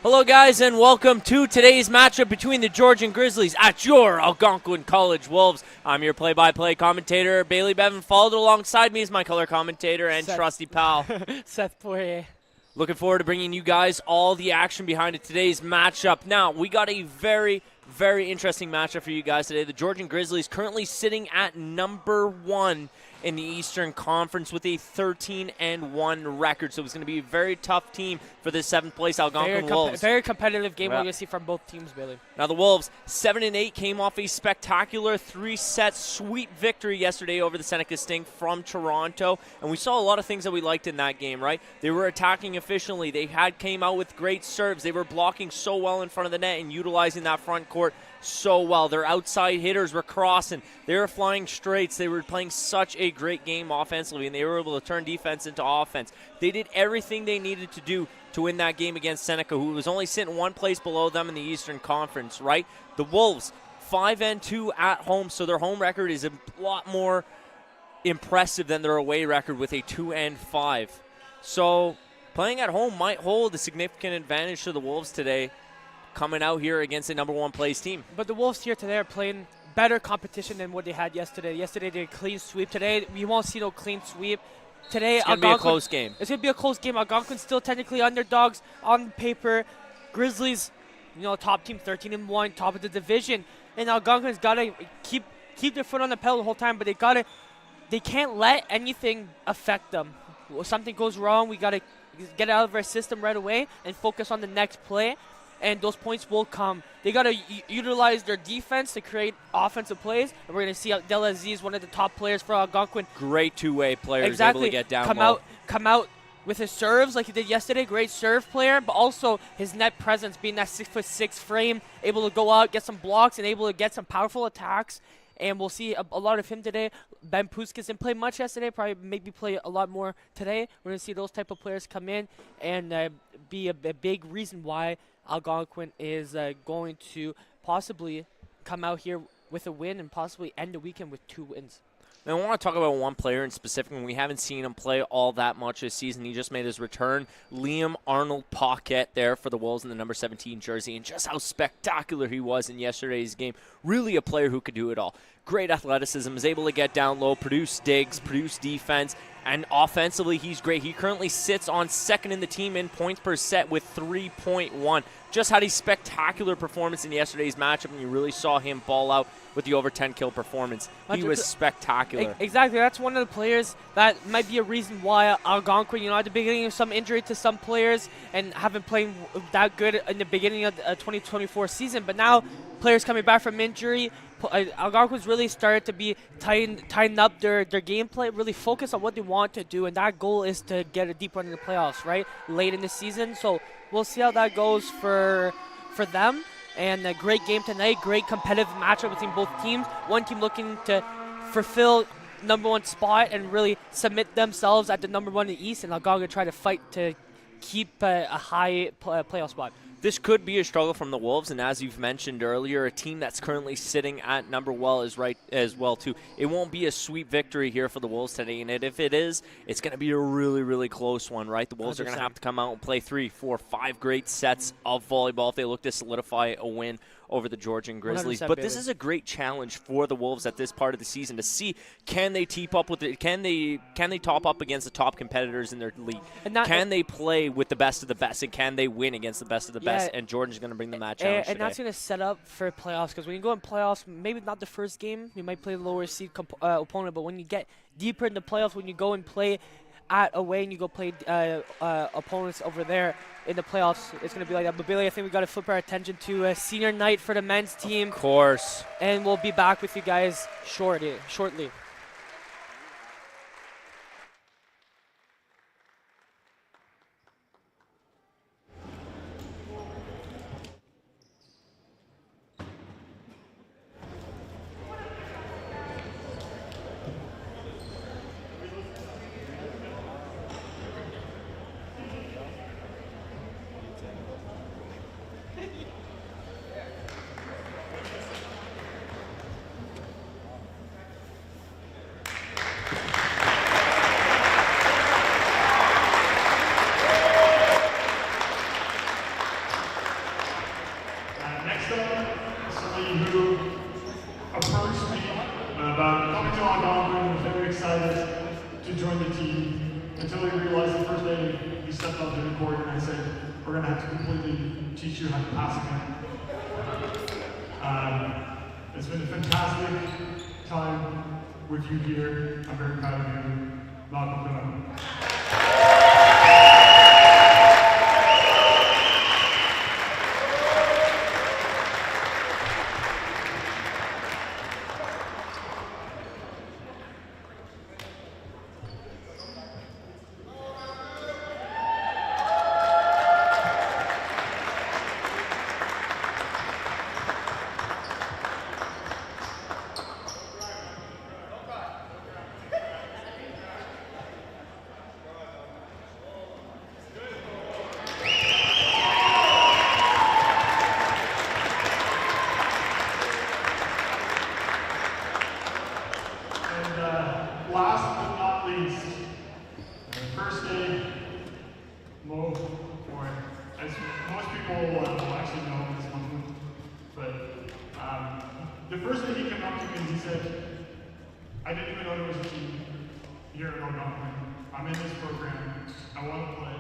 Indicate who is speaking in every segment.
Speaker 1: Hello guys and welcome to today's matchup between the Georgian Grizzlies at your Algonquin College Wolves. I'm your play-by-play commentator, Bailey Bevan. Followed alongside me is my color commentator and trusty pal,
Speaker 2: Seth Poirier.
Speaker 1: Looking forward to bringing you guys all the action behind today's matchup. Now, we got a very interesting matchup for you guys today. The Georgian Grizzlies currently sitting at number 1 in the Eastern Conference with a 13-1 record. So it's going to be a very tough team for the 7th place Algonquin Wolves.
Speaker 2: Very competitive game we're going to see from both teams, Billy.
Speaker 1: Now the Wolves, 7-8, came off a spectacular 3-set sweep victory yesterday over the Seneca Sting from Toronto. And we saw a lot of things that we liked in that game, right? They were attacking efficiently. They came out with great serves. They were blocking so well in front of the net and utilizing that front court so well. Their outside hitters were crossing. They were flying straights. They were playing such a great game offensively, and they were able to turn defense into offense. They did everything they needed to do to win that game against Seneca, who was only sitting one place below them in the Eastern Conference, right? The Wolves, 5-2 at home, so their home record is a lot more impressive than their away record with a 2-5. So playing at home might hold a significant advantage to the Wolves today, coming out here against a number 1 place team.
Speaker 2: But the Wolves here today are playing better competition than what they had yesterday. Yesterday they did a clean sweep. Today we won't see no clean sweep. Today
Speaker 1: it's going to be a close game.
Speaker 2: It's going to be a close game. Algonquin's still technically underdogs on paper. Grizzlies, top team, 13-1, top of the division. And Algonquin's got to keep their foot on the pedal the whole time, but they can't let anything affect them. If something goes wrong, we got to get out of our system right away and focus on the next play. And those points will come. They got to utilize their defense to create offensive plays. And we're going to see Del Aziz, one of the top players for Algonquin.
Speaker 1: Great two-way player.
Speaker 2: Exactly.
Speaker 1: Able to get down low.
Speaker 2: Come out with his serves like he did yesterday. Great serve player, but also his net presence, being that 6'6" frame, able to go out, get some blocks, and able to get some powerful attacks. And we'll see a lot of him today. Ben Puskas didn't play much yesterday. Probably maybe play a lot more today. We're going to see those type of players come in and be a big reason why Algonquin is going to possibly come out here with a win and possibly end the weekend with 2 wins.
Speaker 1: Now, I want to talk about one player in specific, and we haven't seen him play all that much this season. He just made his return. Liam Arnold-Paquette there for the Wolves in the number 17 jersey, and just how spectacular he was in yesterday's game. Really a player who could do it all. Great athleticism, is able to get down low, produce digs, produce defense, and offensively he's great. He currently sits on 2nd in the team in points per set with 3.1. Just had a spectacular performance in yesterday's matchup, and you really saw him ball out with the over 10-kill performance. He was spectacular.
Speaker 2: Exactly. That's one of the players that might be a reason why Algonquin, at the beginning of some injury to some players and haven't played that good in the beginning of the 2024 season. But now players coming back from injury, Algonquin's really started to be tighten up their gameplay, really focus on what they want to do, and that goal is to get a deep run in the playoffs, right, late in the season. So we'll see how that goes for them. And a great game tonight, great competitive matchup between both teams. One team looking to fulfill number 1 spot and really submit themselves at the number 1 in the East, and Algonquin try to fight to keep a high playoff spot.
Speaker 1: This could be a struggle from the Wolves, and as you've mentioned earlier, a team that's currently sitting at number 1 is right as well too. It won't be a sweep victory here for the Wolves today, and if it is, it's going to be a really close one, right? The Wolves 100%. Are going to have to come out and play 3, 4, 5 great sets of volleyball if they look to solidify a win over the Georgian Grizzlies. But this is a great challenge for the Wolves at this part of the season to see, can they keep up with it? Can they top up against the top competitors in their league? Can they play with the best of the best, and can they win against the best of the best? And Jordan's going to bring the match challenge
Speaker 2: and that's going to set up for playoffs, because when you go in playoffs, maybe not the first game, you might play a lower seed opponent, but when you get deeper in the playoffs, when you go and play at away and you go play opponents over there in the playoffs, it's going to be like that. But Billy, I think we got to flip our attention to senior night for the men's team.
Speaker 1: Of course.
Speaker 2: And we'll be back with you guys shortly.
Speaker 3: who approached me about coming to Algonquin and was very excited to join the team until he realized the first day he stepped up to the court and I said, we're going to have to completely teach you how to pass again. It's been a fantastic time with you here. I'm very proud of you. Malcolm. Last but not least, the first day, Mo, or as most people will actually know this one, but the first day he came up to me and he said, I didn't even know there was a team here at Algonquin. I'm in this program. I want to play.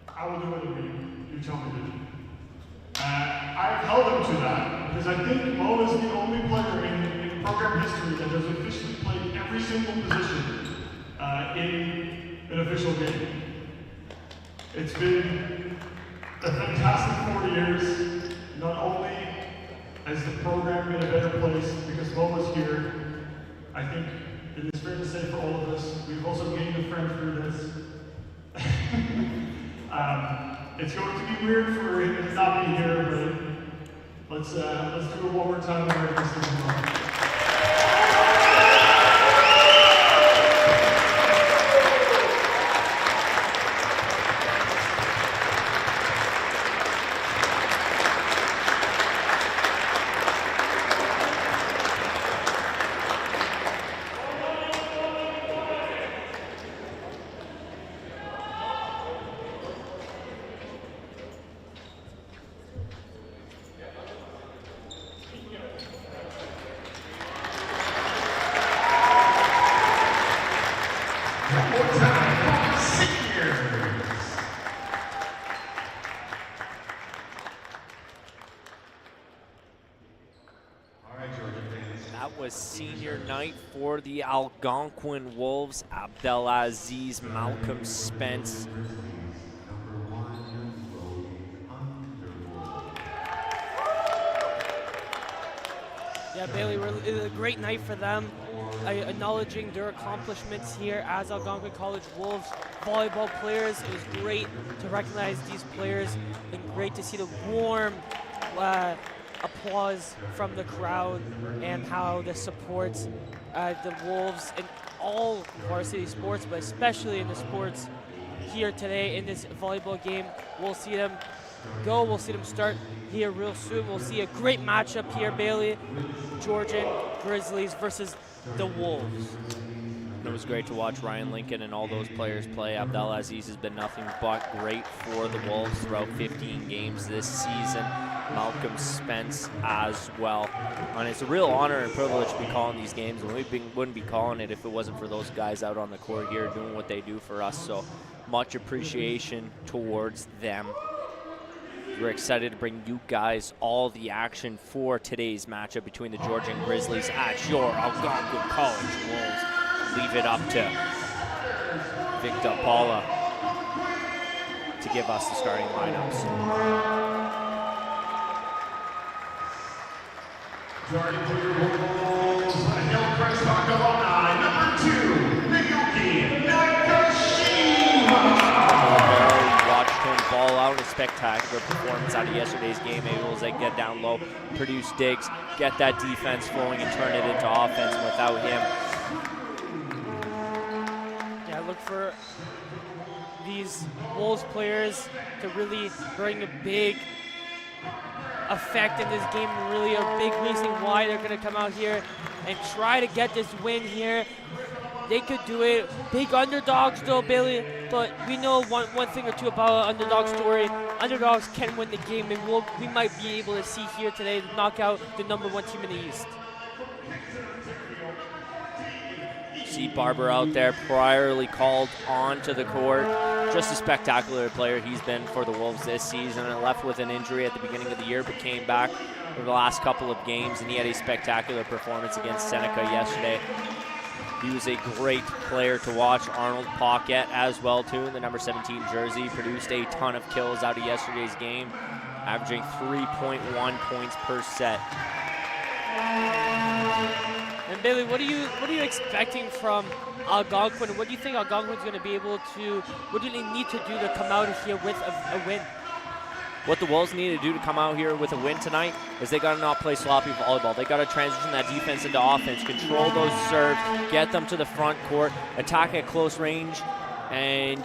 Speaker 3: I will do whatever you tell me to do. I've held him to that because I think Mo is the only player in program history that has officially played every single position in an official game. It's been a fantastic 4 years, not only has the program been a better place because Mo was here. I think it is fair to say for all of us, we've also gained a friend through this. It's going to be weird for him to not be here, but let's do it one more time.
Speaker 1: That was senior night for the Algonquin Wolves. Abdelaziz, Malcolm Spence.
Speaker 2: Yeah, Bailey, it was a great night for them, acknowledging their accomplishments here as Algonquin College Wolves volleyball players. It was great to recognize these players and great to see the warm applause from the crowd and how this supports the Wolves in all varsity sports, but especially in the sports here today in this volleyball game. We'll see them go. We'll see them start here real soon. We'll see a great matchup here, Bailey. Georgian Grizzlies versus the Wolves.
Speaker 1: It was great to watch Ryan Lincoln and all those players play. Abdelaziz has been nothing but great for the Wolves throughout 15 games this season. Malcolm Spence as well. And it's a real honor and privilege to be calling these games, and we wouldn't be calling it if it wasn't for those guys out on the court here doing what they do for us. So much appreciation towards them. We're excited to bring you guys all the action for today's matchup between the Georgian Grizzlies at your Algonquin College Wolves. Leave it up to Victor Paula to give us the starting lineups.
Speaker 3: Starting for your Wolves, Hillcrest Park alumni, number 2, Miyuki Nakashima.
Speaker 1: Watched him ball out a spectacular performance out of yesterday's game, able to get down low, produce digs, get that defense flowing, and turn it into offense. And without him,
Speaker 2: look for these Wolves players to really bring a big effect in this game, really a big reason why they're going to come out here and try to get this win here. they could do it. Big underdogs though, Bailey, but we know one thing or two about an underdog story. Underdogs can win the game, and we might be able to see here today to knock out the #1 team in the East.
Speaker 1: See Barber out there, priorly called onto the court. Just a spectacular player he's been for the Wolves this season, and left with an injury at the beginning of the year, but came back for the last couple of games, and he had a spectacular performance against Seneca yesterday. He was a great player to watch. Arnold Paquette as well too, in the number 17 jersey, produced a ton of kills out of yesterday's game, averaging 3.1 points per set.
Speaker 2: And Bailey, what are you expecting from Algonquin? What do you think Algonquin's going to be able to? What do they need to do to come out here with a win?
Speaker 1: What the Wolves need to do to come out here with a win tonight is they got to not play sloppy volleyball. They got to transition that defense into offense, control those serves, get them to the front court, attack at close range, and,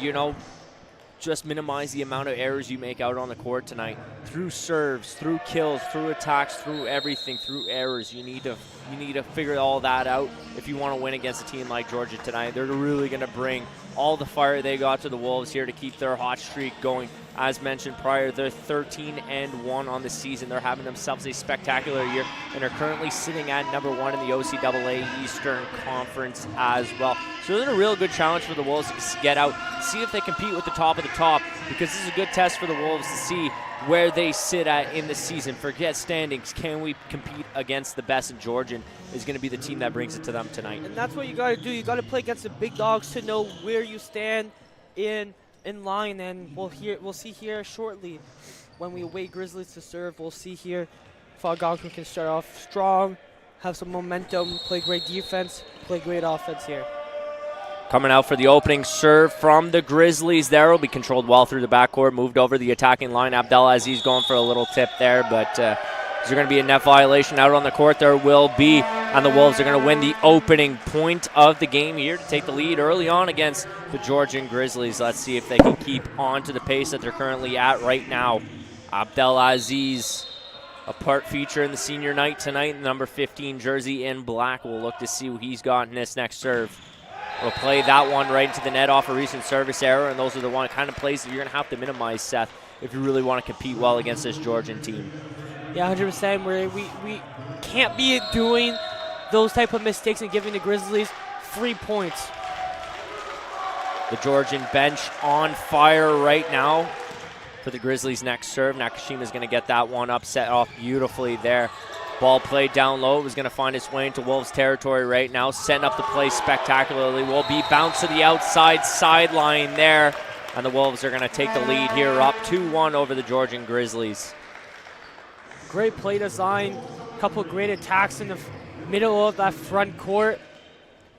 Speaker 1: just minimize the amount of errors you make out on the court tonight. Through serves, through kills, through attacks, through everything, through errors. You need to figure all that out if you want to win against a team like Georgia tonight. They're really going to bring all the fire they got to the Wolves here to keep their hot streak going. As mentioned prior, they're 13-1 on the season. They're having themselves a spectacular year and are currently sitting at #1 in the OCAA Eastern Conference as well. So they're a real good challenge for the Wolves to get out, see if they compete with the top of the top, because this is a good test for the Wolves to see where they sit at in the season. Forget standings. Can we compete against the best? And Georgian is going to be the team that brings it to them tonight.
Speaker 2: And that's what you got to do. You got to play against the big dogs to know where you stand in line, and we'll see here shortly when we await Grizzlies to serve. We'll see here if Algonquin can start off strong, have some momentum, play great defense, play great offense here.
Speaker 1: Coming out for the opening serve from the Grizzlies there. Will be controlled well through the backcourt, moved over the attacking line. Abdelaziz going for a little tip there, but is there going to be a net violation out on the court? There will be, and the Wolves are going to win the opening point of the game here to take the lead early on against the Georgian Grizzlies. Let's see if they can keep on to the pace that they're currently at right now. Abdelaziz, a part feature in the senior night tonight, number 15 jersey in black. We'll look to see what he's got in this next serve. We'll play that one right into the net off a recent service error, and those are the kind of plays that you're going to have to minimize, Seth, if you really want to compete well against this Georgian team.
Speaker 2: Yeah, 100%. We can't be doing those type of mistakes and giving the Grizzlies 3 points.
Speaker 1: The Georgian bench on fire right now for the Grizzlies' next serve. Nakashima's going to get that one up, set off beautifully there. Ball played down low. It was going to find its way into Wolves territory right now. Setting up the play spectacularly. Will be bounced to the outside sideline there. And the Wolves are going to take the lead here, up 2-1 over the Georgian Grizzlies.
Speaker 2: Great play design. Couple great attacks in the middle of that front court.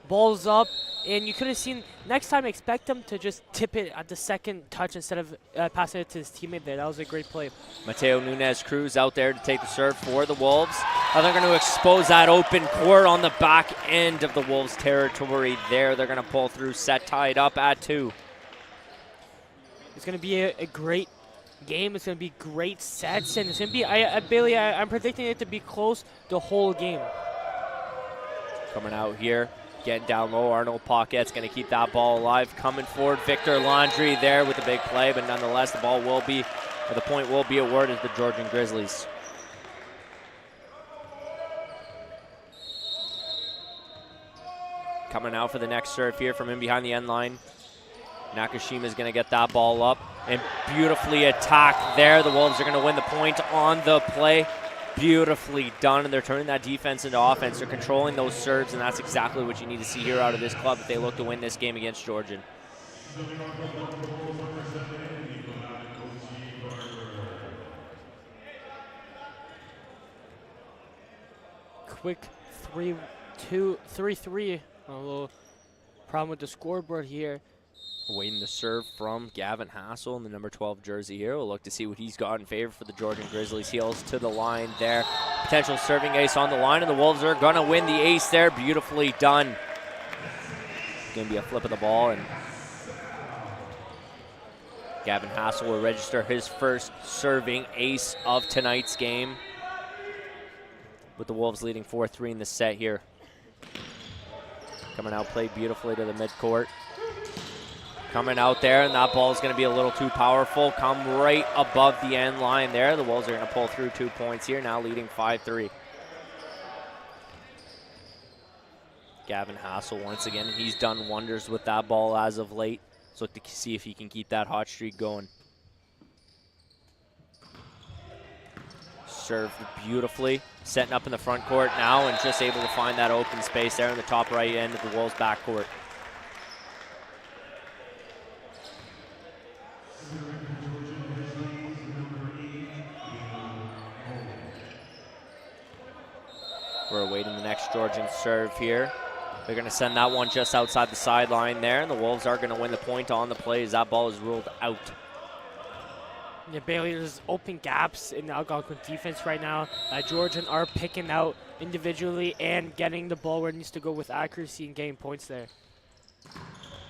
Speaker 2: Balls up. And you could have seen, next time expect him to just tip it at the second touch instead of passing it to his teammate there. That was a great play. Mateo
Speaker 1: Nunez Cruz out there to take the serve for the Wolves. They're going to expose that open court on the back end of the Wolves territory there. They're going to pull through, set tied up at 2.
Speaker 2: It's going to be a great game. It's going to be great sets. And it's going to be, Bailey, I'm predicting it to be close the whole game.
Speaker 1: Coming out here. Getting down low, Arnold Paquette's going to keep that ball alive. Coming forward, Victor Landry there with a big play, but nonetheless, the point will be awarded to the Georgian Grizzlies. Coming out for the next serve here from in behind the end line. Nakashima's going to get that ball up and beautifully attacked there. The Wolves are going to win the point on the play. Beautifully done, and they're turning that defense into offense. They're controlling those serves, and that's exactly what you need to see here out of this club if they look to win this game against Georgian.
Speaker 2: Quick 3-3. A little problem with the scoreboard here.
Speaker 1: Waiting the serve from Gavin Hassel in the number 12 jersey here. We'll look to see what he's got in favor for the Georgian Grizzlies. Heels to the line there. Potential serving ace on the line, and the Wolves are going to win the ace there. Beautifully done. Going to be a flip of the ball, and Gavin Hassel will register his first serving ace of tonight's game, with the Wolves leading 4-3 in the set here. Coming out, played beautifully to the midcourt. Coming out there, and that ball is going to be a little too powerful. Come right above the end line there. The Wolves are going to pull through 2 points here, now leading 5-3. Gavin Hassel, once again, he's done wonders with that ball as of late. Let's look to see if he can keep that hot streak going. Served beautifully, setting up in the front court now and just able to find that open space there in the top right end of the Wolves' backcourt. We're awaiting the next Georgian serve here. They're going to send that one just outside the sideline there, and the Wolves are going to win the point on the play as that ball is ruled out.
Speaker 2: Yeah, Bailey, there's open gaps in the Algonquin defense right now. Georgian are picking out individually and getting the ball where it needs to go with accuracy and getting points there.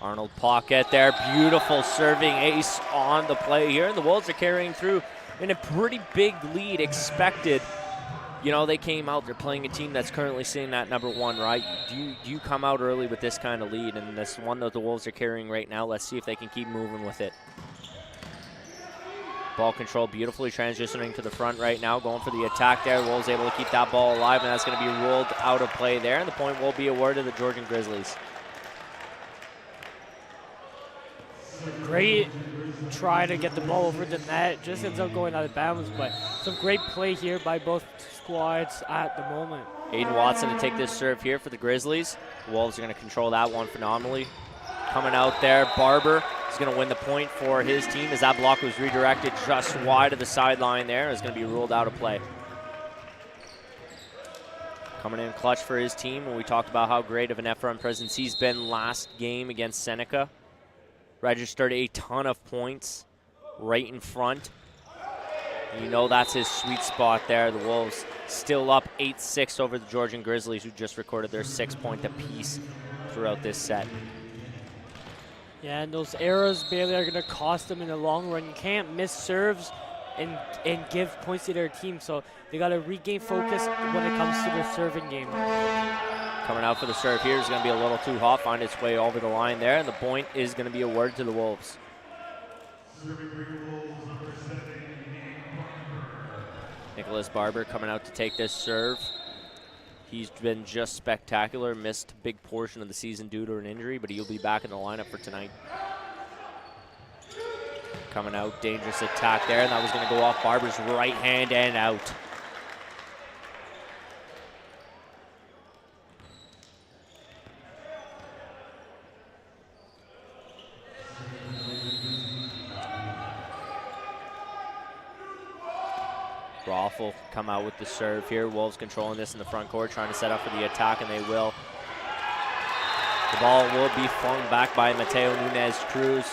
Speaker 1: Arnold Pocket there, beautiful serving ace on the play here, and the Wolves are carrying through in a pretty big lead expected. You know, they came out, they're playing a team that's currently sitting at number 1, right? Do you come out early with this kind of lead, and this one that the Wolves are carrying right now? Let's see if they can keep moving with it. Ball control beautifully transitioning to the front right now, going for the attack there. Wolves able to keep that ball alive, and that's going to be ruled out of play there, and the point will be awarded to the Georgian Grizzlies.
Speaker 2: Great try to get the ball over the net, just ends up going out of bounds, but some great play here by both squads at the moment.
Speaker 1: Aiden Watson to take this serve here for the Grizzlies. The Wolves are going to control that one phenomenally. Coming out there, Barber is going to win the point for his team as that block was redirected just wide of the sideline there. It's going to be ruled out of play. Coming in clutch for his team, and we talked about how great of an Ephraim presence he's been last game against Seneca. Registered a ton of points right in front. You know that's his sweet spot there. The Wolves still up 8-6 over the Georgian Grizzlies, who just recorded their 6-point apiece throughout this set.
Speaker 2: Yeah, and those errors barely are going to cost them in the long run. You can't miss serves and give points to their team, so they got to regain focus when it comes to their serving game.
Speaker 1: Coming out for the serve here is going to be a little too hot, find its way over the line there, and the point is going to be awarded to the Wolves. Nicholas Barber coming out to take this serve. He's been just spectacular, missed a big portion of the season due to an injury, but he'll be back in the lineup for tonight. Coming out, dangerous attack there, and that was going to go off Barber's right hand and out. Raffle come out with the serve here. Wolves controlling this in the front court, trying to set up for the attack, and they will. The ball will be flung back by Mateo Nunez-Cruz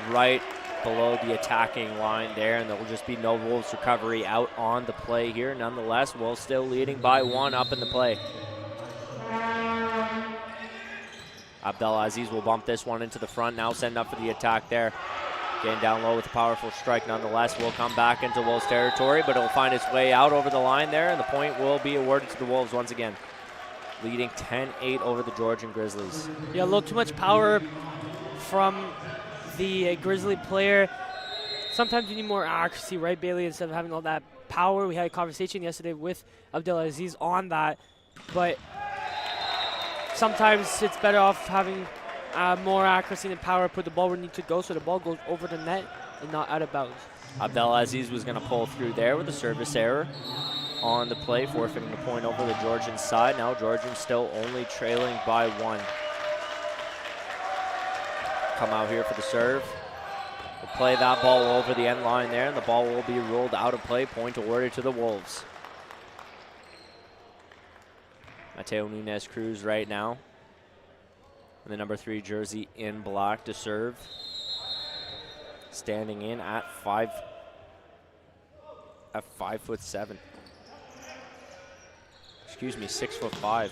Speaker 1: right below the attacking line there, and there will just be no Wolves recovery out on the play here. Nonetheless, Wolves still leading by 1 up in the play. Abdelaziz will bump this one into the front, now send up for the attack there. Getting down low with a powerful strike nonetheless. Will come back into Wolves territory, but it'll find its way out over the line there, and the point will be awarded to the Wolves once again. Leading 10-8 over the Georgian Grizzlies.
Speaker 2: Yeah, a little too much power from the Grizzly player. Sometimes you need more accuracy, right, Bailey, instead of having all that power. We had a conversation yesterday with Abdelaziz on that, but sometimes it's better off having more accuracy and power, put the ball where it needs to go so the ball goes over the net and not out of bounds.
Speaker 1: Abdelaziz was going to pull through there with a service error on the play, forfeiting the point over the Georgian side. Now Georgian still only trailing by 1. Come out here for the serve. We'll play that ball over the end line there, and the ball will be ruled out of play. Point awarded to the Wolves. Mateo Nunez-Cruz right now in the number 3 jersey in black to serve. Standing in at 5'7". Excuse me, 6'5".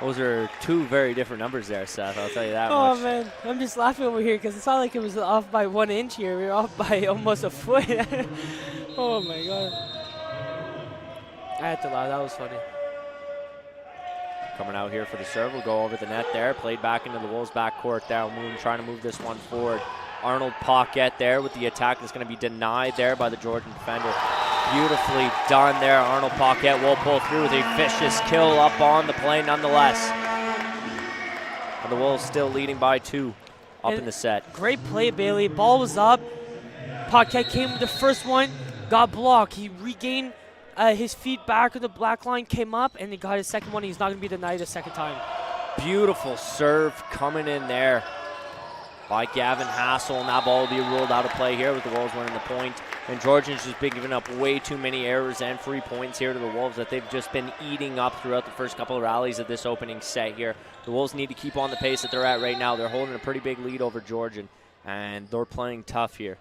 Speaker 1: Those are 2 very different numbers there, Seth. I'll tell you that much.
Speaker 2: Oh man, I'm just laughing over here because it's not like it was off by 1 inch here. We were off by almost a foot. Oh my god. I had to laugh. That was funny.
Speaker 1: Coming out here for the serve, will go over the net there. Played back into the Wolves backcourt there. Trying to move this one forward. Arnold Paquette there with the attack that's going to be denied there by the Georgian defender. Beautifully done there. Arnold Paquette will pull through with a vicious kill up on the play nonetheless. And the Wolves still leading by 2 up in the set.
Speaker 2: Great play, Bailey. Ball was up. Paquette came with the first one, got blocked. He regained his feet back of the black line, came up, and he got his second one. He's not going to be denied a second time.
Speaker 1: Beautiful serve coming in there by Gavin Hassel, and that ball will be ruled out of play here with the Wolves winning the point. And Georgian's just been giving up way too many errors and free points here to the Wolves that they've just been eating up throughout the first couple of rallies of this opening set here. The Wolves need to keep on the pace that they're at right now. They're holding a pretty big lead over Georgian, and they're playing tough here.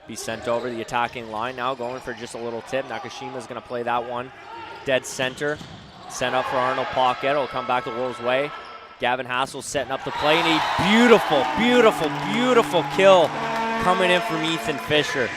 Speaker 1: Be sent over the attacking line now, going for just a little tip. Nakashima's going to play that one dead center. Sent up for Arnold Paquette. It'll come back the Wolves' way. Gavin Hassel setting up the play, and a beautiful, beautiful, beautiful kill coming in from Ethan Fisher.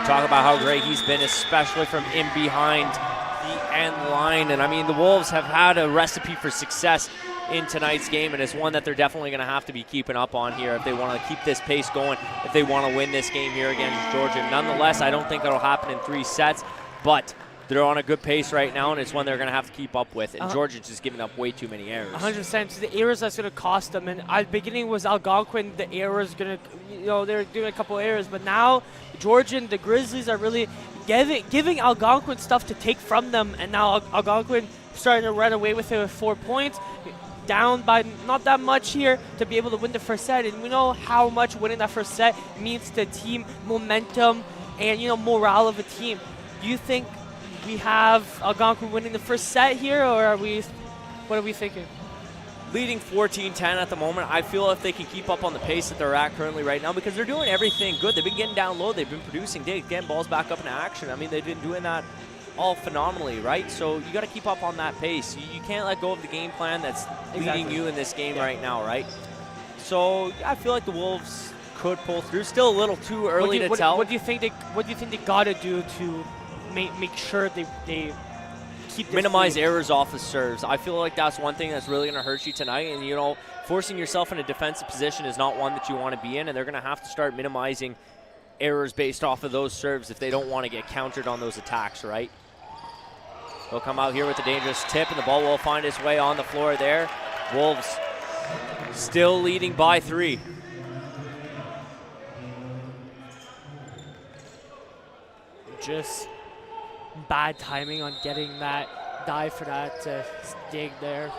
Speaker 1: Talk about how great he's been, especially from in behind the end line. And I mean, the Wolves have had a recipe for success in tonight's game, and it's one that they're definitely going to have to be keeping up on here if they want to keep this pace going, if they want to win this game here against Georgia. Nonetheless, I don't think it'll happen in 3 sets, but they're on a good pace right now, and it's one they're going to have to keep up with. And Georgia's just giving up way too many errors.
Speaker 2: 100%. So the errors that's going to cost them. And at the beginning was Algonquin. The errors going to, they're doing a couple errors. But now Georgian, the Grizzlies are really giving Algonquin stuff to take from them. And now Algonquin starting to run away with it with 4 points. Down by not that much here to be able to win the first set. And we know how much winning that first set means to team momentum and, morale of a team. Do you think we have Algonquin winning the first set here, or what are we thinking?
Speaker 1: Leading 14-10 at the moment. I feel if they can keep up on the pace that they're at currently right now, because they're doing everything good. They've been getting down low. They've been producing. Getting balls back up into action. I mean, they've been doing that all phenomenally, right? So you got to keep up on that pace. You can't let go of the game plan that's leading you in this game right now, right? So I feel like the Wolves could pull through. Still a little too early to tell.
Speaker 2: What do you think they got to do to make sure they keep this
Speaker 1: minimize
Speaker 2: lead?
Speaker 1: Errors off of serves? I feel like that's one thing that's really going to hurt you tonight. And, forcing yourself in a defensive position is not one that you want to be in, and they're going to have to start minimizing errors based off of those serves if they don't want to get countered on those attacks, right? They'll come out here with a dangerous tip, and the ball will find its way on the floor there. Wolves still leading by 3.
Speaker 2: Just bad timing on getting that dive for that dig there.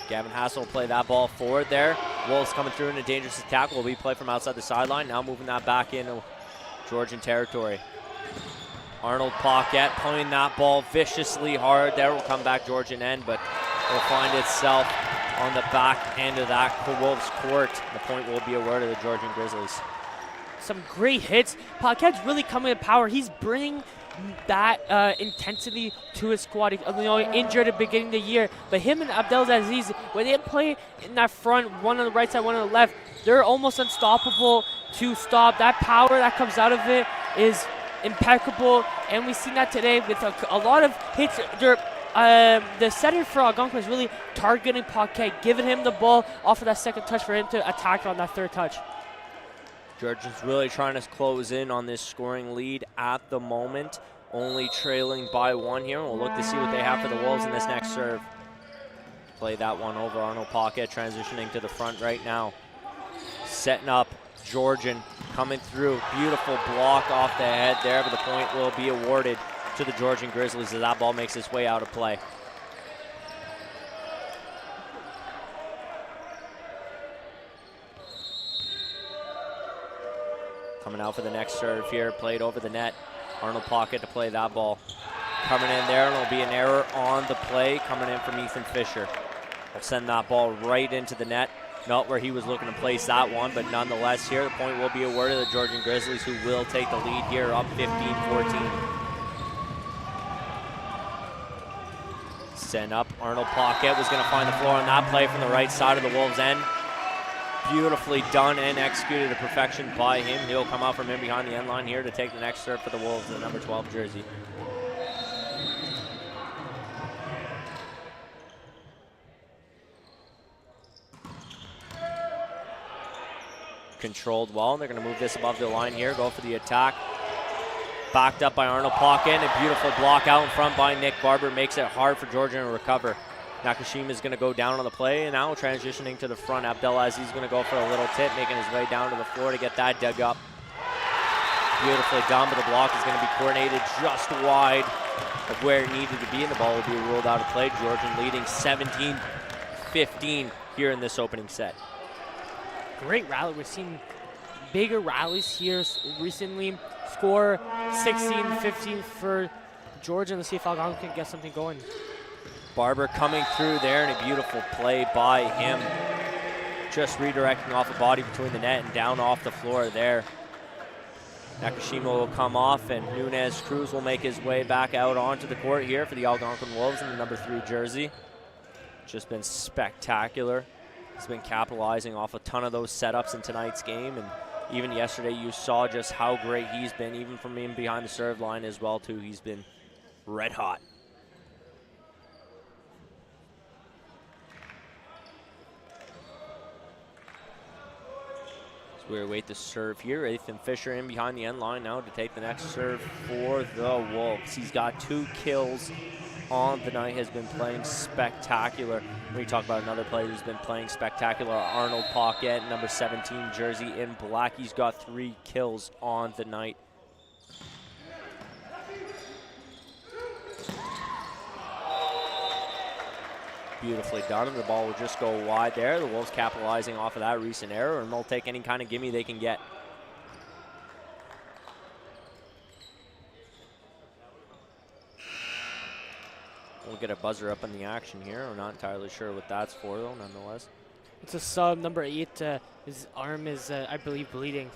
Speaker 1: Gavin Hassel will play that ball forward there. Wolves coming through in a dangerous attack. Will be play from outside the sideline. Now moving that back into Georgian territory. Arnold Paquette playing that ball viciously hard. There will come back Georgian end, but will find itself on the back end of that Wolves court. The point will be awarded to the Georgian Grizzlies.
Speaker 2: Some great hits. Paquette's really coming to power. He's bringing that intensity to his squad. He injured at the beginning of the year, but him and Abdelaziz, when they play in that front, one on the right side, one on the left, they're almost unstoppable to stop. That power that comes out of it is impeccable, and we've seen that today with a lot of hits. The setter for Algonquin is really targeting Paquette, giving him the ball off of that second touch for him to attack on that third touch.
Speaker 1: Georgia's really trying to close in on this scoring lead at the moment, only trailing by 1 here. We'll look to see what they have for the Wolves in this next serve. Play that one over. Arnold Paquette transitioning to the front right now. Setting up Georgian coming through. Beautiful block off the head there, but the point will be awarded to the Georgian Grizzlies as that ball makes its way out of play. Coming out for the next serve here, played over the net. Arnold Paquette to play that ball. Coming in there, and it'll be an error on the play coming in from Ethan Fisher. Will send that ball right into the net. Not where he was looking to place that one, but nonetheless here, the point will be awarded to the Georgian Grizzlies, who will take the lead here, up 15-14. Send up, Arnold Paquette was going to find the floor on that play from the right side of the Wolves' end. Beautifully done and executed to perfection by him. He'll come out from in behind the end line here to take the next serve for the Wolves, the number 12 jersey. Controlled well, and they're going to move this above the line here, go for the attack. Backed up by Arnold Pocket, a beautiful block out in front by Nick Barber makes it hard for Georgian to recover. Nakashima is going to go down on the play, and now transitioning to the front. Abdelaziz is going to go for a little tip, making his way down to the floor to get that dug up. Beautifully done, but the block is going to be coordinated just wide of where it needed to be, and the ball will be ruled out of play. Georgian leading 17-15 here in this opening set.
Speaker 2: Great rally. We've seen bigger rallies here recently. Score 16-15 for Georgian. Let's see if Algonquin can get something going.
Speaker 1: Barber coming through there, and a beautiful play by him. Just redirecting off a body between the net and down off the floor there. Nakashima will come off, and Nunez Cruz will make his way back out onto the court here for the Algonquin Wolves in the number 3 jersey. Just been spectacular. He's been capitalizing off a ton of those setups in tonight's game, and even yesterday you saw just how great he's been, even from in behind the serve line as well too. He's been red hot. So we await the serve here. Ethan Fisher in behind the end line now to take the next serve for the Wolves. He's got 2 kills on the night, has been playing spectacular. When you talk about another player who's been playing spectacular, Arnold Pocket, number 17 jersey in black. He's got 3 kills on the night. Beautifully done, and the ball will just go wide there. The Wolves capitalizing off of that recent error, and they'll take any kind of gimme they can get. We'll get a buzzer up in the action here. I'm not entirely sure what that's for, though, nonetheless.
Speaker 2: It's a sub, number 8. His arm is, I believe, bleeding.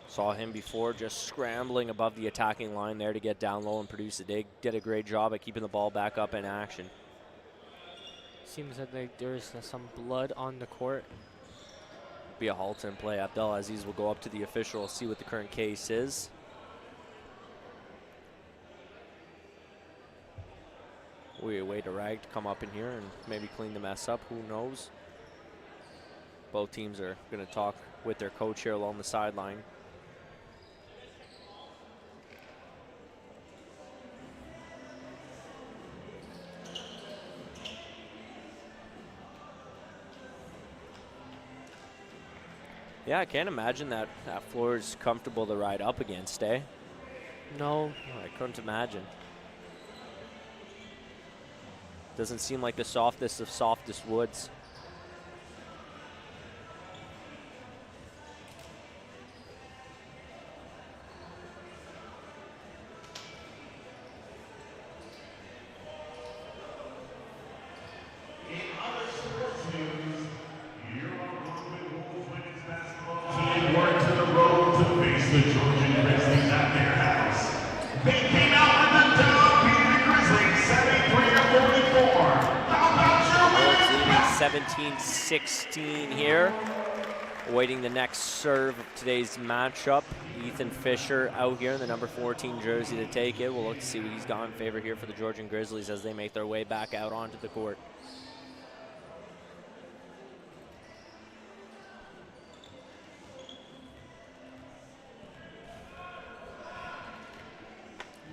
Speaker 1: Saw him before just scrambling above the attacking line there to get down low and produce a dig. Did a great job at keeping the ball back up in action.
Speaker 2: Seems that there's some blood on the court.
Speaker 1: Be a halt in play. Abdelaziz will go up to the official, see what the current case is. We await a rag to come up in here and maybe clean the mess up. Who knows? Both teams are going to talk with their coach here along the sideline. Yeah, I can't imagine that floor is comfortable to ride up against, eh?
Speaker 2: No.
Speaker 1: I couldn't imagine. Doesn't seem like the softest of softest woods.
Speaker 3: The Georgian Grizzlies at their house. They came out with a dub, beating the Grizzlies 73-44. How about your
Speaker 1: Wolves leading 17-16 here. Awaiting the next serve of today's matchup. Ethan Fisher out here in the number 14 jersey to take it. We'll look to see what he's got in favor here for the Georgian Grizzlies as they make their way back out onto the court.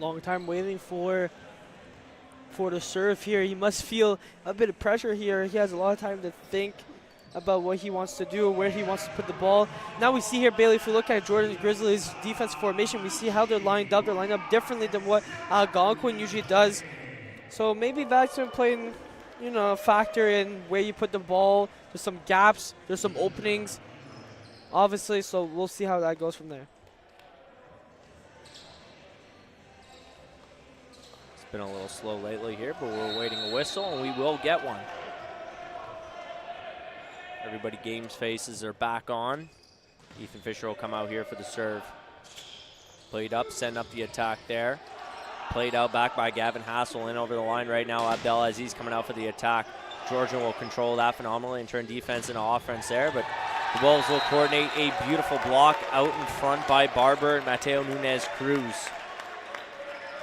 Speaker 2: Long time waiting for the serve here. He must feel a bit of pressure here. He has a lot of time to think about what he wants to do, where he wants to put the ball. Now we see here, Bailey, if we look at Jordan Grizzlies' defense formation, we see how they're lined up. They're lined up differently than what Algonquin usually does. So maybe that's been playing, you know, a factor in where you put the ball. There's some gaps. There's some openings, obviously. So we'll see how that goes from there.
Speaker 1: Been a little slow lately here, but we're awaiting a whistle, and we will get one. Everybody game's faces are back on. Ethan Fisher will come out here for the serve. Played up, send up the attack there. Played out back by Gavin Hassel in over the line right now. Abdelaziz coming out for the attack. Georgian will control that phenomenally and turn defense into offense there, but the Wolves will coordinate a beautiful block out in front by Barber and Mateo Nunez Cruz.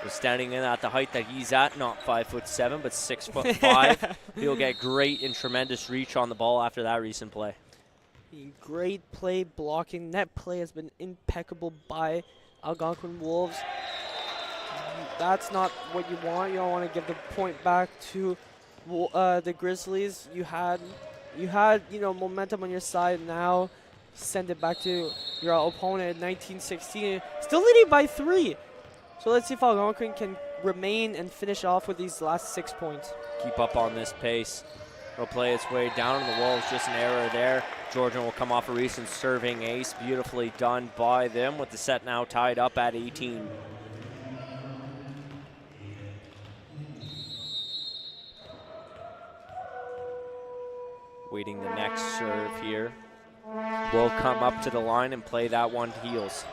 Speaker 1: Was standing in at the height that he's at, not 5'7", but 6'5". He'll get great and tremendous reach on the ball after that recent play.
Speaker 2: Great play blocking. Net play has been impeccable by Algonquin Wolves. That's not what you want. You don't want to give the point back to the Grizzlies. You had momentum on your side. Now send it back to your opponent at 19-16. Still leading by 3. So let's see if Algonquin can remain and finish off with these last 6 points.
Speaker 1: Keep up on this pace. It'll play its way down, and the Wolves just an error there. Georgian will come off a recent serving ace. Beautifully done by them with the set now tied up at 18. Waiting the next serve here. Will come up to the line and play that one to heels.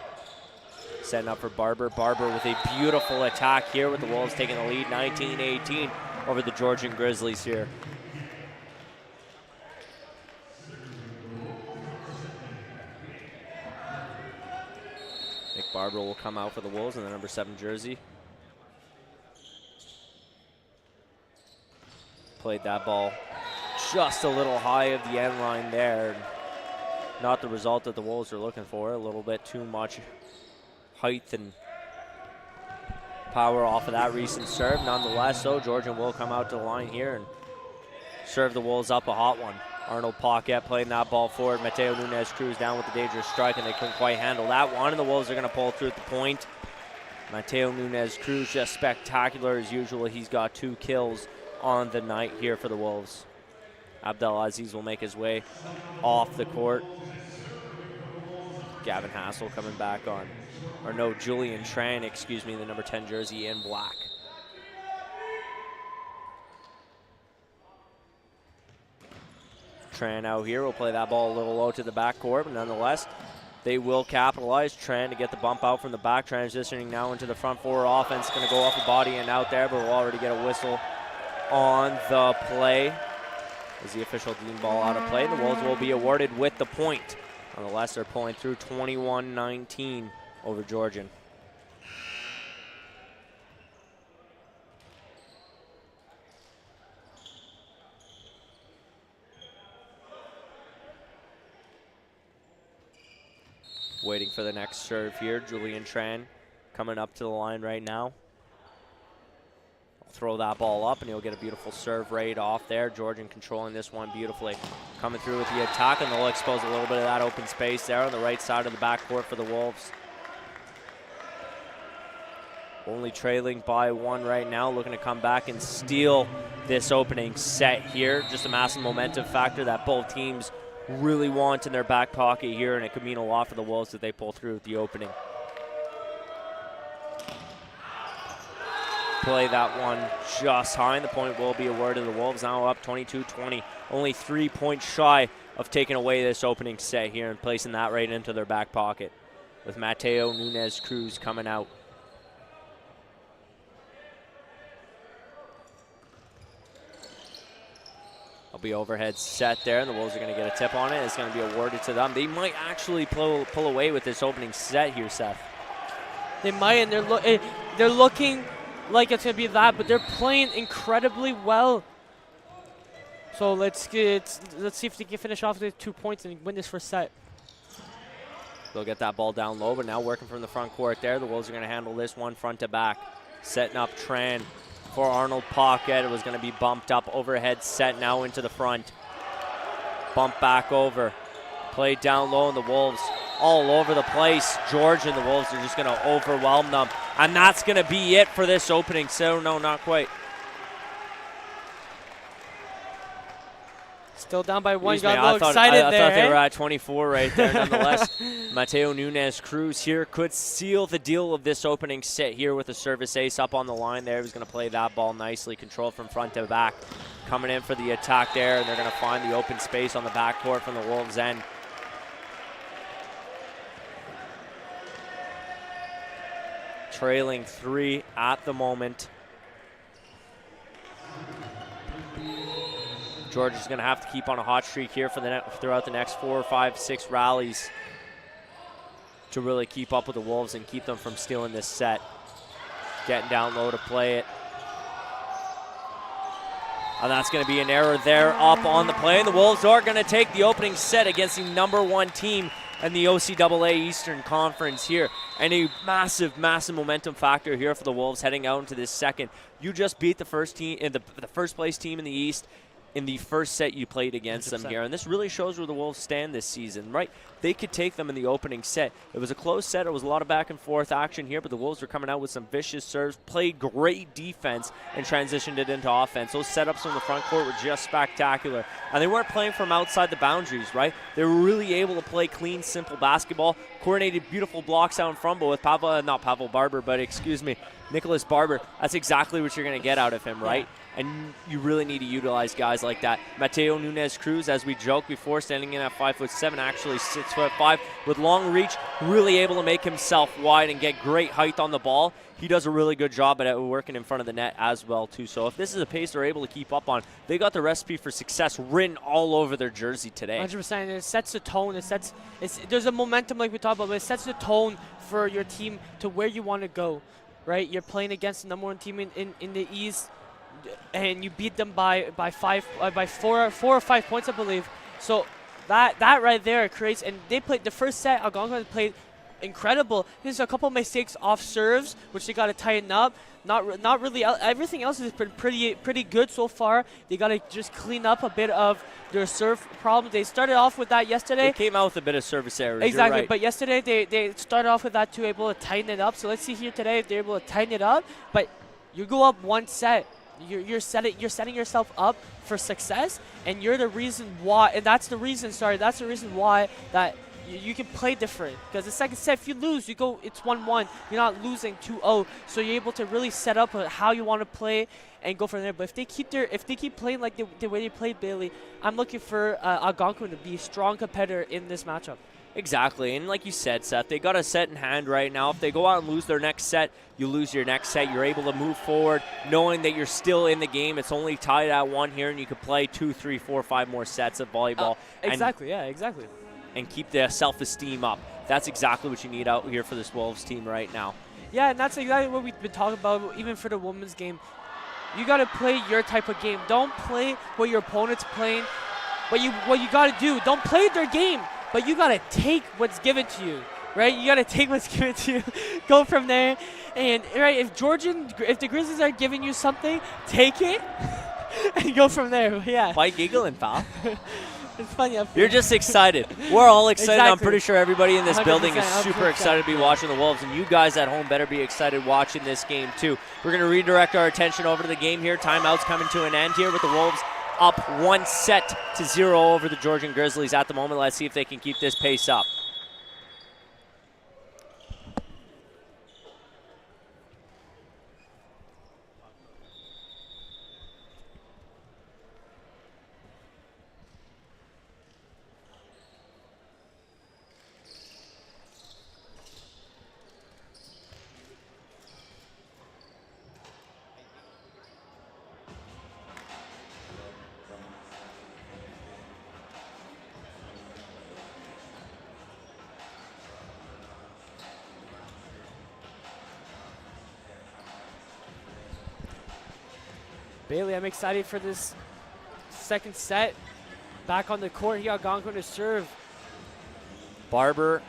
Speaker 1: Setting up for Barber. Barber with a beautiful attack here with the Wolves taking the lead 19-18 over the Georgian Grizzlies here. Nick Barber will come out for the Wolves in the number 7 jersey. Played that ball just a little high of the end line there. Not the result that the Wolves are looking for. A little bit too much height and power off of that recent serve. Nonetheless, though, Georgian will come out to the line here and serve the Wolves up a hot one. Arnold Paquette playing that ball forward. Mateo Nunez Cruz down with the dangerous strike, and they couldn't quite handle that one, and the Wolves are going to pull through at the point. Mateo Nunez Cruz just spectacular as usual. He's got 2 kills on the night here for the Wolves. Abdelaziz will make his way off the court. Gavin Hassel coming back on. Or no, Julian Tran, excuse me, the number 10 jersey in black. Tran out here will play that ball a little low to the backcourt, but nonetheless, they will capitalize. Tran to get the bump out from the back, transitioning now into the front forward offense. Going to go off the body and out there, but we'll already get a whistle on the play. As the official deemed ball out of play, the Wolves will be awarded with the point. Nonetheless, they're pulling through 21-19 over Georgian. Waiting for the next serve here. Julian Tran coming up to the line right now. Throw that ball up, and he'll get a beautiful serve right off there. Georgian controlling this one beautifully. Coming through with the attack, and they'll expose a little bit of that open space there on the right side of the backcourt for the Wolves. Only trailing by 1 right now, looking to come back and steal this opening set here. Just a massive momentum factor that both teams really want in their back pocket here, and it could mean a lot for the Wolves if they pull through with the opening. Play that one just high, and the point will be awarded to the Wolves. Now up 22-20, only 3 points shy of taking away this opening set here and placing that right into their back pocket with Mateo Nunez Cruz coming out. It'll be overhead set there, and the Wolves are going to get a tip on it. It's going to be awarded to them. They might actually pull away with this opening set here, Seth.
Speaker 2: They might, and they're looking like it's going to be that, but they're playing incredibly well. So let's see if they can finish off with 2 points and win this first set.
Speaker 1: They'll get that ball down low, but now working from the front court there. The Wolves are going to handle this one front to back. Setting up Tran for Arnold Paquette. It was going to be bumped up, overhead set now into the front. Bump back over. Played down low, and the Wolves all over the place. Georgian, the Wolves are just going to overwhelm them. And that's going to be it for this opening. So, no, not quite.
Speaker 2: Still down by 1.
Speaker 1: Excuse me,
Speaker 2: Got a little excited
Speaker 1: I
Speaker 2: there.
Speaker 1: thought they were at 24 right there. Nonetheless, Mateo Nunez Cruz here could seal the deal of this opening set here with a service ace up on the line there. He's going to play that ball nicely, control from front to back. Coming in for the attack there, and they're going to find the open space on the backcourt from the Wolves' end. Trailing 3 at the moment. Georgia's going to have to keep on a hot streak here for throughout the next 4 or 5, 6 rallies to really keep up with the Wolves and keep them from stealing this set. Getting down low to play it. And that's going to be an error there up on the play. And the Wolves are going to take the opening set against the #1 team in the OCAA Eastern Conference here. And a massive, massive momentum factor here for the Wolves heading out into this second. You just beat the first team, the first place team in the East in the first set you played against
Speaker 2: 100%.
Speaker 1: them here. And this really shows where the Wolves stand this season, right? They could take them in the opening set. It was a close set. It was a lot of back and forth action here, but the Wolves were coming out with some vicious serves, played great defense, and transitioned it into offense. Those setups from the front court were just spectacular. And they weren't playing from outside the boundaries, right? They were really able to play clean, simple basketball, coordinated beautiful blocks out in front, but with Nicholas Barber, that's exactly what you're going to get out of him, right? And you really need to utilize guys like that. Mateo Nunez-Cruz, as we joked before, standing in at 5'7", actually 6'5", with long reach, really able to make himself wide and get great height on the ball. He does a really good job at working in front of the net as well, too. So if this is a pace they're able to keep up on, they got the recipe for success written all over their jersey today.
Speaker 2: 100%. It sets the tone. There's a momentum like we talked about, but it sets the tone for your team to where you want to go, right? You're playing against the #1 team in the East, and you beat them by 4 or 5 points, I believe. So that right there creates, and they played the first set. Algonquin played incredible. There's a couple mistakes off serves, which they got to tighten up. Not really. Everything else has been pretty good so far. They got to just clean up a bit of their serve problems. They started off with that yesterday.
Speaker 1: They came out with a bit of service errors.
Speaker 2: Exactly,
Speaker 1: you're right.
Speaker 2: But yesterday they started off with that too, able to tighten it up. So let's see here today if they're able to tighten it up. But you go up one set. You're setting yourself up for success, and you're the reason why. And that's the reason why that you can play different. Because the second set, if you lose, it's 1-1. You're not losing 2-0. So you're able to really set up how you want to play and go from there. But if they keep playing like the way they played, Bailey, I'm looking for Algonquin to be a strong competitor in this matchup.
Speaker 1: Exactly, and like you said, Seth, they got a set in hand right now. If they go out and lose their next set, you lose your next set. You're able to move forward knowing that you're still in the game. It's only tied at 1 here, and you could play 2, 3, 4, 5 more sets of volleyball.
Speaker 2: Exactly.
Speaker 1: And keep the self-esteem up. That's exactly what you need out here for this Wolves team right now.
Speaker 2: Yeah, and that's exactly what we've been talking about, even for the women's game. You got to play your type of game. Don't play what your opponent's playing. What you got to do, don't play their game. But you got to take what's given to you, right? You got to take what's given to you, go from there. And, right, if the Grizzlies are giving you something, take it and go from there. Yeah.
Speaker 1: Why giggling, pal?
Speaker 2: It's funny.
Speaker 1: You're just excited. We're all excited.
Speaker 2: Exactly.
Speaker 1: I'm pretty sure everybody in this building is
Speaker 2: 100%,
Speaker 1: super excited to be watching the Wolves. And you guys at home better be excited watching this game, too. We're going to redirect our attention over to the game here. Timeout's coming to an end here with the Wolves up 1-0 over the Georgian Grizzlies at the moment. Let's see if they can keep this pace up.
Speaker 2: Bailey, I'm excited for this second set. Back on the court, he got Algonquin to serve.
Speaker 1: Barber,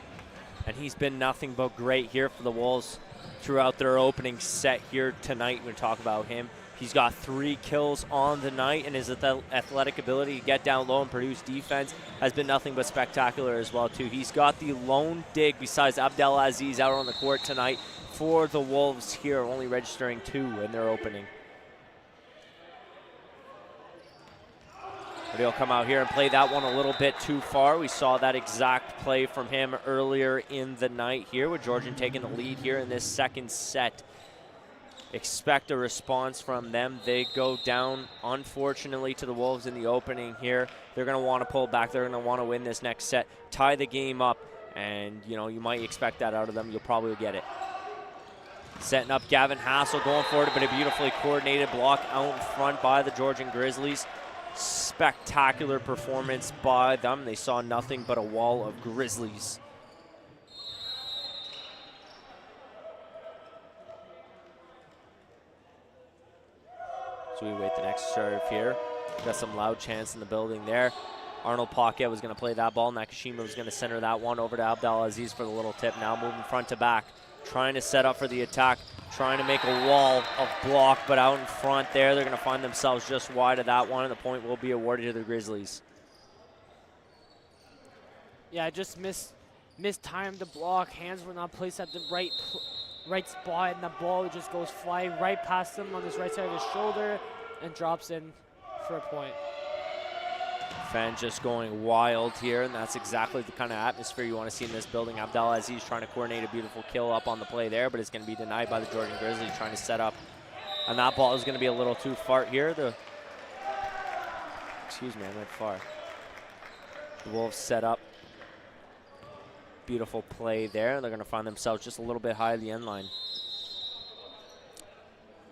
Speaker 1: and he's been nothing but great here for the Wolves throughout their opening set here tonight. We're going to talk about him. He's got 3 kills on the night, and his athletic ability to get down low and produce defense has been nothing but spectacular as well, too. He's got the lone dig besides Abdelaziz out on the court tonight for the Wolves here, only registering 2 in their opening. But he'll come out here and play that one a little bit too far. We saw that exact play from him earlier in the night here with Georgian taking the lead here in this second set. Expect a response from them. They go down, unfortunately, to the Wolves in the opening here. They're going to want to pull back. They're going to want to win this next set, tie the game up, and, you know, you might expect that out of them. You'll probably get it. Setting up Gavin Hassel, going for it, but a beautifully coordinated block out in front by the Georgian Grizzlies. Spectacular performance by them. They saw nothing but a wall of Grizzlies. So we wait the next serve here. Got some loud chants in the building there. Arnold Paquette was going to play that ball. Nakashima was going to center that one over to Abdelaziz for the little tip. Now moving front to back, trying to set up for the attack, trying to make a wall of block, but out in front there, they're going to find themselves just wide of that one, and the point will be awarded to the Grizzlies.
Speaker 2: Yeah, I just mistimed the block. Hands were not placed at the right spot, and the ball just goes flying right past him on his right side of his shoulder and drops in for a point.
Speaker 1: Fan just going wild here, and that's exactly the kind of atmosphere you want to see in this building. Abdelaziz trying to coordinate a beautiful kill up on the play there, but it's going to be denied by the Georgian Grizzlies trying to set up. And that ball is going to be a little too far here. Excuse me, I went far. The Wolves set up. Beautiful play there. They're going to find themselves just a little bit high at the end line.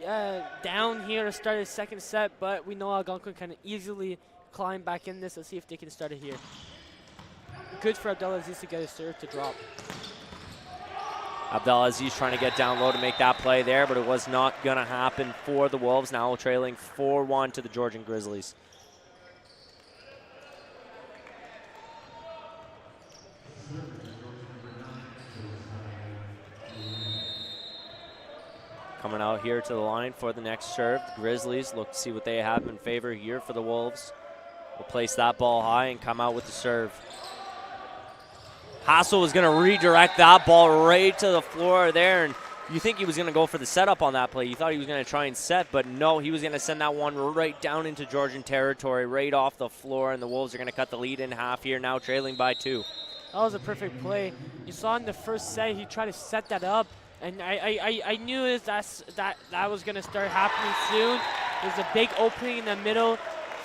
Speaker 2: Yeah, down here to start his second set, but we know Algonquin can easily climb back in this. Let's see if they can start it here. Good for Abdelaziz to get his serve to drop.
Speaker 1: Abdelaziz trying to get down low to make that play there, but it was not going to happen for the Wolves. Now trailing 4-1 to the Georgian Grizzlies. Coming out here to the line for the next serve. The Grizzlies look to see what they have in favor here for the Wolves. Will place that ball high and come out with the serve. Hassel was going to redirect that ball right to the floor there, and you think he was going to go for the setup on that play. You thought he was going to try and set, but no, he was going to send that one right down into Georgian territory, right off the floor, and the Wolves are going to cut the lead in half here, now trailing by 2.
Speaker 2: That was a perfect play. You saw in the first set, he tried to set that up, and I knew that was going to start happening soon. There's a big opening in the middle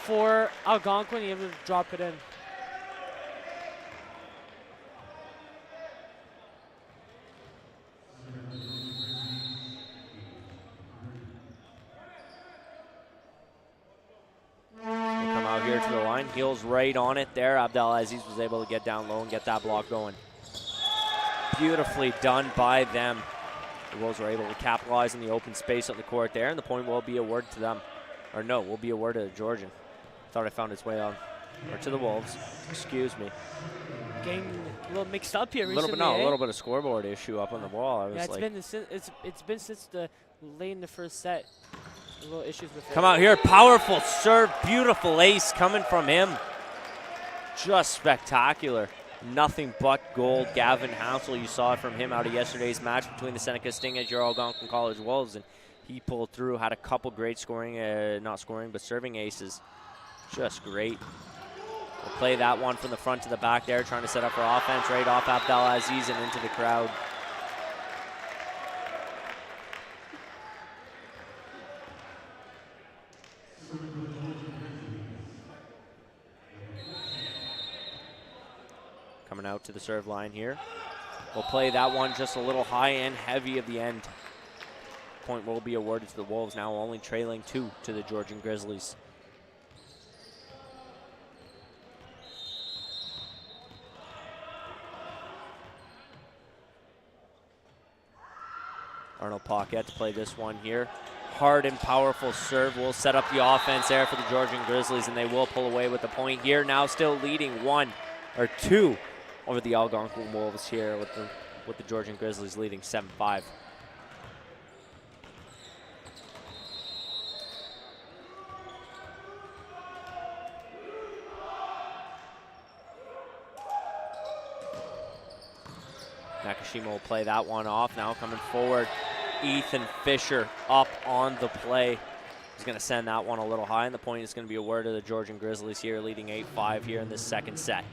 Speaker 2: for Algonquin, able to drop it in.
Speaker 1: We'll come out here to the line, heels right on it there. Abdelaziz was able to get down low and get that block going. Beautifully done by them. The Wolves were able to capitalize on the open space on the court there, and the point will be awarded to them. Or no, will be awarded to Georgian. Thought I found its way on, or to the Wolves. Excuse me.
Speaker 2: Getting a little mixed up here recently.
Speaker 1: A little bit of scoreboard issue up on the wall. I was
Speaker 2: yeah,
Speaker 1: like,
Speaker 2: it's been since the late in the first set. A little issues with it.
Speaker 1: Come out here, powerful serve, beautiful ace coming from him. Just spectacular. Nothing but gold. Gavin Hansel, you saw it from him out of yesterday's match between the Seneca Sting and your Algonquin College Wolves, and he pulled through, had a couple great scoring, not scoring, but serving aces. Just great. We'll play that one from the front to the back there, trying to set up for offense right off Abdelaziz and into the crowd. Coming out to the serve line here. We'll play that one just a little high and heavy at the end. Point will be awarded to the Wolves, now only trailing 2 to the Georgian Grizzlies. Arnold Paquette to play this one here. Hard and powerful serve will set up the offense there for the Georgian Grizzlies, and they will pull away with the point here. Now still leading 2 over the Algonquin Wolves here with the Georgian Grizzlies leading 7-5. Nakashima will play that one off. Now coming forward, Ethan Fisher up on the play. He's going to send that one a little high, and the point is going to be awarded to the Georgian Grizzlies here, leading 8-5 here in this second set.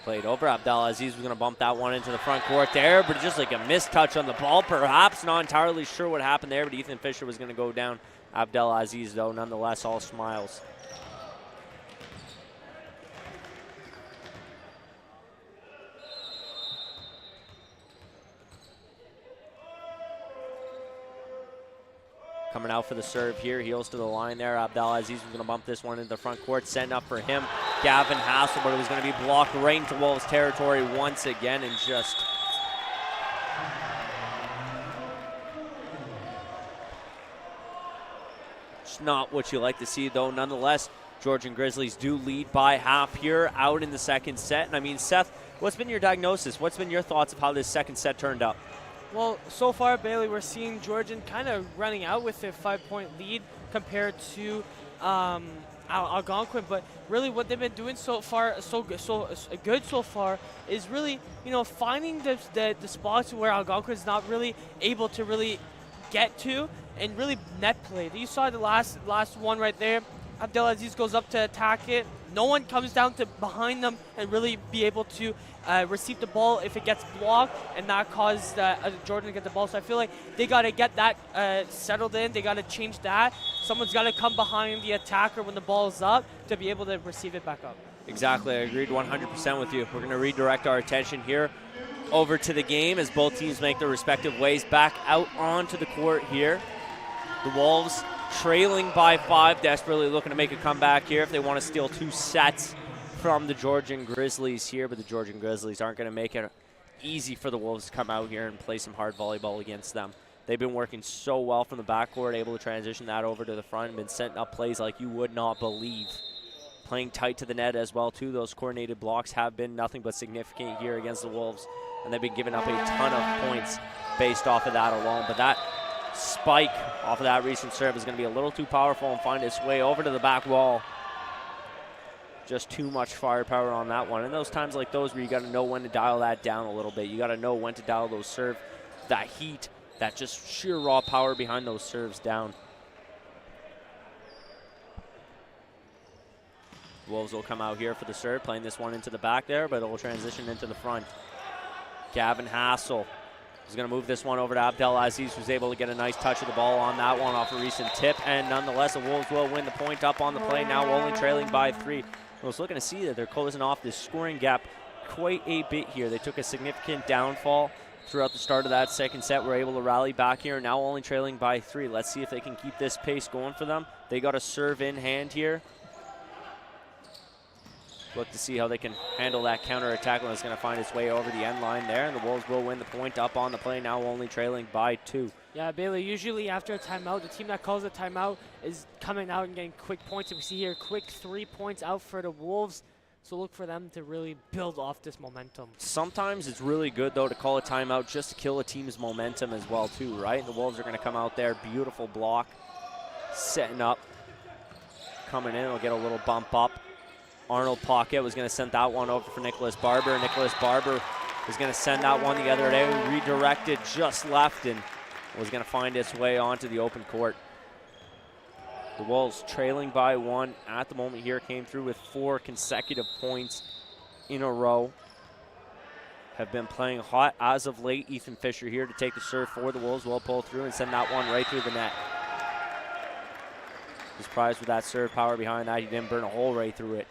Speaker 1: Played over. Abdelaziz was going to bump that one into the front court there, but just like a missed touch on the ball, perhaps. Not entirely sure what happened there, but Ethan Fisher was going to go down. Abdelaziz, though, nonetheless, all smiles. Coming out for the serve here, heels to the line there. Abdelaziz was going to bump this one into the front court, setting up for him. Gavin Hassel, but it was going to be blocked right into Wolves territory once again, and just not what you like to see, though. Nonetheless, Georgian Grizzlies do lead by half here out in the second set. And I mean, Seth, what's been your diagnosis? What's been your thoughts of how this second set turned out?
Speaker 2: Well, so far, Bailey, we're seeing Georgian kind of running out with a 5-point lead compared to Algonquin. But really, what they've been doing so far, so good so far, is really, finding the spots where Algonquin is not really able to really get to and really net play. You saw the last one right there. Abdelaziz goes up to attack it. No one comes down to behind them and really be able to receive the ball if it gets blocked, and that caused Jordan to get the ball. So I feel like they got to get that settled in. They got to change that. Someone's got to come behind the attacker when the ball is up to be able to receive it back up.
Speaker 1: Exactly. I agreed 100% with you. We're going to redirect our attention here over to the game as both teams make their respective ways back out onto the court here. The Wolves trailing by 5, desperately looking to make a comeback here if they want to steal 2 sets from the Georgian Grizzlies here, but the Georgian Grizzlies aren't going to make it easy for the Wolves to come out here and play some hard volleyball against them. They've been working so well from the backcourt, able to transition that over to the front, and been setting up plays like you would not believe. Playing tight to the net as well, too. Those coordinated blocks have been nothing but significant here against the Wolves, and they've been giving up a ton of points based off of that alone. But that spike off of that recent serve is going to be a little too powerful and find its way over to the back wall. Just too much firepower on that one. And those times like those where you got to know when to dial that down a little bit. You got to know when to dial those serve, that heat, that just sheer raw power behind those serves down. Wolves will come out here for the serve, playing this one into the back there, but it will transition into the front. Gavin Hassel is going to move this one over to Abdelaziz, who's able to get a nice touch of the ball on that one off a recent tip. And nonetheless, the Wolves will win the point up on the play, now only trailing by 3. I was looking to see that they're closing off this scoring gap quite a bit here. They took a significant downfall throughout the start of that second set. Were able to rally back here, now only trailing by 3. Let's see if they can keep this pace going for them. They got a serve in hand here. Look to see how they can handle that counter-attack when it's going to find its way over the end line there. And the Wolves will win the point up on the play, now only trailing by 2.
Speaker 2: Yeah, Bailey, usually after a timeout, the team that calls a timeout is coming out and getting quick points. And we see here quick 3 points out for the Wolves. So look for them to really build off this momentum. Sometimes
Speaker 1: it's really good, though, to call a timeout just to kill a team's momentum as well, too, right? The Wolves are going to come out there, beautiful block, setting up, coming in. We'll get a little bump up. Arnold Pocket was going to send that one over for Nicholas Barber. Nicholas Barber was going to send that one the other day. Redirected just left and was going to find its way onto the open court. The Wolves trailing by 1 at the moment here, came through with 4 consecutive points in a row. Have been playing hot as of late. Ethan Fisher here to take the serve for the Wolves. Will pull through and send that one right through the net. Surprised with that serve power behind that. He didn't burn a hole right through it.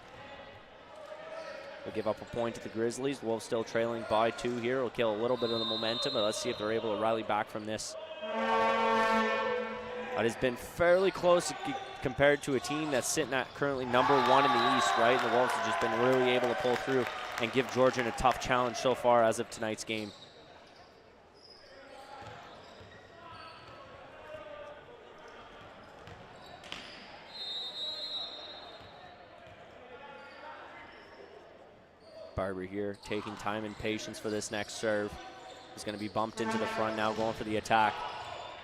Speaker 1: They'll give up a point to the Grizzlies. Wolves still trailing by 2 here. Will kill a little bit of the momentum, but let's see if they're able to rally back from this. It has been fairly close compared to a team that's sitting at currently number 1 in the East, right? And the Wolves have just been really able to pull through and give Georgian a tough challenge so far as of tonight's game. Barber here taking time and patience for this next serve. He's going to be bumped into the front now, going for the attack.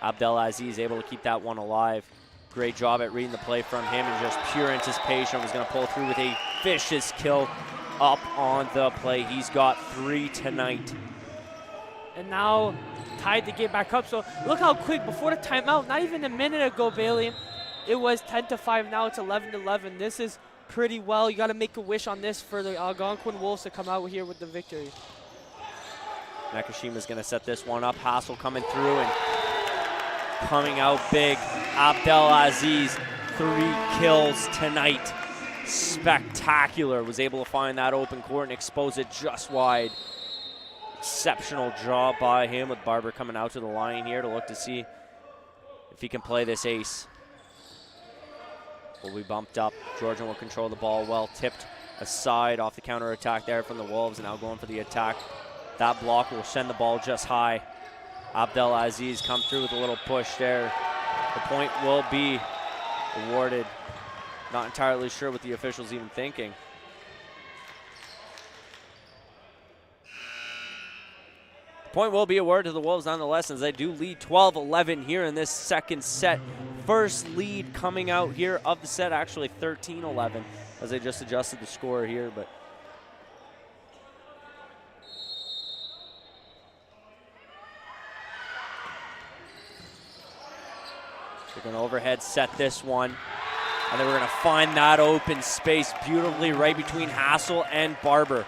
Speaker 1: Abdelaziz able to keep that one alive. Great job at reading the play from him, and just pure anticipation was going to pull through with a vicious kill up on the play. He's got 3 tonight.
Speaker 2: And now tied the game back up. So look how quick before the timeout, not even a minute ago, Bailey, it was 10-5. Now it's 11-11. This is pretty well. You got to make a wish on this for the Algonquin Wolves to come out here with the victory.
Speaker 1: Nakashima's going to set this one up. Hassel coming through and coming out big. Abdelaziz, 3 kills tonight. Spectacular. Was able to find that open court and expose it just wide. Exceptional job by him, with Barber coming out to the line here to look to see if he can play this ace. Will be bumped up. Georgian will control the ball well. Tipped aside off the counter attack there from the Wolves, and now going for the attack. That block will send the ball just high. Abdelaziz come through with a little push there. The point will be awarded. Not entirely sure what the official's even thinking. The point will be awarded to the Wolves nonetheless, as they do lead 12-11 here in this second set. First lead coming out here of the set, actually 13-11, as they just adjusted the score here. But they're going to overhead set this one. And then we're going to find that open space beautifully right between Hassel and Barber.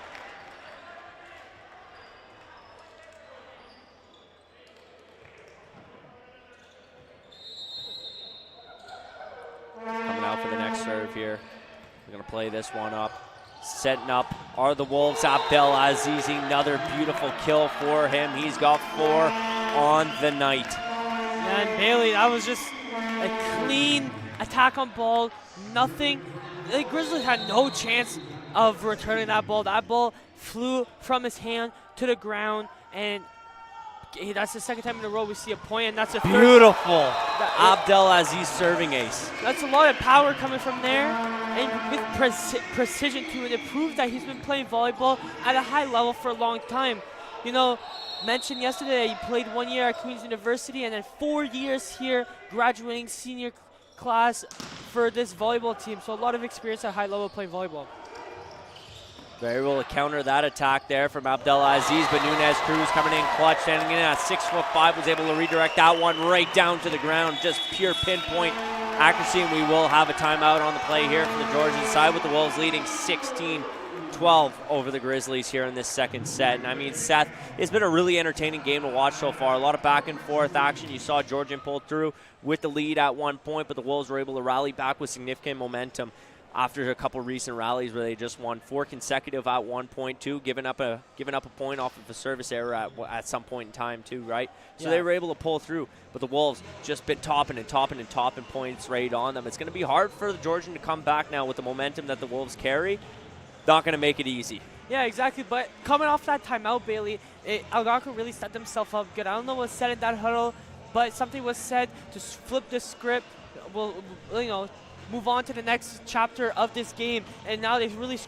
Speaker 1: Coming out for the next serve here. We're going to play this one up. Setting up are the Wolves. Abdelaziz, another beautiful kill for him. He's got 4 on the night.
Speaker 2: Yeah, and Bailey, that was just a clean attack on ball. Nothing. The Grizzlies had no chance of returning that ball. That ball flew from his hand to the ground, and that's the second time in a row we see a point, and that's a
Speaker 1: beautiful Abdelaziz serving ace.
Speaker 2: That's a lot of power coming from there, and with precision to it. It proves that he's been playing volleyball at a high level for a long time. You know, mentioned yesterday he played 1 year at Queen's University and then 4 years here, graduating senior class for this volleyball team. So a lot of experience at high level playing volleyball.
Speaker 1: Very well to counter that attack there from Abdelaziz, but Nunez Cruz coming in clutch, standing in at 6'5", was able to redirect that one right down to the ground. Just pure pinpoint accuracy, and we will have a timeout on the play here from the Georgian side, with the Wolves leading 16-12 over the Grizzlies here in this second set. And I mean, Seth, it's been a really entertaining game to watch so far. A lot of back and forth action. You saw Georgian pull through with the lead at one point, but the Wolves were able to rally back with significant momentum after a couple recent rallies where they just won 4 consecutive at one point too, giving up a point off of a service error at some point in time too, right? So they were able to pull through, but the Wolves just been topping points right on them. It's going to be hard for the Georgian to come back now with the momentum that the Wolves carry. Not going to make it easy.
Speaker 2: Yeah, exactly. But coming off that timeout, Bailey, Algonquin really set themselves up good. I don't know what was said in that huddle, but something was said to flip the script. Move on to the next chapter of this game, and now they've really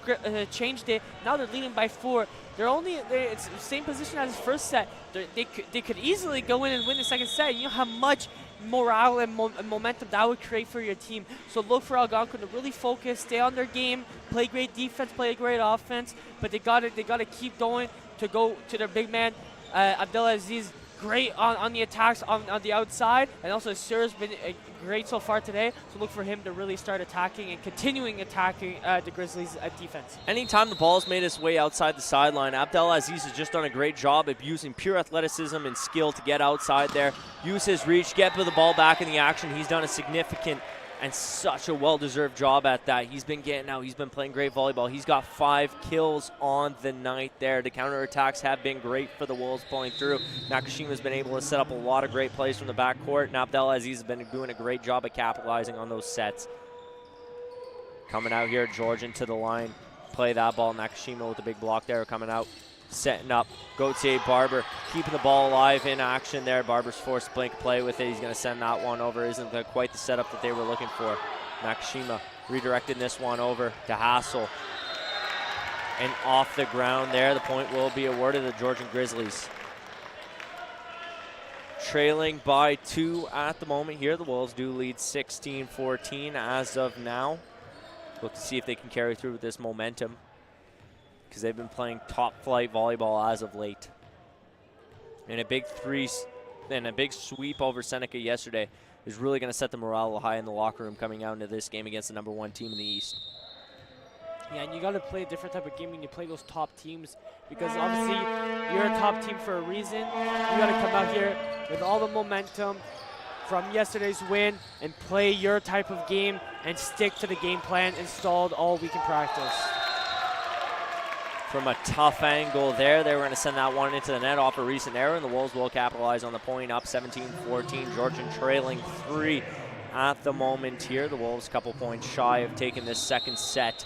Speaker 2: changed it. Now they're leading by 4. It's the same position as the first set. They could easily go in and win the second set. You know how much morale and momentum that would create for your team. So look for Algonquin to really focus, stay on their game, play great defense, play great offense, but they got to keep going to go to their big man, Abdelaziz. Great on the attacks on the outside, and also Sir's been great so far today. So look for him to really start attacking and continuing attacking the Grizzlies' defense.
Speaker 1: Anytime the ball's made its way outside the sideline, Abdelaziz has just done a great job of using pure athleticism and skill to get outside there, use his reach, get the ball back in the action. He's done a significant and such a well-deserved job at that. He's been getting out. He's been playing great volleyball. He's got 5 kills on the night there. The counterattacks have been great for the Wolves pulling through. Nakashima's been able to set up a lot of great plays from the backcourt, and Abdelaziz has been doing a great job of capitalizing on those sets. Coming out here, Georgian to the line. Play that ball. Nakashima with the big block there coming out. Setting up Gauthier Barber, keeping the ball alive in action there. Barber's forced to blink play with it. He's going to send that one over. Isn't quite the setup that they were looking for. Nakashima redirecting this one over to Hassel. And off the ground there, the point will be awarded to the Georgian Grizzlies. Trailing by 2 at the moment here. The Wolves do lead 16-14 as of now. Look to see if they can carry through with this momentum, because they've been playing top-flight volleyball as of late. And a big sweep over Seneca yesterday is really going to set the morale high in the locker room coming out into this game against the #1 team in the East.
Speaker 2: Yeah, and you got to play a different type of game when you play those top teams, because obviously you're a top team for a reason. You got to come out here with all the momentum from yesterday's win and play your type of game and stick to the game plan installed all week in practice.
Speaker 1: from a tough angle there. They were going to send that one into the net off a recent error, and the Wolves will capitalize on the point, up 17-14. Georgian trailing 3 at the moment here. The Wolves a couple points shy of taking this second set,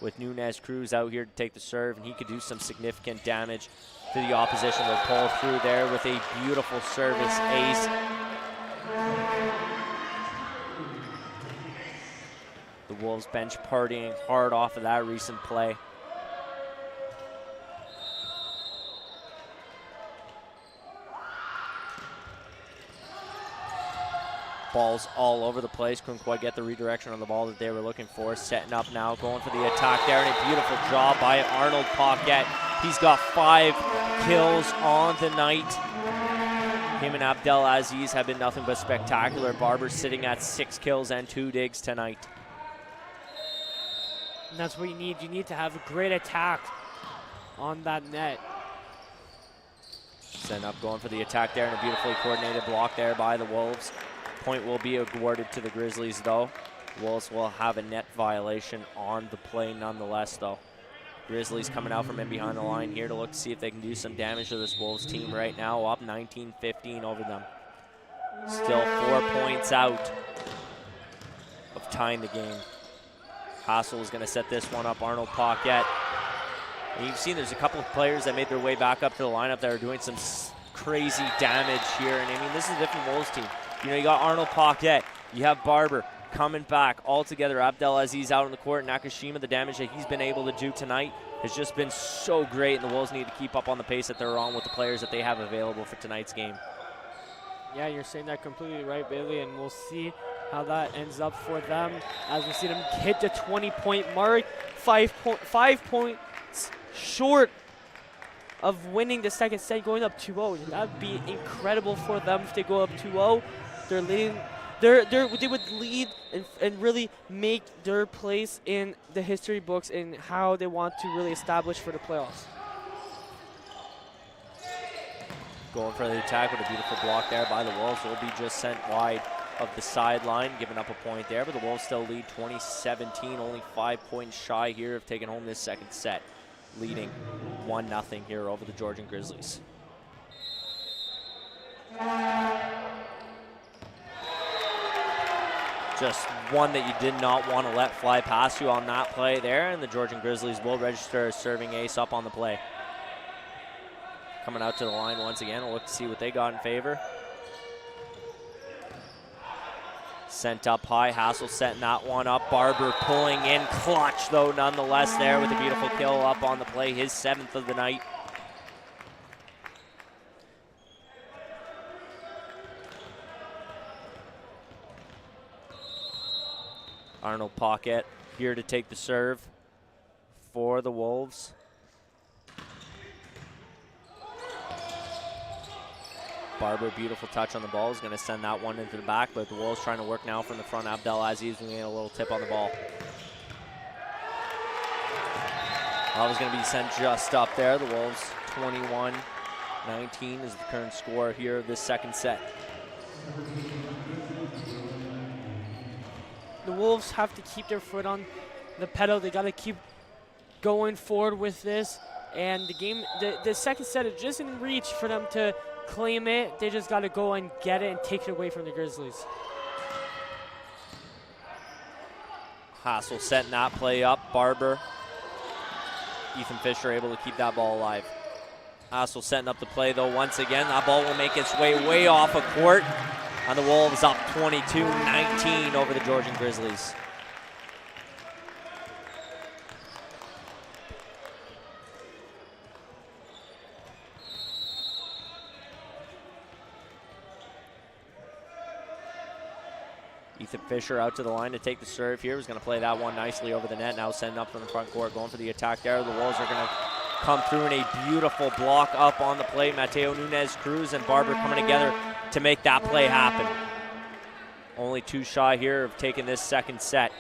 Speaker 1: with Nunez Cruz out here to take the serve, and he could do some significant damage to the opposition. They'll pull through there with a beautiful service ace. The Wolves bench partying hard off of that recent play. Balls all over the place. Couldn't quite get the redirection on the ball that they were looking for. Setting up now, going for the attack there, and a beautiful job by Arnold Paquette. He's got 5 kills on the night. Him and Abdel Aziz have been nothing but spectacular. Barber sitting at 6 kills and 2 digs tonight.
Speaker 2: And that's what you need. You need to have a great attack on that net.
Speaker 1: Setting up, going for the attack there, and a beautifully coordinated block there by the Wolves. Point will be awarded to the Grizzlies, though. Wolves will have a net violation on the play nonetheless, though. Grizzlies coming out from in behind the line here to look to see if they can do some damage to this Wolves team right now, up 19-15 over them. Still 4 points out of tying the game. Hassel is going to set this one up. Arnold Paquette. And you've seen there's a couple of players that made their way back up to the lineup that are doing some crazy damage here. And I mean, this is a different Wolves team. You know, you got Arnold Paquette, you have Barber coming back all together. Abdel Aziz out on the court. Nakashima, the damage that he's been able to do tonight has just been so great, and the Wolves need to keep up on the pace that they're on with the players that they have available for tonight's game.
Speaker 2: Yeah, you're saying that completely right, Bailey, and we'll see how that ends up for them as we see them hit the 20-point mark, 5 points short of winning the second set, going up 2-0. That would be incredible for them if they go up 2-0. They're leading. They would lead and really make their place in the history books in how they want to really establish for the playoffs.
Speaker 1: Going for the attack with a beautiful block there by the Wolves. Will be just sent wide of the sideline, giving up a point there, but the Wolves still lead 20-17, only 5 points shy here of taking home this second set, leading 1-0 here over the Georgian Grizzlies. Just one that you did not want to let fly past you on that play there, and the Georgian Grizzlies will register a serving ace up on the play. Coming out to the line once again, we'll look to see what they got in favor. Sent up high, Hassel setting that one up. Barber pulling in clutch though nonetheless there with a beautiful kill up on the play, his 7th of the night. Arnold Paquette here to take the serve for the Wolves. Barber, beautiful touch on the ball, is going to send that one into the back, but the Wolves trying to work now from the front. Abdel Aziz will get a little tip on the ball. That was going to be sent just up there. The Wolves 21-19 is the current score here of this second set.
Speaker 2: The Wolves have to keep their foot on the pedal. They got to keep going forward with this. And the game, the second set is just in reach for them to claim it. They just got to go and get it and take it away from the Grizzlies.
Speaker 1: Hassel setting that play up. Barber, Ethan Fisher able to keep that ball alive. Hassel setting up the play though once again. That ball will make its way off of court. And the Wolves up 22-19 over the Georgian Grizzlies. Ethan Fisher out to the line to take the serve here. He's going to play that one nicely over the net. Now sending up from the front court, going for the attack there. The Wolves are going to come through in a beautiful block up on the play. Mateo Nunez Cruz and Barber coming together to make that play happen. Only 2 shy here of taking this second set.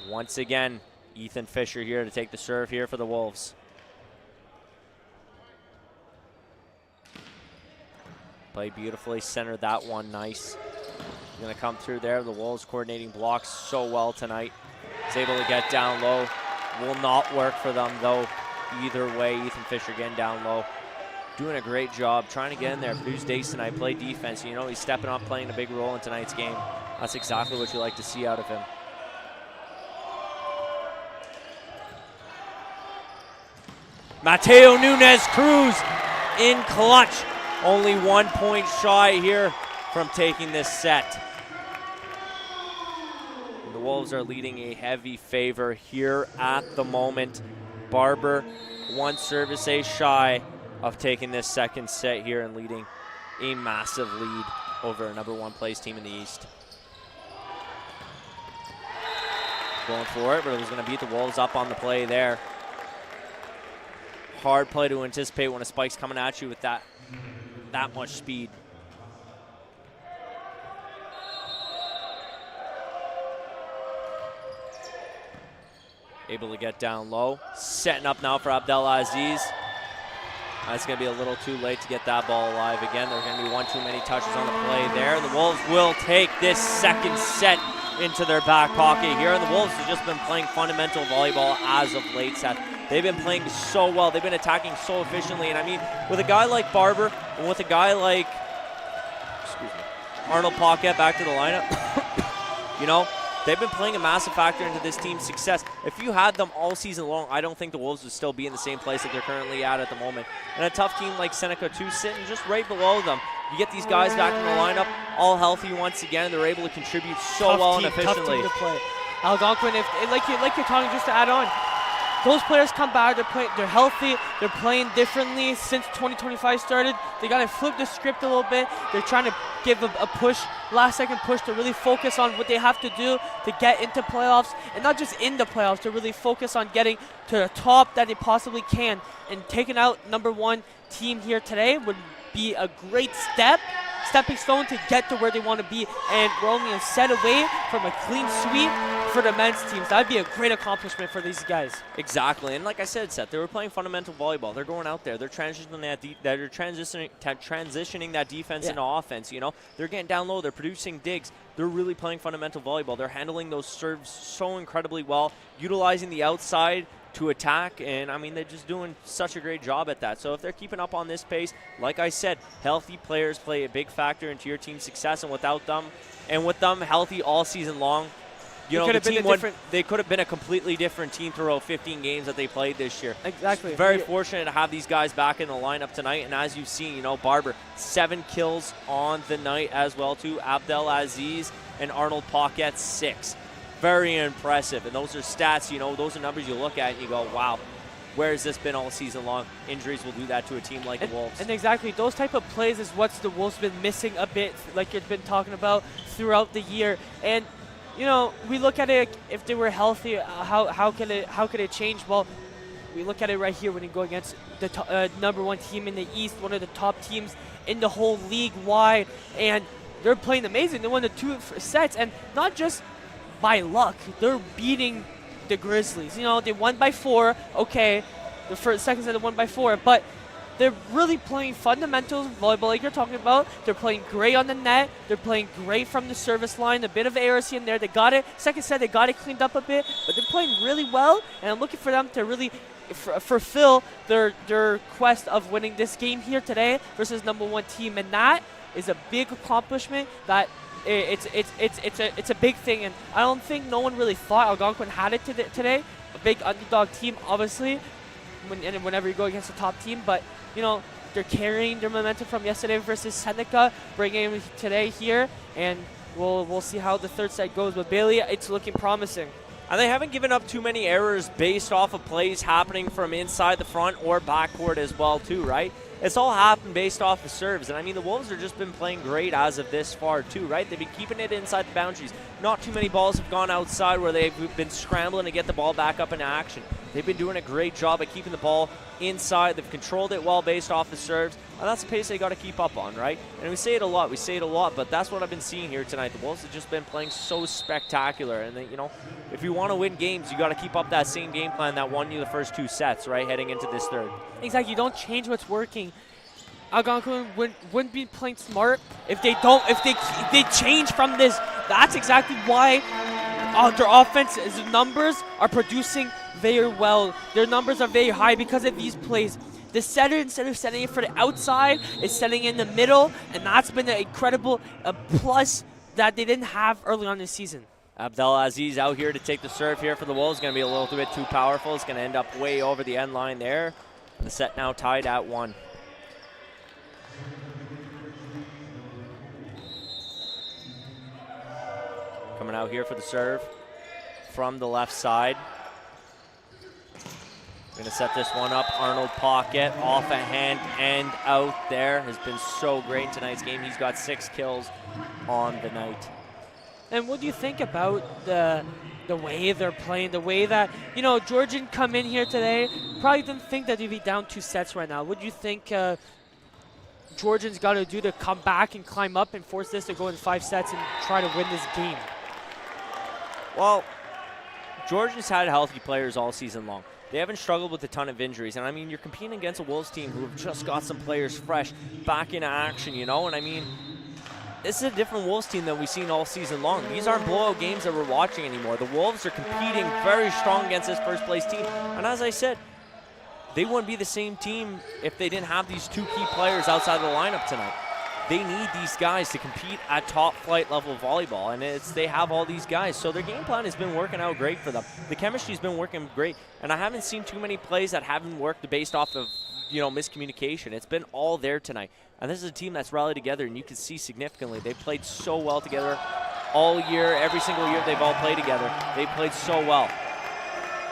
Speaker 1: Once again, Ethan Fisher here to take the serve here for the Wolves. Play beautifully, centered that one nice. Going to come through there. The Wolves coordinating blocks so well tonight. He's able to get down low. will not work for them, though, either way. Ethan Fisher getting down low. Doing a great job, trying to get in there, produce days tonight, play defense. You know, he's stepping up, playing a big role in tonight's game. That's exactly what you like to see out of him. Mateo Nunez Cruz in clutch. Only 1 point shy here from taking this set. And the Wolves are leading a heavy favor here at the moment. Barber, one service ace shy of taking this second set here and leading a massive lead over a #1 place team in the East. Going for it, but it was going to beat the Wolves up on the play there. Hard play to anticipate when a spike's coming at you with that much speed. Able to get down low. Setting up now for Abdelaziz. It's going to be a little too late to get that ball alive again. There's going to be one too many touches on the play there. The Wolves will take this second set into their back pocket here. And the Wolves have just been playing fundamental volleyball as of late, Seth. They've been playing so well. They've been attacking so efficiently. And I mean, with a guy like Barber and with a guy like, Arnold Paquette back to the lineup, you know, they've been playing a massive factor into this team's success. If you had them all season long, I don't think the Wolves would still be in the same place that they're currently at the moment. And a tough team like Seneca, too, sitting just right below them. You get these guys back in the lineup, all healthy once again, and they're able to contribute so well and efficiently.
Speaker 2: Tough team to play. Algonquin, like you're talking, just to add on, those players come back, they're healthy, they're playing differently since 2025 started. They got to flip the script a little bit. They're trying to give a push, last-second push to really focus on what they have to do to get into playoffs, and not just in the playoffs, to really focus on getting to the top that they possibly can. And taking out #1 team here today would be a great stepping stone to get to where they want to be. And we're only a set away from a clean sweep for the men's teams. That would be a great accomplishment for these guys.
Speaker 1: Exactly, and like I said, Seth, they were playing fundamental volleyball. They're going out there. They're transitioning that defense into offense. You know, they're getting down low. They're producing digs. They're really playing fundamental volleyball. They're handling those serves so incredibly well, utilizing the outside to attack, and I mean, they're just doing such a great job at that. So if they're keeping up on this pace, like I said, healthy players play a big factor into your team's success, and without them, and with them healthy all season long, you know, they could have been a completely different team throughout 15 games that they played this year.
Speaker 2: Exactly.
Speaker 1: Very fortunate to have these guys back in the lineup tonight, and as you've seen, you know, Barber, 7 kills on the night as well too. Abdelaziz and Arnold Paquette, 6. Very impressive, and those are stats, you know, those are numbers you look at and you go, wow, where has this been all season long? Injuries will do that to a team like the Wolves.
Speaker 2: And exactly, those type of plays is what the Wolves been missing a bit, like you've been talking about throughout the year. And you know, we look at it, if they were healthy, how could it change? Well, we look at it right here when you go against the #1 team in the East, one of the top teams in the whole league wide, and they're playing amazing. They won the 2 sets, and not just by luck, they're beating the Grizzlies. You know, they won by 4. Okay, the second set they won by 4, but they're really playing fundamentals volleyball like you're talking about. They're playing great on the net. They're playing great from the service line. A bit of ARC in there. They got it. Second set, they got it cleaned up a bit, but they're playing really well, and I'm looking for them to really fulfill their quest of winning this game here today versus #1 team, and that is a big accomplishment. That it's a big thing, and I don't think no one really thought Algonquin had it today. A big underdog team, obviously, whenever you go against a top team, but you know, they're carrying their momentum from yesterday versus Seneca, bringing it today here, and we'll see how the third set goes. But Bailey, it's looking promising.
Speaker 1: And they haven't given up too many errors based off of plays happening from inside the front or backcourt as well too, right? It's all happened based off of serves. And I mean, the Wolves have just been playing great as of this far too, right? They've been keeping it inside the boundaries. Not too many balls have gone outside where they've been scrambling to get the ball back up into action. They've been doing a great job at keeping the ball inside. They've controlled it well based off the serves. And that's the pace they got to keep up on, right? And we say it a lot, but that's what I've been seeing here tonight. The Wolves have just been playing so spectacular. And, you know, if you want to win games, you got to keep up that same game plan that won you the first 2 sets, right, heading into this third.
Speaker 2: Exactly. You don't change what's working. Algonquin wouldn't be playing smart if they change from this. That's exactly why their offense numbers are producing very well. Their numbers are very high because of these plays. The setter, instead of setting it for the outside, is setting in the middle, and that's been an incredible plus that they didn't have early on this season.
Speaker 1: Abdelaziz out here to take the serve here for the Wolves. Going to be a little bit too powerful. It's going to end up way over the end line there. The set now tied at 1. Coming out here for the serve from the left side. Going to set this one up. Arnold Pocket off a hand and out there. Has been so great in tonight's game. He's got 6 kills on the night.
Speaker 2: And what do you think about the way they're playing, the way that, you know, Georgian come in here today, probably didn't think that they'd be down 2 sets right now. What do you think Georgian's got to do to come back and climb up and force this to go in 5 sets and try to win this game?
Speaker 1: Well, Georgian's had healthy players all season long. They haven't struggled with a ton of injuries. And, I mean, you're competing against a Wolves team who have just got some players fresh back in action, you know? And, I mean, this is a different Wolves team than we've seen all season long. These aren't blowout games that we're watching anymore. The Wolves are competing very strong against this first-place team. And as I said, they wouldn't be the same team if they didn't have these 2 key players outside of the lineup tonight. They need these guys to compete at top-flight level volleyball, and they have all these guys. So their game plan has been working out great for them. The chemistry's been working great, and I haven't seen too many plays that haven't worked based off of, you know, miscommunication. It's been all there tonight. And this is a team that's rallied together, and you can see significantly. They've played so well together all year. Every single year they've all played together. They've played so well.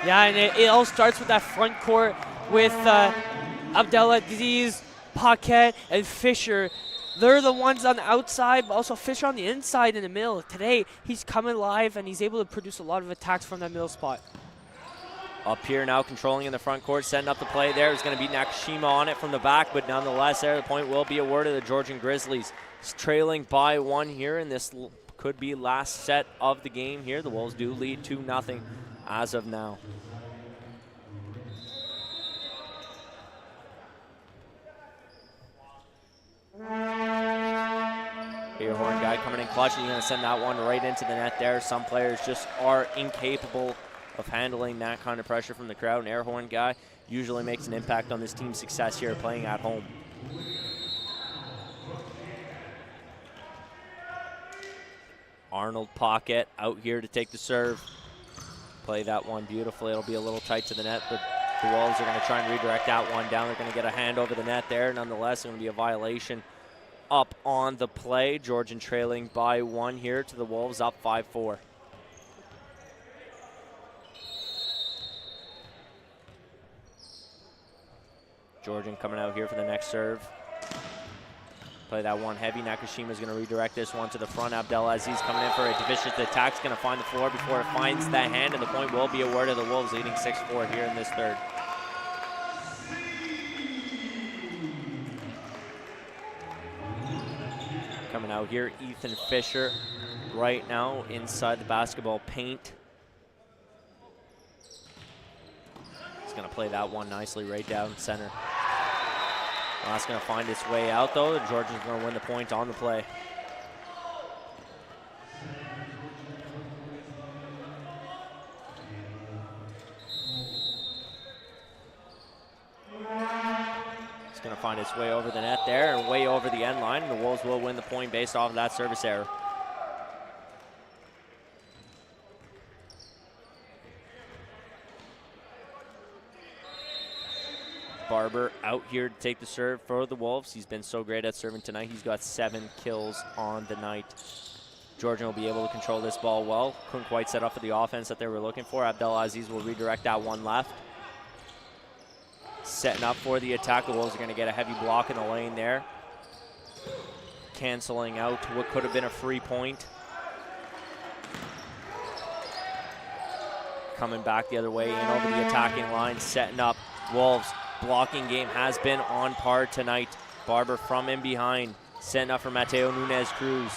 Speaker 2: Yeah, and it all starts with that front court with Abdelaziz, Paquette, and Fisher. They're the ones on the outside, but also Fisher on the inside in the middle. Today, he's coming live, and he's able to produce a lot of attacks from that middle spot.
Speaker 1: Up here now, controlling in the front court, setting up the play there. He's going to beat Nakashima on it from the back, but nonetheless there, the point will be awarded to the Georgian Grizzlies. He's trailing by 1 here, and this could be last set of the game here. The Wolves do lead 2-0 as of now. Airhorn guy coming in clutch, and he's going to send that one right into the net there. Some players just are incapable of handling that kind of pressure from the crowd. An Airhorn guy usually makes an impact on this team's success here playing at home. Arnold Pocket out here to take the serve. Play that one beautifully. It'll be a little tight to the net, but the Wolves are going to try and redirect that one down. They're going to get a hand over the net there. Nonetheless, it's going to be a violation up on the play. Georgian trailing by 1 here to the Wolves, up 5-4. Georgian coming out here for the next serve. Play that one heavy. Nakashima's going to redirect this one to the front. Abdelaziz coming in for a vicious attack. It's going to find the floor before it finds that hand, and the point will be awarded to the Wolves, leading 6-4 here in this third. Coming out here, Ethan Fisher right now inside the basketball paint. He's going to play that one nicely right down center. Well, that's going to find its way out, though. The Georgians going to win the point on the play. It's going to find its way over the net there and way over the end line. And the Wolves will win the point based off of that service error. Barber out here to take the serve for the Wolves. He's been so great at serving tonight. He's got 7 kills on the night. Georgian will be able to control this ball well. Couldn't quite set up for the offense that they were looking for. Abdelaziz will redirect that one left. Setting up for the attack. The Wolves are going to get a heavy block in the lane there. Canceling out what could have been a free point. Coming back the other way in over the attacking line. Setting up. Wolves blocking game has been on par tonight. Barber from in behind. Setting up for Mateo Nunez Cruz.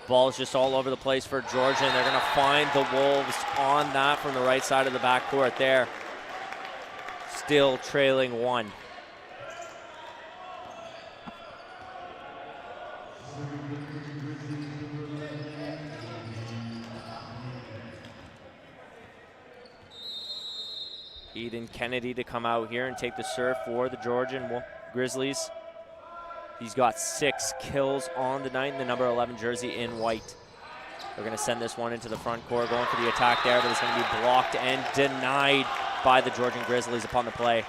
Speaker 1: Ball's just all over the place for Georgian. They're going to find the Wolves on that from the right side of the backcourt there. Still trailing 1. Eden Kennedy to come out here and take the serve for the Georgian Grizzlies. He's got 6 kills on the night in the number 11 jersey in white. They're going to send this one into the front court, going for the attack there, but it's going to be blocked and denied by the Georgian Grizzlies upon the play.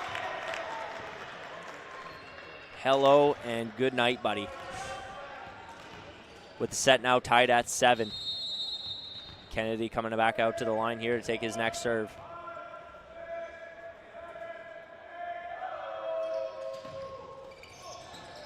Speaker 1: Hello and good night, buddy. With the set now tied at 7. Kennedy coming back out to the line here to take his next serve.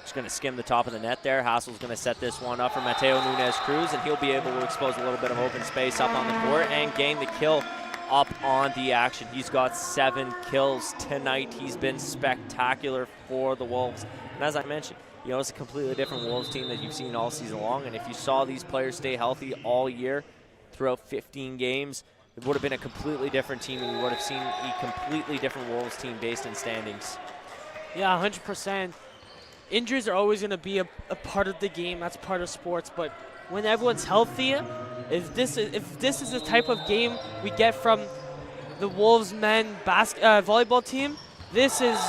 Speaker 1: Just going to skim the top of the net there. Hassel's going to set this one up for Mateo Nunez-Cruz, and he'll be able to expose a little bit of open space up on the court and gain the kill up on the action. He's got 7 kills tonight. He's been spectacular for the Wolves. And as I mentioned, you know, it's a completely different Wolves team that you've seen all season long, and if you saw these players stay healthy all year throughout 15 games, it would have been a completely different team, and we would have seen a completely different Wolves team based in standings.
Speaker 2: Yeah, 100%. Injuries are always going to be a part of the game. That's part of sports. But when everyone's healthy, if this is the type of game we get from the Wolves men volleyball team, this is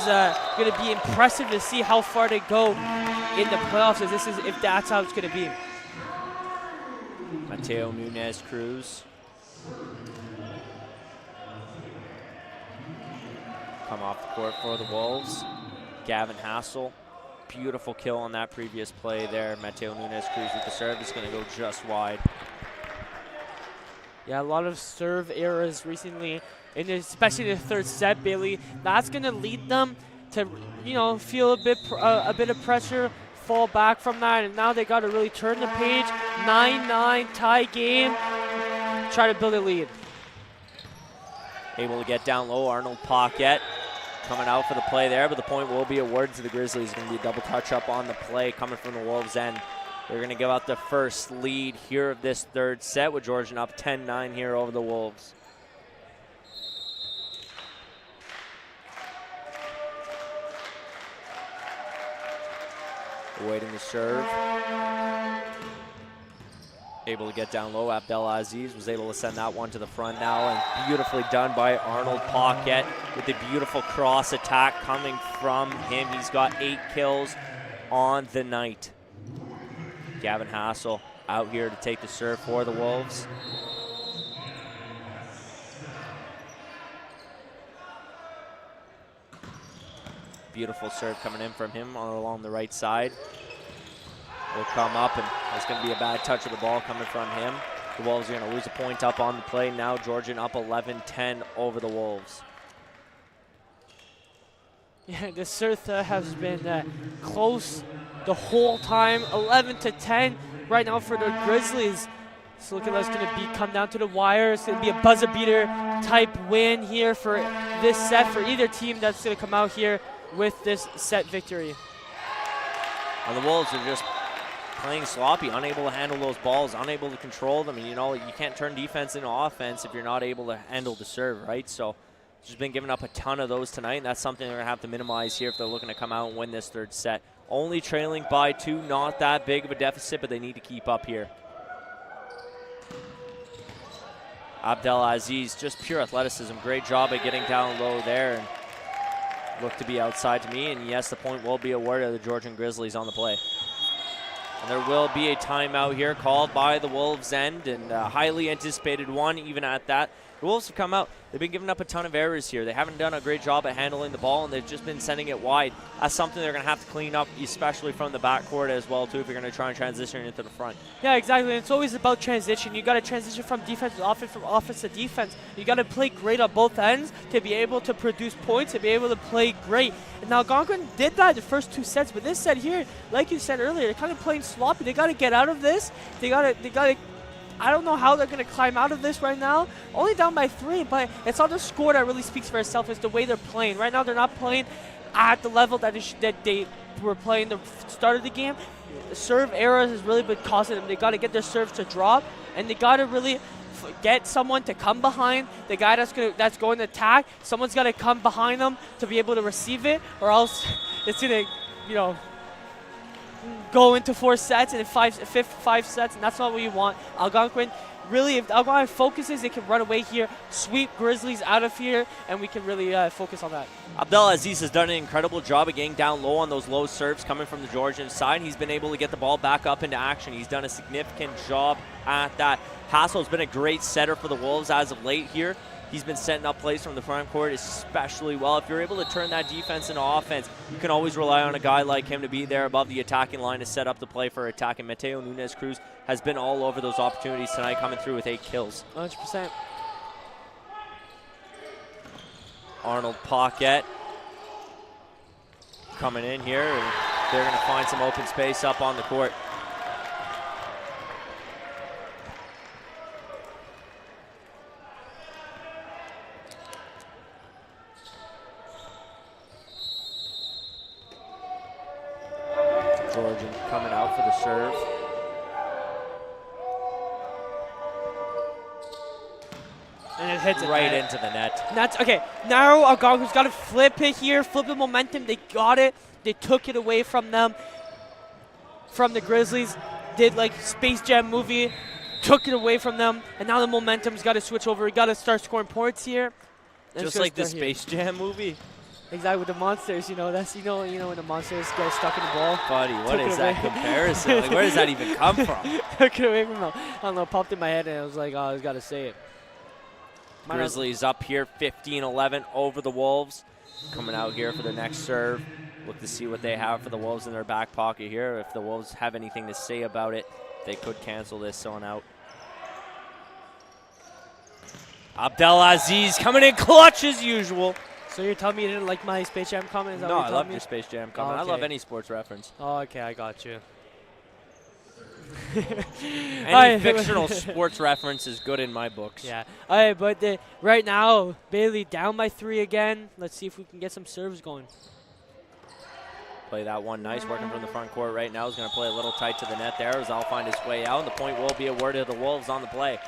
Speaker 2: going to be impressive to see how far they go in the playoffs. If that's how it's going to be.
Speaker 1: Mateo Nunez-Cruz. Come off the court for the Wolves. Gavin Hassel. Beautiful kill on that previous play there. Mateo Nunez-Cruz with the serve is going to go just wide.
Speaker 2: Yeah, a lot of serve errors recently, and especially in the third set, Bailey. That's going to lead them to, you know, feel a bit of pressure, fall back from that, and now they got to really turn the page. 9-9 tie game. Try to build a lead.
Speaker 1: Able to get down low. Arnold Paquette coming out for the play there, but the point will be awarded to the Grizzlies. It's going to be a double touch-up on the play coming from the Wolves' end. They're going to give out the first lead here of this third set with Georgian up 10-9 here over the Wolves. Awaiting the serve. Able to get down low. Abdelaziz was able to send that one to the front now, and beautifully done by Arnold Paquette with the beautiful cross attack coming from him. He's got 8 kills on the night. Gavin Hassel out here to take the serve for the Wolves. Beautiful serve coming in from him along the right side. Will come up, and it's going to be a bad touch of the ball coming from him. The Wolves are going to lose a point up on the play. Now Georgian up 11-10 over the Wolves.
Speaker 2: Yeah, the serve has been close the whole time. 11-10 right now for the Grizzlies. So looking like it's going to come down to the wire. It's going to be a buzzer beater type win here for this set for either team that's going to come out here with this set victory.
Speaker 1: And the Wolves are just playing sloppy, unable to handle those balls, unable to control them. And you know, you can't turn defense into offense if you're not able to handle the serve, right? So just been giving up a ton of those tonight, and that's something they're going to have to minimize here if they're looking to come out and win this third set. Only trailing by 2, not that big of a deficit, but they need to keep up here. Abdelaziz, just pure athleticism. Great job at getting down low there, and look to be outside to me. And yes, the point will be awarded to the Georgian Grizzlies on the play. And there will be a timeout here called by the Wolves' end, and a highly anticipated one even at that. The Wolves have come out. They've been giving up a ton of errors here. They haven't done a great job at handling the ball, and they've just been sending it wide. That's something they're going to have to clean up, especially from the backcourt as well, too, if you're going to try and transition into the front.
Speaker 2: Yeah, exactly. And it's always about transition. You got to transition from defense to offense, from offense to defense. You got to play great on both ends to be able to produce points, to be able to play great. And now Algonquin did that the first 2 sets, but this set here, like you said earlier, they're kind of playing sloppy. They got to get out of this. They got to. I don't know how they're going to climb out of this right now. Only down by 3, but it's not the score that really speaks for itself. It's the way they're playing. Right now, they're not playing at the level that they were playing the start of the game. The serve errors has really been causing them. They got to get their serves to drop, and they got to really get someone to come behind the guy that's going to attack. Someone's got to come behind them to be able to receive it, or else it's going to, you know, go into 4 sets and 5 sets, and that's not what you want. Algonquin really, if Algonquin focuses, they can run away here, sweep Grizzlies out of here, and we can really focus on that.
Speaker 1: Abdelaziz has done an incredible job of getting down low on those low serves coming from the Georgian side. He's been able to get the ball back up into action. He's done a significant job at that. Hassel's been a great setter for the Wolves as of late here. He's been setting up plays from the front court especially well. If you're able to turn that defense into offense, you can always rely on a guy like him to be there above the attacking line to set up the play for attack. And Mateo Nunez-Cruz has been all over those opportunities tonight, coming through with 8 kills.
Speaker 2: 100%.
Speaker 1: Arnold Paquette coming in here, and they're going to find some open space up on the court. Georgian coming out for the serve.
Speaker 2: And it hits
Speaker 1: right into the net.
Speaker 2: That's okay. Now Algonquin's got to flip it here, flip the momentum. They got it. They took it away from them, from the Grizzlies. Did like Space Jam movie, took it away from them, and now the momentum's got to switch over. We got to start scoring points here.
Speaker 1: Just like the Space Jam movie.
Speaker 2: Exactly, with the monsters, that's when the monsters get stuck in the ball.
Speaker 1: Buddy, what is that comparison? Like, where does that even come from?
Speaker 2: Took it away from them. I don't know, popped in my head and I was like, oh, I got to say it.
Speaker 1: Grizzlies up here 15-11 over the Wolves. Coming out here for the next serve. Look to see what they have for the Wolves in their back pocket here. If the Wolves have anything to say about it, they could cancel this on out. Abdelaziz coming in clutch as usual.
Speaker 2: So you're telling me you didn't like my Space Jam comment? Is that
Speaker 1: No,
Speaker 2: what
Speaker 1: I
Speaker 2: you're
Speaker 1: love
Speaker 2: telling
Speaker 1: your
Speaker 2: me?
Speaker 1: Space Jam comment.
Speaker 2: Oh, okay.
Speaker 1: I love any sports reference.
Speaker 2: Oh, okay, I got you.
Speaker 1: Any fictional sports reference is good in my books.
Speaker 2: Yeah. All right, but right now, Bailey down by 3 again. Let's see if we can get some serves going.
Speaker 1: Play that one nice, working from the front court right now. He's going to play a little tight to the net there as I'll find his way out. And the point will be awarded to the Wolves on the play.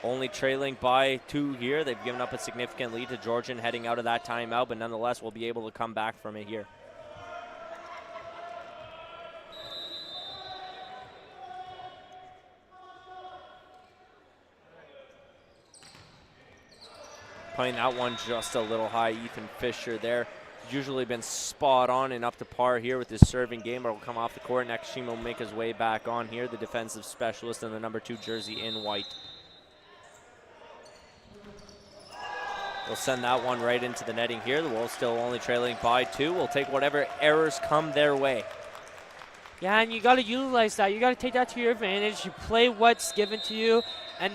Speaker 1: Only trailing by 2 here. They've given up a significant lead to Georgian heading out of that timeout, but nonetheless will be able to come back from it here. Playing that one just a little high. Ethan Fisher there. Usually been spot on and up to par here with his serving game, but will come off the court. Nakashima will make his way back on here, the defensive specialist in the number 2 jersey in white. We'll send that one right into the netting here. The Wolves still only trailing by 2. We'll take whatever errors come their way.
Speaker 2: Yeah, and you got to utilize that. You got to take that to your advantage. You play what's given to you, and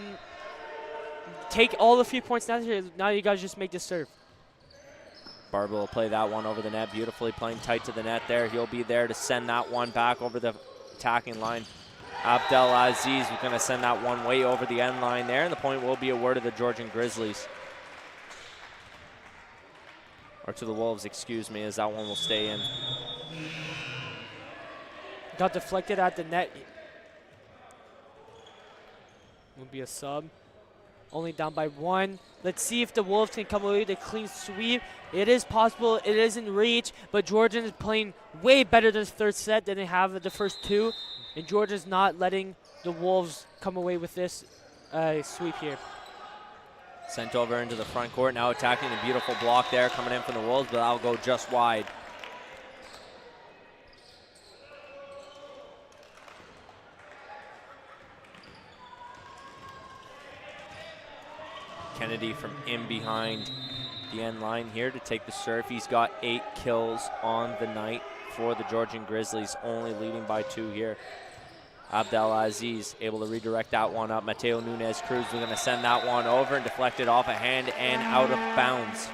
Speaker 2: take all the 3 points necessary. Now you got to just make this serve.
Speaker 1: Barber will play that one over the net beautifully, playing tight to the net there. He'll be there to send that one back over the attacking line. Abdelaziz is going to send that one way over the end line there, and the point will be awarded to the Georgian Grizzlies. Or to the Wolves, excuse me, as that one will stay in.
Speaker 2: Got deflected at the net. Will be a sub. Only down by 1. Let's see if the Wolves can come away with a clean sweep. It is possible. It is in reach, but Georgian is playing way better than the third set than they have at the first 2. And Georgia's not letting the Wolves come away with this sweep here.
Speaker 1: Sent over into the front court, now attacking the beautiful block there, coming in from the Wolves, but that'll go just wide. Kennedy from in behind the end line here to take the serve. He's got 8 kills on the night for the Georgian Grizzlies, only leading by 2 here. Abdelaziz able to redirect that one up. Mateo Nunez-Cruz is going to send that one over and deflect it off a hand and out of bounds.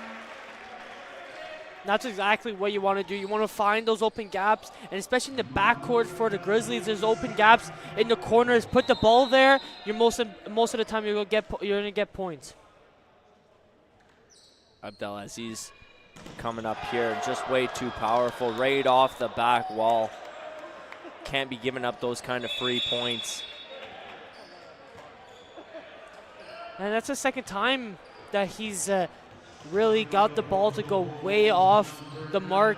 Speaker 2: That's exactly what you want to do. You want to find those open gaps, and especially in the backcourt for the Grizzlies, there's open gaps in the corners. Put the ball there. You're most of the time you're going to get points.
Speaker 1: Abdelaziz coming up here, just way too powerful, right off the back wall. Can't be giving up those kind of free points.
Speaker 2: And that's the second time that he's really got the ball to go way off the mark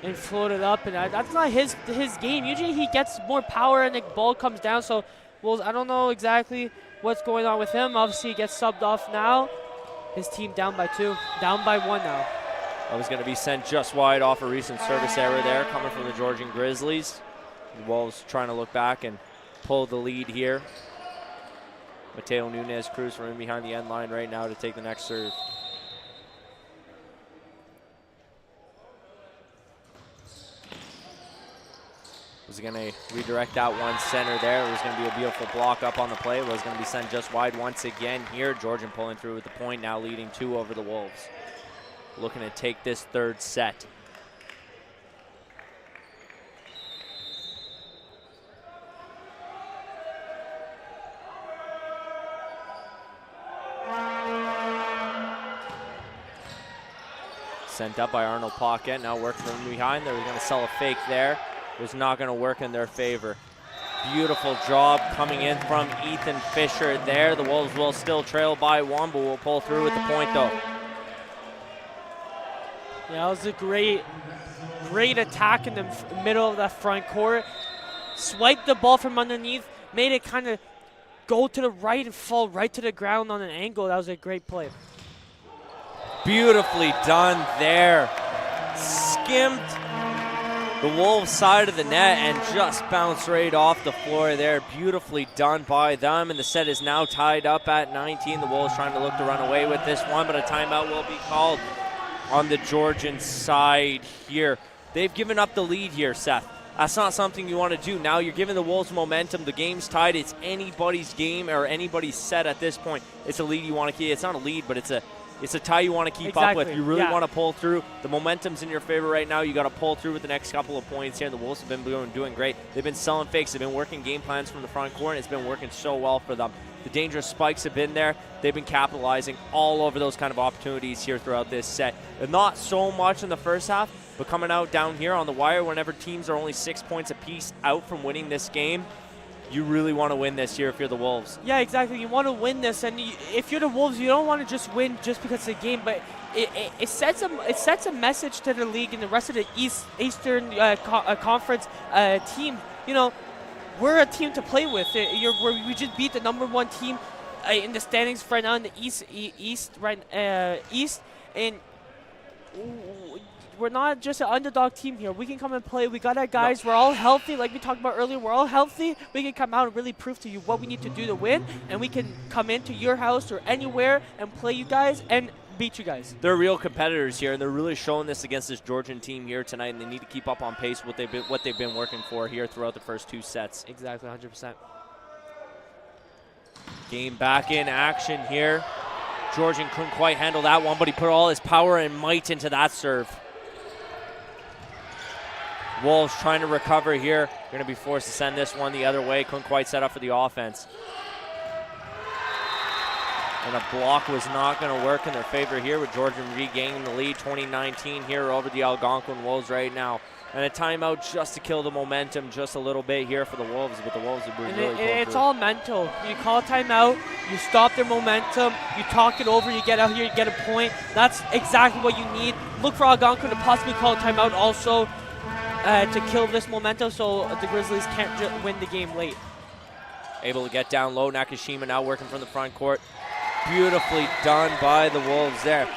Speaker 2: and float it up. And that's not his game. Usually he gets more power and the ball comes down. So, well, I don't know exactly what's going on with him. Obviously, he gets subbed off now. His team down by 2, down by 1 now.
Speaker 1: That was going to be sent just wide off a recent service error there coming from the Georgian Grizzlies. The Wolves trying to look back and pull the lead here. Mateo Nunez Cruz from in behind the end line right now to take the next serve. Was going to redirect that one center there. It was going to be a beautiful block up on the play. It was going to be sent just wide once again here. Georgian pulling through with the point, now leading 2 over the Wolves. Looking to take this 3rd set. Sent up by Arnold Pocket, now working from behind. They were going to sell a fake there. It was not going to work in their favor. Beautiful job coming in from Ethan Fisher there. The Wolves will still trail by 1, but will pull through with the point though.
Speaker 2: Yeah, it was a great attack in the middle of that front court. Swiped the ball from underneath, made it kind of go to the right and fall right to the ground on an angle. That was a great play.
Speaker 1: Beautifully done there. Skimmed the Wolves side of the net and just bounced right off the floor there. Beautifully done by them, and the set is now tied up at 19. The Wolves trying to look to run away with this one, but a timeout will be called on the Georgian side here. They've given up the lead here, Seth. That's not something you want to do. Now you're giving the Wolves momentum. The game's tied. It's anybody's game or anybody's set at this point. It's a lead you want to keep. It's not a lead, but it's a tie you want to keep up with. You really want to pull through. The momentum's in your favor right now. You got to pull through with the next couple of points here. The Wolves have been doing great. They've been selling fakes. They've been working game plans from the front court, and it's been working so well for them. The dangerous spikes have been there. They've been capitalizing all over those kind of opportunities here throughout this set. And not so much in the first half, but coming out down here on the wire whenever teams are only 6 points apiece out from winning this game, you really want to win this here if you're the Wolves.
Speaker 2: Yeah, exactly. You want to win this, and if you're the Wolves, you don't want to just win just because of the game, but it sets a message to the league and the rest of the Eastern Conference team. You know, we're a team to play with. We just beat the #1 team in the standings right now in the East, and we're not just an underdog team here. We can come and play. We got our guys. We're all healthy. Like we talked about earlier, we're all healthy. We can come out and really prove to you what we need to do to win, and we can come into your house or anywhere and play you guys and beat you guys.
Speaker 1: They're real competitors here, and they're really showing this against this Georgian team here tonight, and they need to keep up on pace with what they've been working for here throughout the first 2 sets.
Speaker 2: Exactly, 100%.
Speaker 1: Game back in action here. Georgian couldn't quite handle that one, but he put all his power and might into that serve. Wolves trying to recover here. Going to be forced to send this one the other way. Couldn't quite set up for the offense. And a block was not going to work in their favor here with Georgian regaining the lead 2019 here over the Algonquin Wolves right now. And a timeout just to kill the momentum just a little bit here for the Wolves, but the Wolves have been really
Speaker 2: it's all mental. You call a timeout, you stop their momentum, you talk it over, you get out here, you get a point. That's exactly what you need. Look for Algonquin to possibly call a timeout also to kill this momentum so the Grizzlies can't win the game late.
Speaker 1: Able to get down low. Nakashima now working from the front court. Beautifully done by the Wolves there.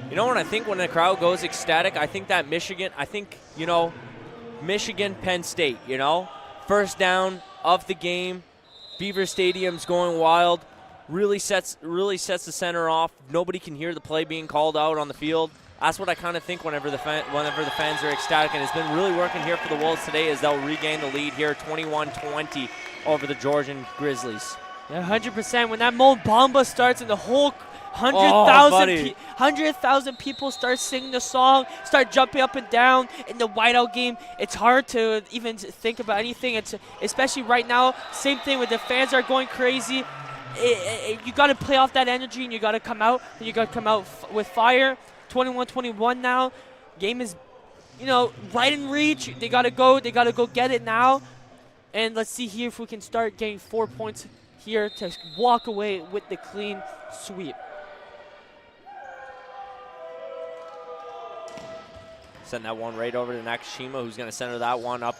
Speaker 1: You know what I think when the crowd goes ecstatic? I think that Michigan, Michigan, Penn State, first down of the game. Beaver Stadium's going wild. Really sets the center off. Nobody can hear the play being called out on the field. That's what I kind of think whenever the fans are ecstatic, and it's been really working here for the Wolves today as they'll regain the lead here 21-20 over the Georgian Grizzlies.
Speaker 2: Yeah, 100%. When that Mo Bamba starts and the whole 100,000 people start singing the song, start jumping up and down in the whiteout game, it's hard to even think about anything. It's especially right now. Same thing with the fans are going crazy. You got to play off that energy, and you got to come out. And you got to come out with fire. 21-21 now. Game is, right in reach. They got to go. They got to go get it now. And let's see here if we can start getting 4 points here to walk away with the clean sweep.
Speaker 1: Send that one right over to Nakashima, who's going to center that one up.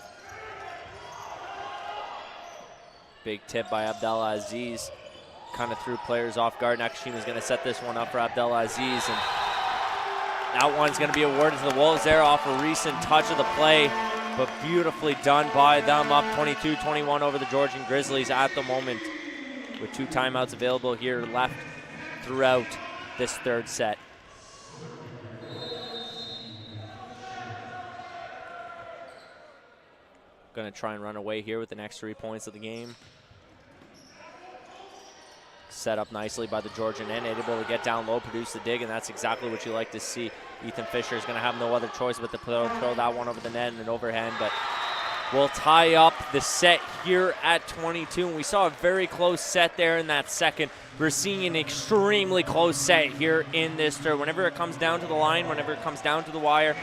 Speaker 1: Big tip by Abdelaziz. Kind of threw players off guard. Nakashima's going to set this one up for Abdelaziz. And that one's going to be awarded to the Wolves there off a recent touch of the play. But beautifully done by them, up 22-21 over the Georgian Grizzlies at the moment, with 2 timeouts available here left throughout this third set. Going to try and run away here with the next 3 points of the game. Set up nicely by the Georgian end, able to get down low, produce the dig, and that's exactly what you like to see. Ethan Fisher is going to have no other choice but to throw that one over the net and an overhand, but we'll tie up the set here at 22. And we saw a very close set there in that second. We're seeing an extremely close set here in this third. Whenever it comes down to the line, whenever it comes down to the wire,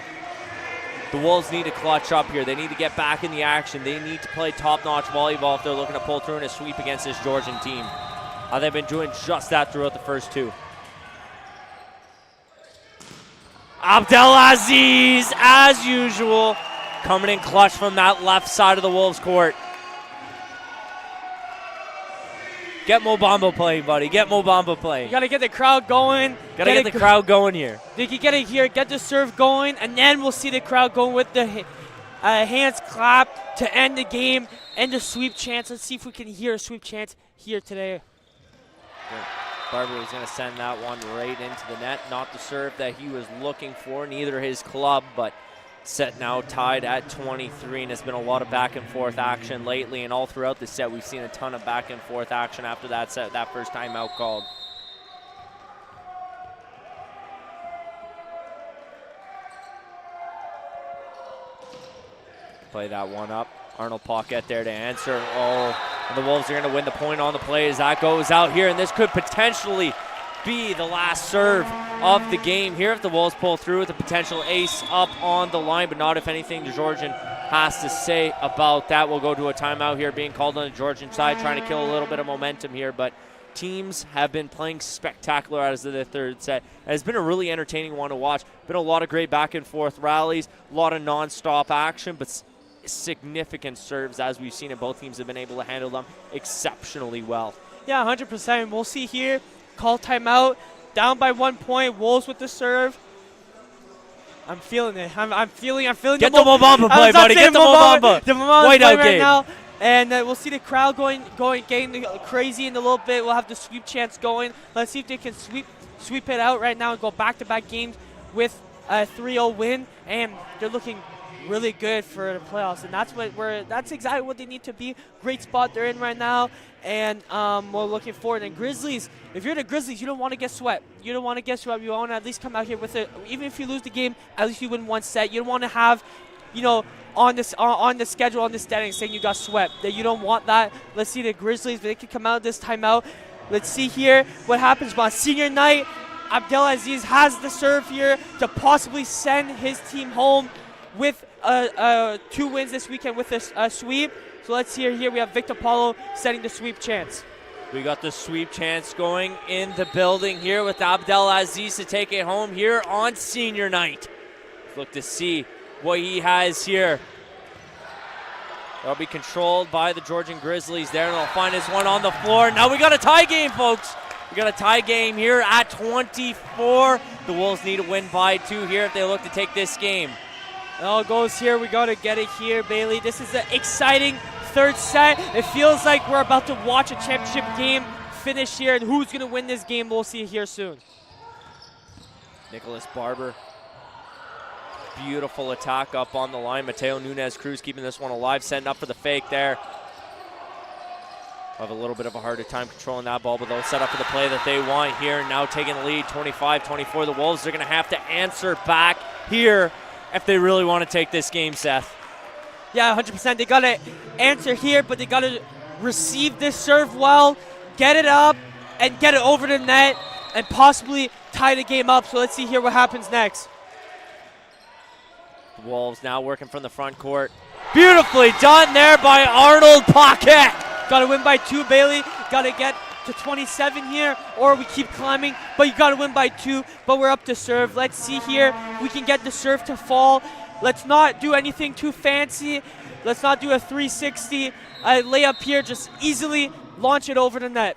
Speaker 1: the Wolves need to clutch up here. They need to get back in the action. They need to play top-notch volleyball if they're looking to pull through in a sweep against this Georgian team. They've been doing just that throughout the first 2. Abdelaziz, as usual, coming in clutch from that left side of the Wolves court. Get Mobamba playing, buddy. Get Mobamba playing.
Speaker 2: You got to get the crowd going.
Speaker 1: Got to get the crowd going here.
Speaker 2: They can get it here, get the serve going, and then we'll see the crowd going with the hands clap to end the game and the sweep chance. Let's see if we can hear a sweep chance here today.
Speaker 1: Barber was going to send that one right into the net. Not the serve that he was looking for, neither his club, but set now tied at 23, and it's been a lot of back and forth action lately, and all throughout the set we've seen a ton of back and forth action after that set, that first timeout called. Play that one up. Arnold Paquette there to answer. And the Wolves are going to win the point on the play as that goes out here, and this could potentially be the last serve of the game here if the Wolves pull through with a potential ace up on the line, but not if anything the Georgian has to say about that. We'll go to a timeout here being called on the Georgian side, trying to kill a little bit of momentum here, but teams have been playing spectacular as of the third set. And it's been a really entertaining one to watch. Been a lot of great back and forth rallies, a lot of non-stop action, but significant serves as we've seen, and both teams have been able to handle them exceptionally well.
Speaker 2: Yeah, 100%. We'll see here. Call timeout. Down by 1 point. Wolves with the serve. I'm feeling it. I'm feeling.
Speaker 1: Get the Mobamba play, buddy. Get the Mobamba.
Speaker 2: The Mobamba
Speaker 1: White
Speaker 2: play
Speaker 1: out
Speaker 2: right
Speaker 1: game.
Speaker 2: now. And we'll see the crowd getting crazy in a little bit. We'll have the sweep chance going. Let's see if they can sweep it out right now and go back-to-back games with a 3-0 win. And they're looking really good for the playoffs, and that's exactly what they need to be. Great spot they're in right now, and we're looking forward. And Grizzlies, if you're the Grizzlies, you don't want to get swept. You don't want to get swept. You want to at least come out here with it. Even if you lose the game, at least you win one set. You don't want to have, on the schedule, on the standing, saying you got swept. That you don't want that. Let's see the Grizzlies. They can come out this timeout. Let's see here what happens on senior night. Abdelaziz has the serve here to possibly send his team home with 2 wins this weekend with this sweep. So let's see here. We have Victor Paulo setting the sweep chance.
Speaker 1: We got the sweep chance going in the building here with Abdelaziz to take it home here on senior night. Let's look to see what he has here. That'll be controlled by the Georgian Grizzlies there, and they'll find this one on the floor. Now we got a tie game, folks. We got a tie game here at 24. The Wolves need to win by 2 here if they look to take this game.
Speaker 2: It all goes here. We got to get it here, Bailey. This is an exciting third set. It feels like we're about to watch a championship game finish here, and who's going to win this game, we'll see here soon.
Speaker 1: Nicholas Barber. Beautiful attack up on the line. Mateo Nunez-Cruz keeping this one alive, setting up for the fake there. Have a little bit of a harder time controlling that ball, but they'll set up for the play that they want here. Now taking the lead, 25-24. The Wolves are going to have to answer back here if they really want to take this game, Seth.
Speaker 2: Yeah, 100%. They got to answer here, but they got to receive this serve well, get it up, and get it over the net, and possibly tie the game up. So let's see here what happens next.
Speaker 1: The Wolves now working from the front court. Beautifully done there by Arnold Paquette.
Speaker 2: Got to win by 2, Bailey. Got to get to 27 here, or we keep climbing, but you got to win by 2, but we're up to serve. Let's see here. We can get the serve to fall. Let's not do anything too fancy. Let's not do a 360 layup here. Just easily launch it over the net.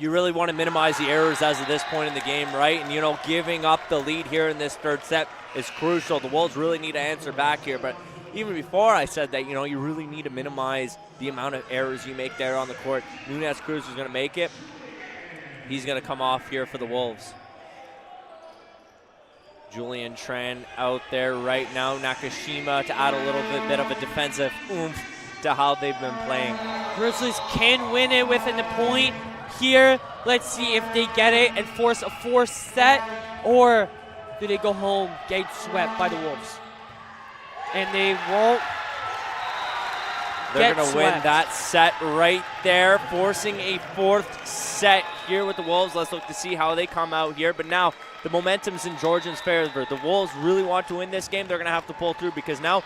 Speaker 1: You really want to minimize the errors as of this point in the game, right? And, you know, giving up the lead here in this third set is crucial. The Wolves really need to answer back here. But even before I said that, you know, you really need to minimize the amount of errors you make there on the court. Nunez Cruz is going to make it. He's going to come off here for the Wolves. Julian Tran out there right now. Nakashima to add a little bit of a defensive oomph to how they've been playing.
Speaker 2: Grizzlies can win it within the point here. Let's see if they get it and force a 4th set, or do they go home, get swept by the Wolves? And they won't.
Speaker 1: They're going to win that set right there, forcing a 4th set here with the Wolves. Let's look to see how they come out here. But now the momentum's in Georgian's favor. The Wolves really want to win this game. They're going to have to pull through because now,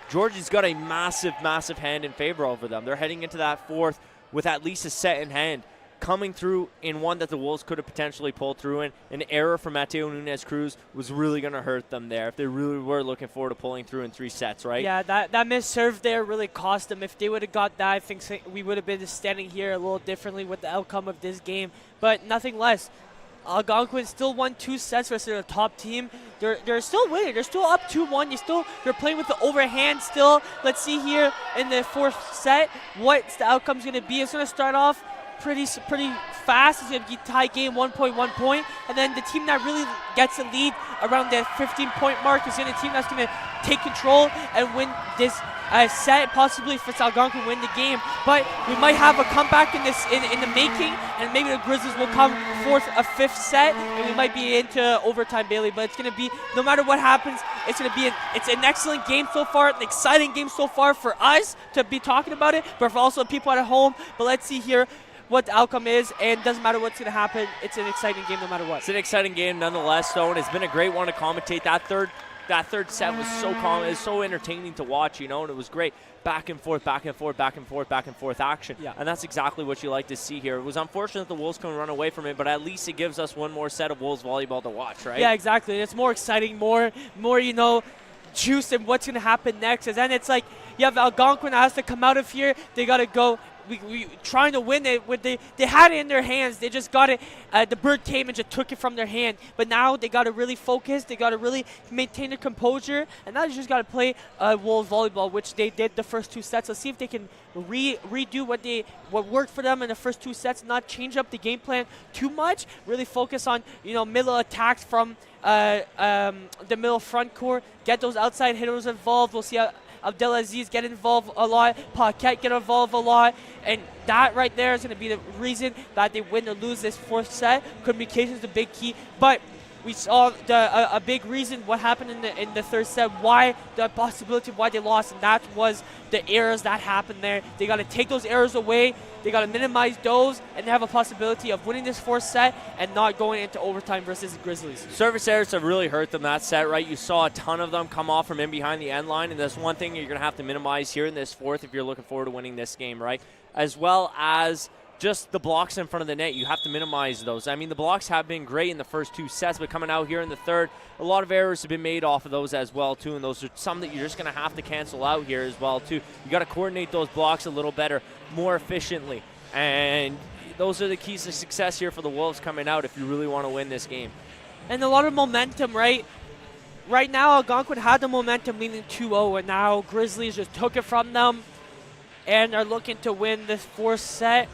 Speaker 1: Georgia's got a massive, massive hand in favor over them. They're heading into that 4th with at least a set in hand, coming through in one that the Wolves could have potentially pulled through in. An error from Mateo Nunez Cruz was really going to hurt them there if they really were looking forward to pulling through in 3 sets, right?
Speaker 2: Yeah, that missed serve there really cost them. If they would have got that, I think we would have been standing here a little differently with the outcome of this game, but nothing less. Algonquin still won 2 sets versus their top team. They're still winning. They're still up 2-1. They're playing with the overhand still. Let's see here in the 4th set what the outcome's going to be. It's going to start off pretty fast. It's going to be tie game, 1 point, and then the team that really gets the lead around the 15-point mark is going to be the team that's going to take control and win this set, possibly if it's Algonquin win the game. But we might have a comeback in the making, and maybe the Grizzlies will come 4th, a 5th set, and we might be into overtime, Bailey. But it's going to be, no matter what happens, it's going to be it's an excellent game so far, an exciting game so far for us to be talking about it, but for also people at home. But let's see here what the outcome is, and doesn't matter what's going to happen. It's an exciting game no matter what.
Speaker 1: It's an exciting game nonetheless, though, and it's been a great one to commentate. That third set was so calm. It was so entertaining to watch, you know, and it was great. Back and forth action.
Speaker 2: Yeah.
Speaker 1: And that's exactly what you like to see here. It was unfortunate the Wolves couldn't run away from it, but at least it gives us one more set of Wolves volleyball to watch, right?
Speaker 2: Yeah, exactly. It's more exciting, more you know, juice in what's going to happen next. And then it's like you have Algonquin that has to come out of here. They got to go. We trying to win it. They had it in their hands. They just got it. The bird came and just took it from their hand. But now they got to really focus. They got to really maintain their composure. And now they just got to play Wolves volleyball, which they did the first 2 sets. Let's see if they can redo what worked for them in the first 2 sets. Not change up the game plan too much. Really focus on, you know, middle attacks from the middle front court. Get those outside hitters involved. We'll see how Abdelaziz get involved a lot, Paquette get involved a lot, and that right there is going to be the reason that they win or lose this 4th set. Communication is the big key, but we saw a big reason what happened in the 3rd set, why the possibility of why they lost, and that was the errors that happened there. They got to take those errors away. They got to minimize those, and they have a possibility of winning this 4th set and not going into overtime versus the Grizzlies.
Speaker 1: Service errors have really hurt them that set, right? You saw a ton of them come off from in behind the end line, and that's one thing you're going to have to minimize here in this 4th if you're looking forward to winning this game, right? As well as just the blocks in front of the net. You have to minimize those. I mean, the blocks have been great in the first 2 sets, but coming out here in the 3rd, a lot of errors have been made off of those as well, too, and those are some that you're just going to have to cancel out here as well, too. You got to coordinate those blocks a little better, more efficiently, and those are the keys to success here for the Wolves coming out if you really want to win this game.
Speaker 2: And a lot of momentum, right? Right now, Algonquin had the momentum leading 2-0, and now Grizzlies just took it from them and are looking to win this 4th set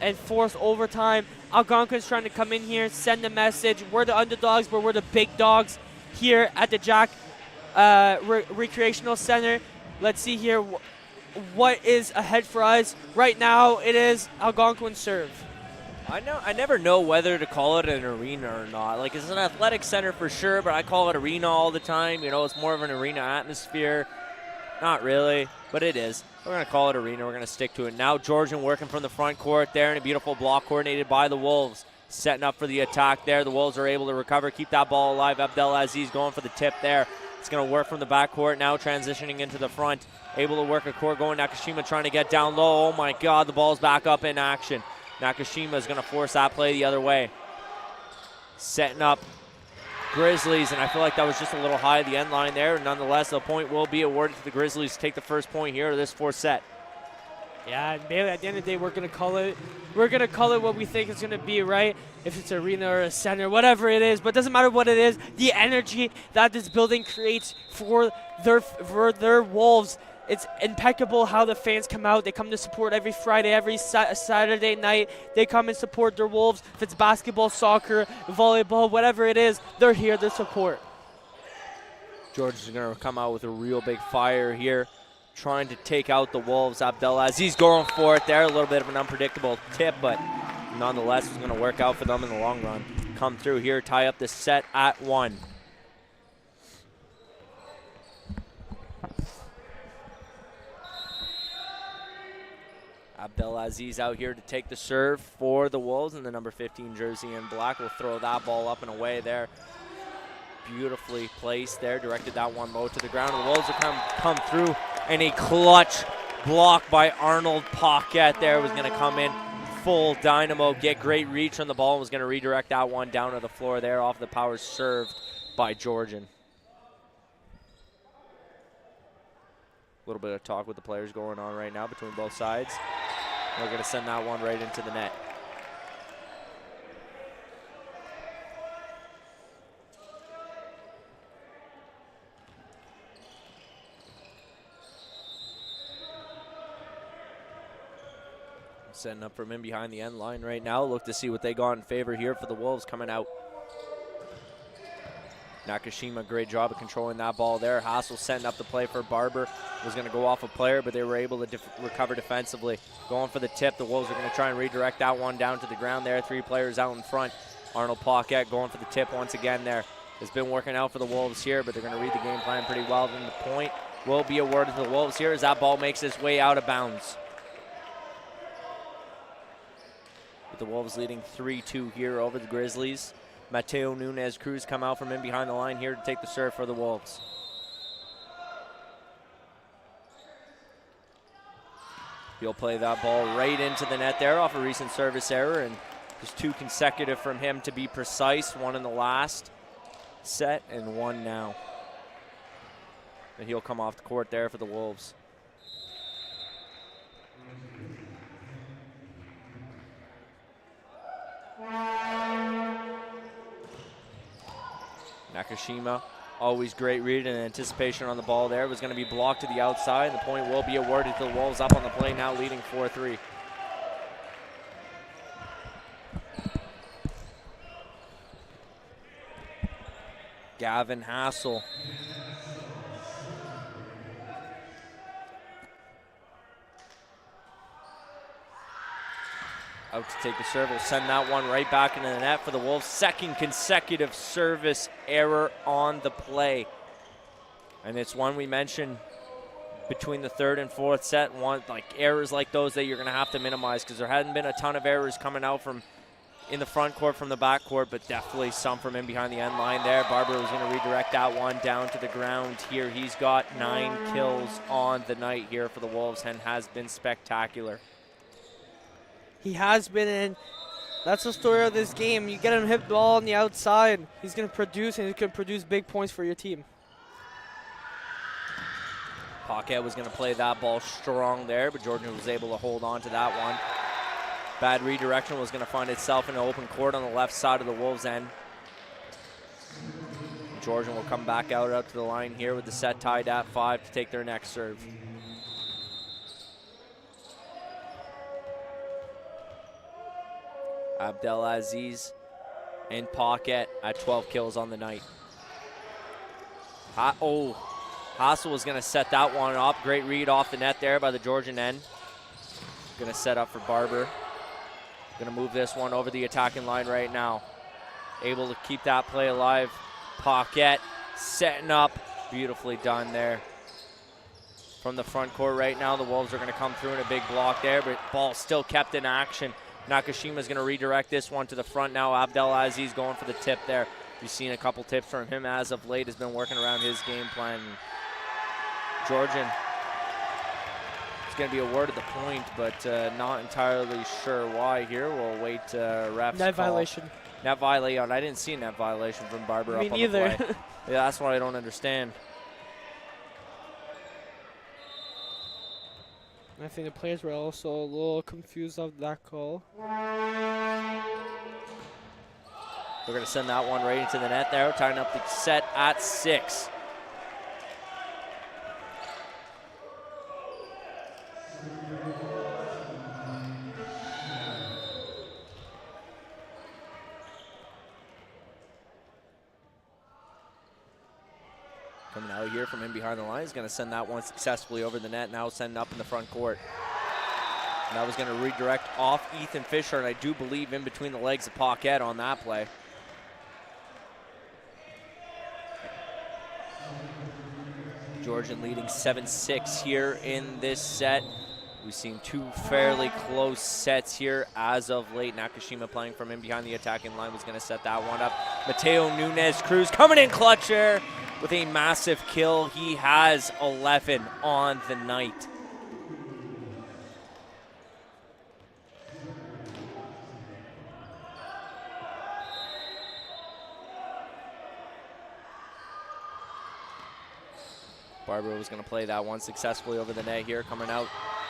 Speaker 2: and force overtime. Algonquin's trying to come in here, send a message. We're the underdogs, but we're the big dogs here at the Jack Recreational Center. Let's see here what is ahead for us. Right now, it is Algonquin serve.
Speaker 1: I never know whether to call it an arena or not. Like, it's an athletic center for sure, but I call it arena all the time. You know, it's more of an arena atmosphere. Not really, but it is. We're going to call it arena. We're going to stick to it. Now Georgian working from the front court there, and a beautiful block coordinated by the Wolves. Setting up for the attack there. The Wolves are able to recover, keep that ball alive. Abdelaziz going for the tip there It's going to work from the backcourt now, transitioning into the front. Able to work a court going. Nakashima trying to get down low. Oh my God, the ball's back up in action. Nakashima is going to force that play the other way. Setting up Grizzlies, and I feel like that was just a little high at the end line there. Nonetheless, the point will be awarded to the Grizzlies to take the first point here of this fourth set.
Speaker 2: Yeah, and Bailey, at the end of the day, we're going to call it. We're going to call it what we think it's going to be, right? If it's arena or a center, whatever it is. But it doesn't matter what it is. The energy that this building creates for their Wolves, it's impeccable how the fans come out. They come to support every Friday, every Saturday night. They come and support their Wolves. If it's basketball, soccer, volleyball, whatever it is, they're here to support.
Speaker 1: Georgia's going to come out with a real big fire here, trying to take out the Wolves. Abdelaziz going for it there. A little bit of an unpredictable tip, but nonetheless, it's going to work out for them in the long run. Come through here, tie up the set at 1. Abdelaziz out here to take the serve for the Wolves, and the number 15 jersey in black will throw that ball up and away there. Beautifully placed there, directed that one low to the ground. The Wolves will come through, and a clutch block by Arnold Paquette there was going to come in full dynamo, get great reach on the ball, and was going to redirect that one down to the floor there off the power served by Georgian. A little bit of talk with the players going on right now between both sides. We're going to send that one right into the net. Setting up from in behind the end line right now. Look to see what they got in favor here for the Wolves coming out. Nakashima, great job of controlling that ball there. Hassel setting up the play for Barber. Was going to go off a player, but they were able to recover defensively. Going for the tip. The Wolves are going to try and redirect that one down to the ground there. 3 players out in front. Arnold Paquette going for the tip once again there. It's been working out for the Wolves here, but they're going to read the game plan pretty well. Then the point will be awarded to the Wolves here as that ball makes its way out of bounds. With the Wolves leading 3-2 here over the Grizzlies. Mateo Nunez Cruz come out from in behind the line here to take the serve for the Wolves. He'll play that ball right into the net there off a recent service error, and just 2 consecutive from him to be precise. 1 in the last set and 1 now. And he'll come off the court there for the Wolves. Nakashima, always great read and anticipation on the ball there. Was going to be blocked to the outside. The point will be awarded to the Wolves up on the play now, leading 4-3. Gavin Hassel. Out to take the serve. Will send that one right back into the net for the Wolves. 2nd consecutive service error on the play. And it's one we mentioned between the 3rd and 4th set. Errors like those that you're going to have to minimize, because there hadn't been a ton of errors coming out from in the front court from the back court, but definitely some from in behind the end line there. Barber was going to redirect that one down to the ground here. He's got 9 kills on the night here for the Wolves and has been spectacular.
Speaker 2: He has been in. That's the story of this game. You get him hit the ball on the outside, he's going to produce, and he can produce big points for your team.
Speaker 1: Paquette was going to play that ball strong there, but Georgian was able to hold on to that one. Bad redirection was going to find itself in an open court on the left side of the Wolves' end. Georgian will come back out to the line here with the set tied at 5 to take their next serve. Abdelaziz and Paquette at 12 kills on the night. Hassel was going to set that one up. Great read off the net there by the Georgian end. Going to set up for Barber. Going to move this one over the attacking line right now. Able to keep that play alive. Paquette setting up. Beautifully done there. From the front court right now, the Wolves are going to come through in a big block there, but ball still kept in action. Nakashima's going to redirect this one to the front now. Abdelaziz going for the tip there. You've seen a couple tips from him as of late, has been working around his game plan. Georgian, it's going to be awarded the point, but not entirely sure why here. We'll wait refs.
Speaker 2: Net violation.
Speaker 1: Net violation. I didn't see a net violation from Barber
Speaker 2: Me
Speaker 1: up on
Speaker 2: neither.
Speaker 1: the play. Yeah, that's what I don't understand.
Speaker 2: I think the players were also a little confused of that call.
Speaker 1: We're going to send that one right into the net there, tying up the set at 6. Coming out here from in behind the line, he's going to send that one successfully over the net, now send up in the front court. And that was going to redirect off Ethan Fisher, and I do believe in between the legs of Paquette on that play. Georgian leading 7-6 here in this set. We've seen 2 fairly close sets here as of late. Nakashima playing from in behind the attacking line was going to set that one up. Mateo Nunez-Cruz coming in clutch here with a massive kill. He has 11 on the night. Barber was going to play that one successfully over the net here. Coming out,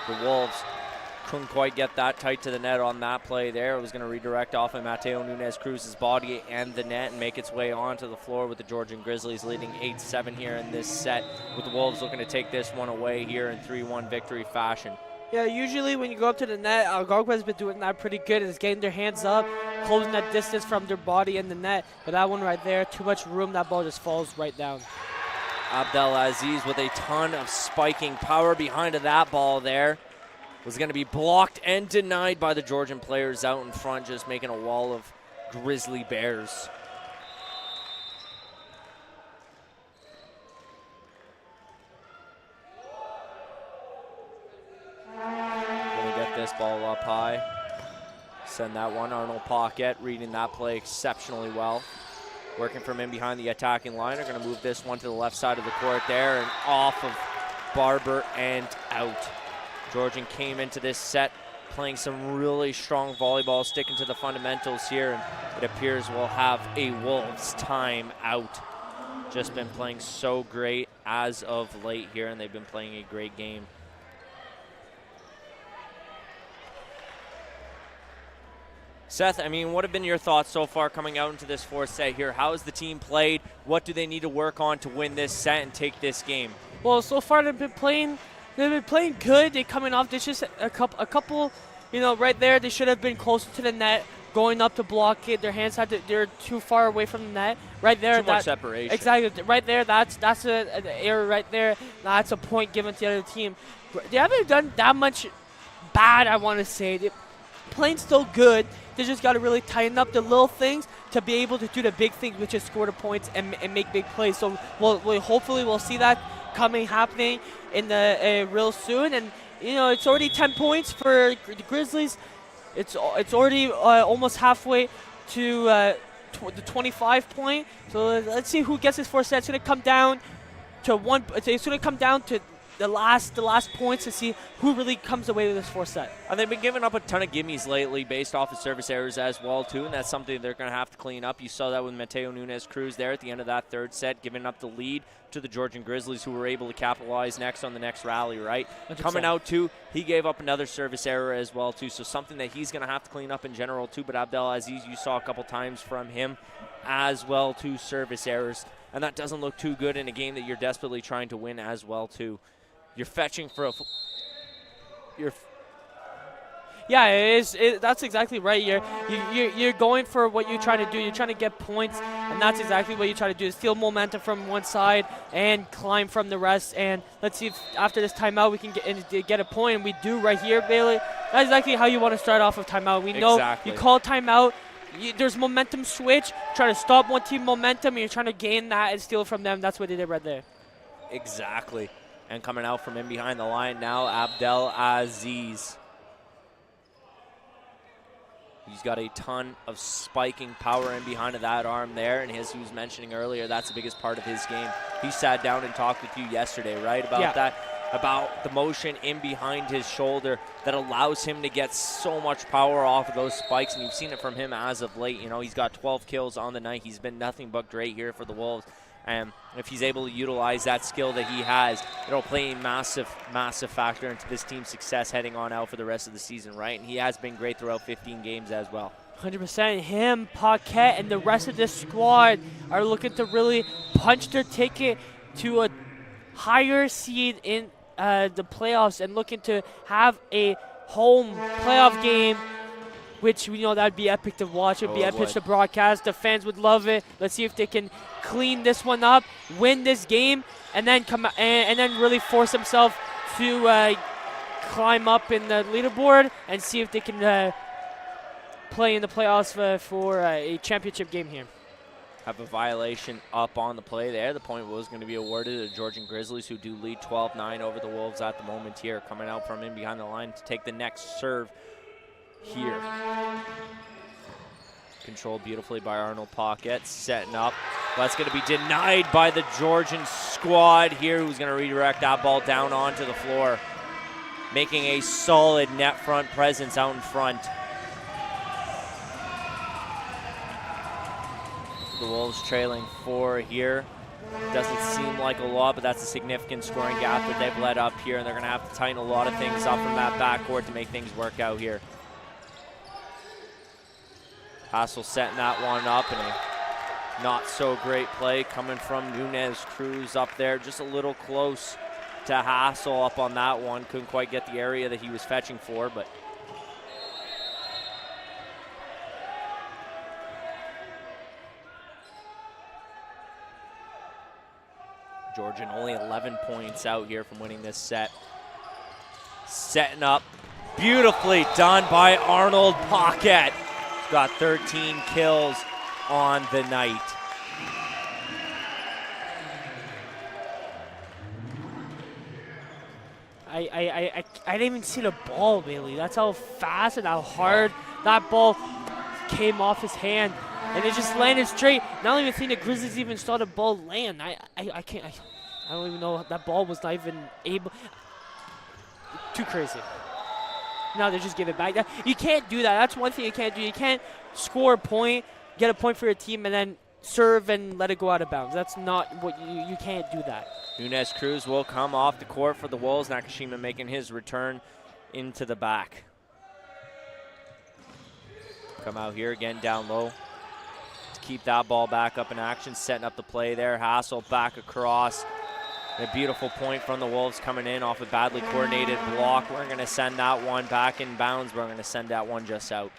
Speaker 1: the Wolves couldn't quite get that tight to the net on that play there. It was going to redirect off of Mateo Nunez-Cruz's body and the net and make its way onto the floor with the Georgian Grizzlies leading 8-7 here in this set, with the Wolves looking to take this one away here in 3-1 victory fashion.
Speaker 2: Yeah, usually when you go up to the net, Algonquin has been doing that pretty good. Is getting their hands up, closing that distance from their body and the net. But that one right there, too much room, that ball just falls right down.
Speaker 1: Abdelaziz with a ton of spiking power behind that ball there. Was going to be blocked and denied by the Georgian players out in front, just making a wall of Grizzly Bears. Going to get this ball up high. Send that one. Arnold Paquette reading that play exceptionally well. Working from in behind the attacking line. Are going to move this one to the left side of the court there and off of Barber and out. Georgian came into this set playing some really strong volleyball, sticking to the fundamentals here, and it appears we'll have a Wolves time out. Just been playing so great as of late here, and they've been playing a great game. Seth, I mean, what have been your thoughts so far coming out into this 4th set here? How has the team played? What do they need to work on to win this set and take this game?
Speaker 2: Well, so far they've been playing good. They're coming off. There's just a couple, right there. They should have been closer to the net, going up to block it. Their hands they're too far away from the net. Right there,
Speaker 1: too much separation.
Speaker 2: Exactly. Right there, that's an error right there. That's a point given to the other team. They haven't done that much bad, I want to say. They're playing still good. They just got to really tighten up the little things to be able to do the big things, which is score the points and make big plays. So hopefully we'll see that happening in the real soon. And it's already 10 points for the Grizzlies. It's already almost halfway to the 25 point. So let's see who gets this 4th set. It's going to come down to one. It's going to come down to the last points to see who really comes away with this 4th set.
Speaker 1: And they've been giving up a ton of gimmies lately based off of service errors as well, too, and that's something they're going to have to clean up. You saw that with Mateo Nunez-Cruz there at the end of that 3rd set, giving up the lead to the Georgian Grizzlies, who were able to capitalize next on the next rally, right?
Speaker 2: 100%.
Speaker 1: Coming out, too, he gave up another service error as well, too, so something that he's going to have to clean up in general, too. But Abdelaziz, you saw a couple times from him as well, too, service errors, and that doesn't look too good in a game that you're desperately trying to win as well, too. You're fetching for a...
Speaker 2: Yeah, it is. That's exactly right. You're going for what you're trying to do. You're trying to get points, and that's exactly what you try to do: is steal momentum from one side and climb from the rest. And let's see if after this timeout we can get a point. And we do right here, Bailey. That's exactly how you want to start off a timeout. We know you call timeout. There's momentum switch. Try to stop one team momentum, and you're trying to gain that and steal from them. That's what they did right there.
Speaker 1: Exactly. And coming out from in behind the line now, Abdelaziz. He's got a ton of spiking power in behind of that arm there, and as he was mentioning earlier, that's the biggest part of his game. He sat down and talked with you yesterday, right, about that, about the motion in behind his shoulder that allows him to get so much power off of those spikes, and you've seen it from him as of late. You know, he's got 12 kills on the night. He's been nothing but great here for the Wolves. And if he's able to utilize that skill that he has, it'll play a massive, massive factor into this team's success heading on out for the rest of the season, right? And he has been great throughout 15 games as well.
Speaker 2: 100%. Him, Paquette, and the rest of this squad are looking to really punch their ticket to a higher seed in the playoffs and looking to have a home playoff game, which we know that would be epic to watch. It would be epic to broadcast. The fans would love it. Let's see if they can clean this one up, win this game, and then come and then really force themselves to climb up in the leaderboard and see if they can play in the playoffs for a championship game here.
Speaker 1: Have a violation up on the play there. The point was going to be awarded to the Georgian Grizzlies, who do lead 12-9 over the Wolves at the moment here, coming out from in behind the line to take the next serve here. Controlled beautifully by Arnold Paquette, setting up. That's going to be denied by the Georgian squad here, who's going to redirect that ball down onto the floor, making a solid net front presence out in front. The Wolves trailing 4 here. Doesn't seem like a lot, but that's a significant scoring gap that they've let up here, and they're going to have to tighten a lot of things up from that backcourt to make things work out here. Hassel setting that one up, and a not so great play coming from Nunez Cruz up there, just a little close to Hassel up on that one. Couldn't quite get the area that he was fetching for, but Georgian only 11 points out here from winning this set. Setting up, beautifully done by Arnold Paquette. Got 13 kills on the night.
Speaker 2: I didn't even see the ball, Bailey. That's how fast and how hard that ball came off his hand. And it just landed straight. Not even think the Grizzlies even saw the ball land. I don't even know. That ball was not even able. Too crazy. Now they just give it back. You can't do that. That's one thing you can't do. You can't score a point, get a point for your team, and then serve and let it go out of bounds. That's not what you can't do that.
Speaker 1: Nunez Cruz will come off the court for the Wolves. Nakashima making his return into the back. Come out here again down low to keep that ball back up in action, setting up the play there. Hassel back across. A beautiful point from the Wolves coming in off a badly coordinated block. We're going to send that one back in bounds. We're going to send that one just out.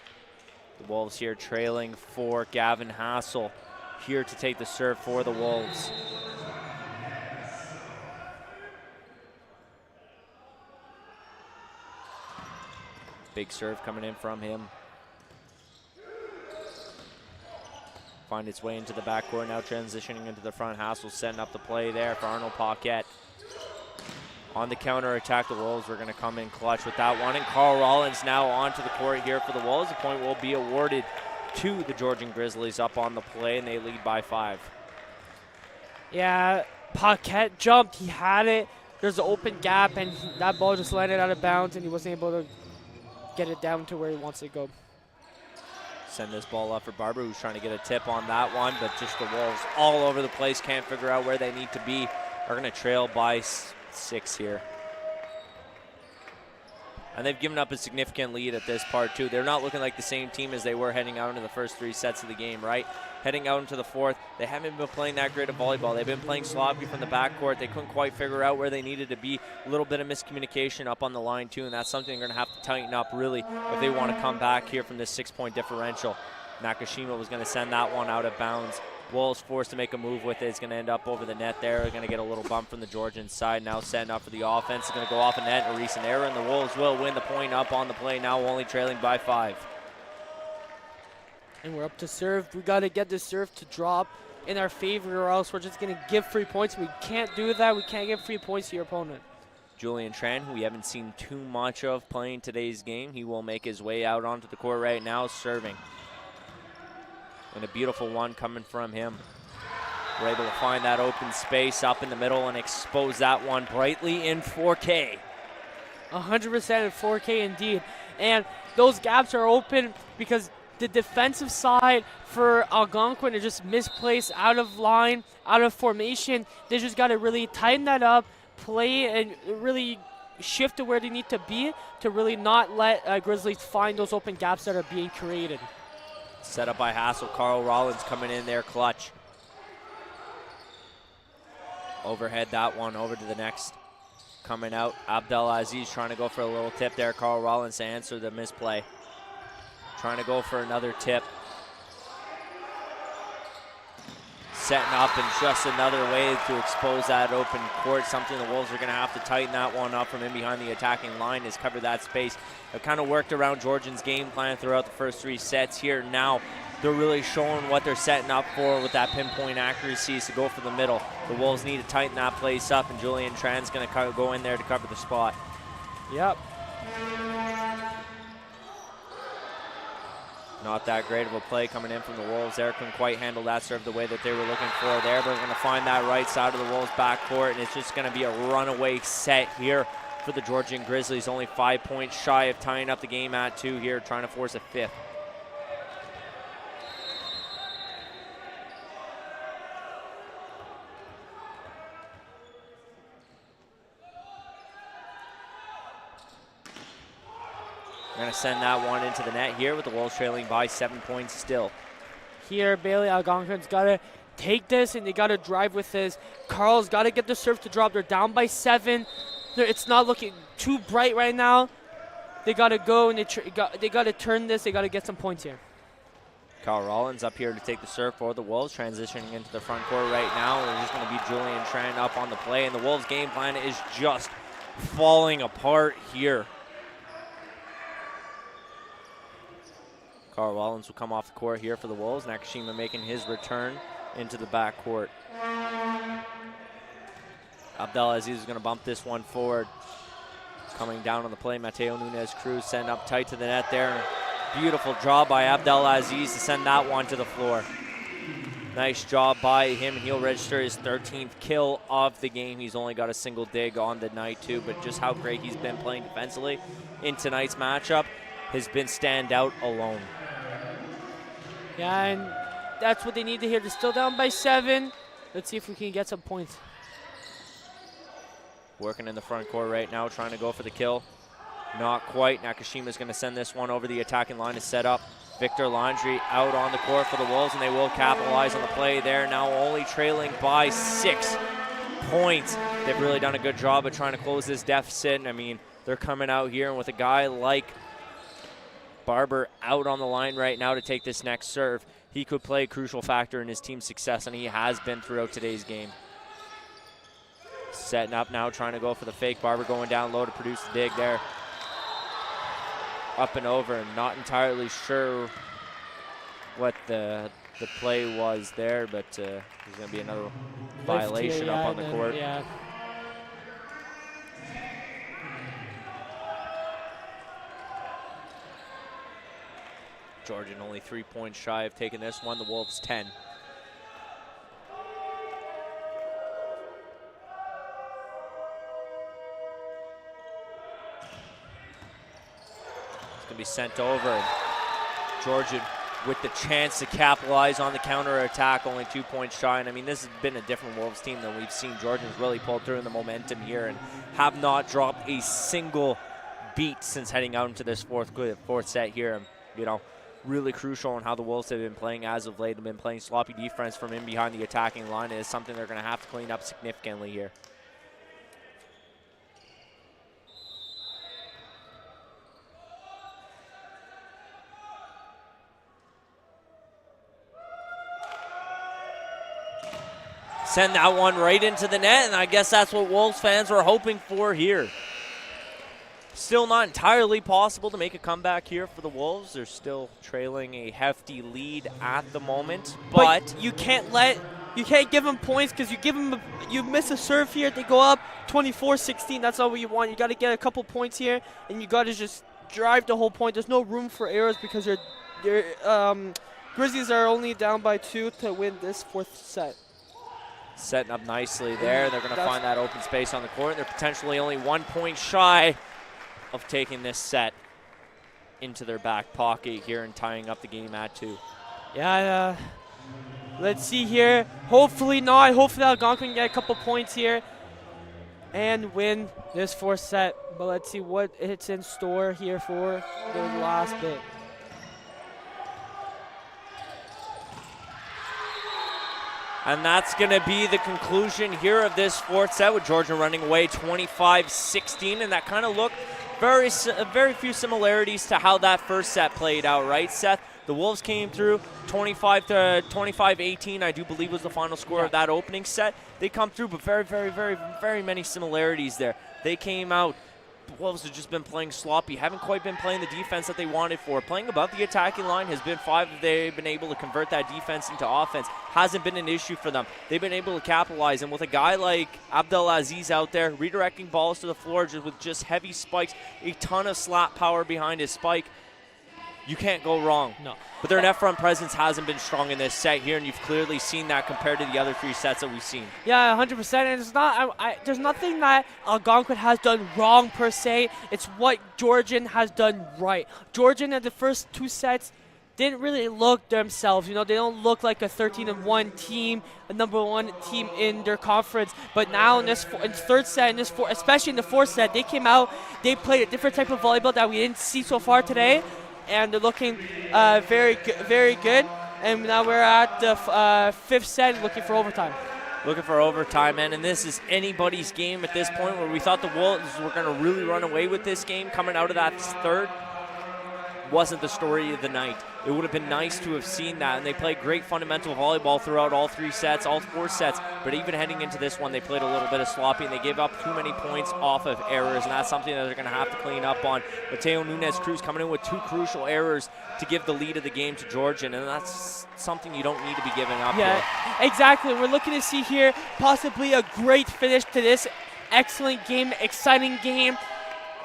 Speaker 1: The Wolves here trailing for Gavin Hassel here to take the serve for the Wolves. Big serve coming in from him. Find its way into the backcourt, now transitioning into the front. Hassel setting up the play there for Arnold Paquette. On the counter attack, the Wolves are going to come in clutch with that one. And Carl Rollins now onto the court here for the Wolves. The point will be awarded to the Georgian Grizzlies up on the play, and they lead by 5.
Speaker 2: Yeah, Paquette jumped. He had it. There's an open gap, and that ball just landed out of bounds, and he wasn't able to get it down to where he wants to go.
Speaker 1: Send this ball up for Barber, who's trying to get a tip on that one, but just the Wolves all over the place, can't figure out where they need to be. Are going to trail by 6 here. And they've given up a significant lead at this part, too. They're not looking like the same team as they were heading out into the first 3 sets of the game, right? Heading out into the 4th, they haven't been playing that great of volleyball. They've been playing sloppy from the backcourt. They couldn't quite figure out where they needed to be. A little bit of miscommunication up on the line, too, and that's something they're going to have to tighten up, really, if they want to come back here from this 6-point differential. Nakashima was going to send that one out of bounds. Wolves forced to make a move with it. It's going to end up over the net there. They're going to get a little bump from the Georgian side. Now setting up for the offense. It's going to go off a net. A recent error, and the Wolves will win the point up on the play. Now only trailing by 5.
Speaker 2: And we're up to serve. We got to get this serve to drop in our favor, or else we're just going to give free points. We can't do that. We can't give free points to your opponent.
Speaker 1: Julian Tran, who we haven't seen too much of playing today's game. He will make his way out onto the court right now, serving. And a beautiful one coming from him. We're able to find that open space up in the middle and expose that one brightly in 4K.
Speaker 2: 100% in 4K indeed. And those gaps are open because the defensive side for Algonquin is just misplaced, out of line, out of formation. They just got to really tighten that up, play, and really shift to where they need to be to really not let Grizzlies find those open gaps that are being created.
Speaker 1: Set up by Hassel. Carl Rollins coming in there clutch. Overhead that one over to the next. Coming out, Abdelaziz trying to go for a little tip there. Carl Rollins to answer the misplay. Trying to go for another tip. Setting up and just another way to expose that open court. Something the Wolves are going to have to tighten that one up from in behind the attacking line is cover that space. It kind of worked around Georgian's game plan throughout the first 3 sets here. Now they're really showing what they're setting up for with that pinpoint accuracy to go for the middle. The Wolves need to tighten that place up, and Julian Tran's going to go in there to cover the spot.
Speaker 2: Yep.
Speaker 1: Not that great of a play coming in from the Wolves there. Couldn't quite handle that serve the way that they were looking for there, but they're going to find that right side of the Wolves backcourt, and it's just going to be a runaway set here for the Georgian Grizzlies. Only 5 points shy of tying up the game at 2 here, trying to force a 5th. Going to send that one into the net here with the Wolves trailing by 7 points still.
Speaker 2: Here, Bailey Algonquin's got to take this, and they got to drive with this. Carl's got to get the serve to drop. They're down by 7. It's not looking too bright right now. They got to go, and they got to turn this. They got to get some points here.
Speaker 1: Carl Rollins up here to take the serve for the Wolves, transitioning into the front court right now. There's just going to be Julian Tran up on the play, and the Wolves' game plan is just falling apart here. Carl Rollins will come off the court here for the Wolves. Nakashima making his return into the backcourt. Abdelaziz is going to bump this one forward. Coming down on the play, Mateo Nunez-Cruz send up tight to the net there. Beautiful draw by Abdelaziz to send that one to the floor. Nice job by him, and he'll register his 13th kill of the game. He's only got a single dig on the night too, but just how great he's been playing defensively in tonight's matchup has been stand out alone.
Speaker 2: Yeah, and that's what they need to hear. They're still down by 7. Let's see if we can get some points.
Speaker 1: Working in the front court right now, trying to go for the kill. Not quite. Nakashima's going to send this one over the attacking line to set up. Victor Landry out on the court for the Wolves, and they will capitalize on the play there. Now only trailing by 6 points. They've really done a good job of trying to close this deficit. I mean, they're coming out here, and with a guy like Barber out on the line right now to take this next serve, he could play a crucial factor in his team's success, and he has been throughout today's game. Setting up now, trying to go for the fake. Barber going down low to produce the dig there. Up and over, not entirely sure what the play was there, but there's going to be another violation up on the court.
Speaker 2: Yeah.
Speaker 1: Georgian only 3 points shy of taking this one. The Wolves 10. It's going to be sent over. And Georgian with the chance to capitalize on the counter-attack, only 2 points shy. And I mean, this has been a different Wolves team than we've seen. Georgian's really pulled through in the momentum here and have not dropped a single beat since heading out into this fourth set here. You know, really crucial on how the Wolves have been playing as of late. They've been playing sloppy defense from in behind the attacking line. It is something they're going to have to clean up significantly here. Send that one right into the net, and I guess that's what Wolves fans were hoping for here. Still not entirely possible to make a comeback here for the Wolves. They're still trailing a hefty lead at the moment. But
Speaker 2: you can't let You can't give them points because you miss a serve here, they go up 24-16. That's all you want. You got to get a couple points here, and you got to just drive the whole point. There's no room for errors because your Grizzlies are only down by 2 to win this 4th set.
Speaker 1: Setting up nicely there. They're going to find that open space on the court. They're potentially only 1 point shy of taking this set into their back pocket here and tying up the game at 2.
Speaker 2: Yeah, let's see here. Hopefully not. Hopefully Algonquin can get a couple points here and win this 4th set. But let's see what it's in store here for the last bit.
Speaker 1: And that's going to be the conclusion here of this 4th set, with Georgian running away 25-16. And that kind of looked very few similarities to how that first set played out, right, Seth? The Wolves came through 25-18, I do believe was the final score of that opening set. They come through, but very many similarities there. They came out. The Wolves have just been playing sloppy, haven't quite been playing the defense that they wanted for. Playing above the attacking line has been 5. They've been able to convert that defense into offense. Hasn't been an issue for them. They've been able to capitalize, and with a guy like Abdelaziz out there redirecting balls to the floor with just heavy spikes, a ton of slap power behind his spike, you can't go wrong.
Speaker 2: No.
Speaker 1: But their net front presence hasn't been strong in this set here, and you've clearly seen that compared to the other 3 sets that we've seen.
Speaker 2: Yeah, 100%. And it's not. There's nothing that Algonquin has done wrong per se. It's what Georgian has done right. Georgian in the first 2 sets didn't really look themselves. You know, they don't look like a 13-1 team, a #1 team in their conference. But now in this 3rd set, especially in the 4th set, they came out. They played a different type of volleyball that we didn't see so far today. And they're looking very good. And now we're at the 5th set, looking for overtime.
Speaker 1: Looking for overtime, man. And this is anybody's game at this point, where we thought the Wolves were going to really run away with this game coming out of that 3rd. Wasn't the story of the night. It would have been nice to have seen that, and they played great fundamental volleyball throughout all 3 sets, all 4 sets, but even heading into this one, they played a little bit of sloppy, and they gave up too many points off of errors, and that's something that they're going to have to clean up on. Mateo Nunez-Cruz coming in with 2 crucial errors to give the lead of the game to Georgian, and that's something you don't need to be giving up
Speaker 2: Yeah,
Speaker 1: here.
Speaker 2: exactly. We're looking to see here possibly a great finish to this excellent game, exciting game,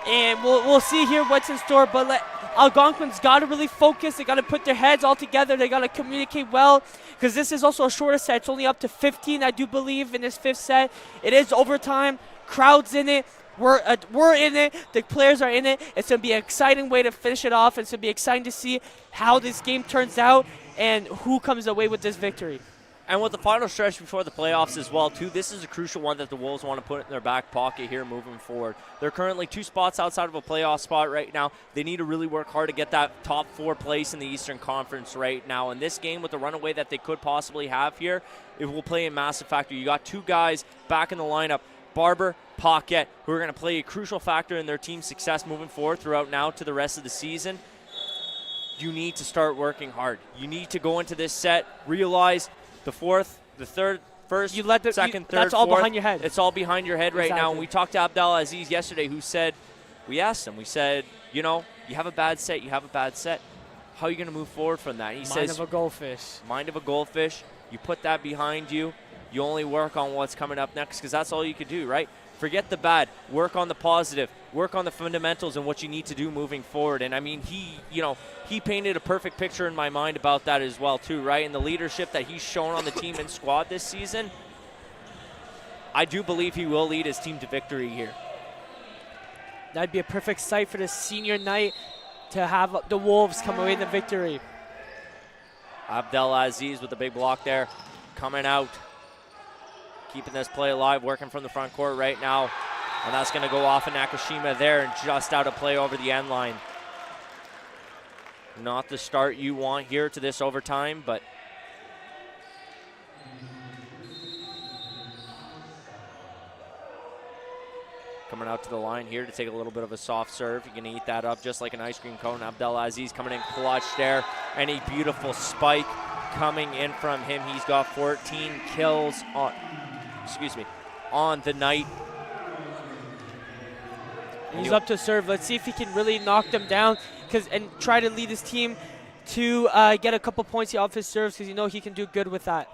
Speaker 2: and we'll see here what's in store, but Algonquin's got to really focus. They got to put their heads all together. They got to communicate well, because this is also a shorter set. It's only up to 15, I do believe, in this 5th set. It is overtime. Crowd's in it. We're in it. The players are in it. It's going to be an exciting way to finish it off. It's going to be exciting to see how this game turns out and who comes away with this victory.
Speaker 1: And with the final stretch before the playoffs as well, too, this is a crucial one that the Wolves want to put in their back pocket here moving forward. They're currently 2 spots outside of a playoff spot right now. They need to really work hard to get that top 4 place in the Eastern Conference right now. And this game, with the runaway that they could possibly have here, it will play a massive factor. You got 2 guys back in the lineup, Barber, Paquette, who are going to play a crucial factor in their team's success moving forward throughout now to the rest of the season. You need to start working hard. You need to go into this set, realize the 4th, the 3rd, 1st, 2nd, 3rd,
Speaker 2: that's all
Speaker 1: 4th,
Speaker 2: behind your head.
Speaker 1: It's all behind your head right
Speaker 2: Exactly.
Speaker 1: now. And we talked to Abdelaziz yesterday, who said, we asked him, we said, you know, you have a bad set, you have a bad set. How are you going to move forward from that? He says,
Speaker 2: Mind of a goldfish.
Speaker 1: Mind of a goldfish. You put that behind you. You only work on what's coming up next, because that's all you could do, right? Forget the bad. Work on the positive. Work on the fundamentals and what you need to do moving forward. And, I mean, he painted a perfect picture in my mind about that as well, too, right? And the leadership that he's shown on the team and squad this season, I do believe he will lead his team to victory here.
Speaker 2: That'd be a perfect sight for the senior night to have the Wolves come away with the victory.
Speaker 1: Abdelaziz with the big block there, coming out, keeping this play alive, working from the front court right now. And that's going to go off in Nakashima there and just out of play over the end line. Not the start you want here to this overtime, but coming out to the line here to take a little bit of a soft serve. You're going to eat that up just like an ice cream cone. Abdelaziz coming in clutch there. And a beautiful spike coming in from him. He's got 14 kills on the night.
Speaker 2: He's up to serve. Let's see if he can really knock them down and try to lead his team to get a couple points off his serves, because you know he can do good with that.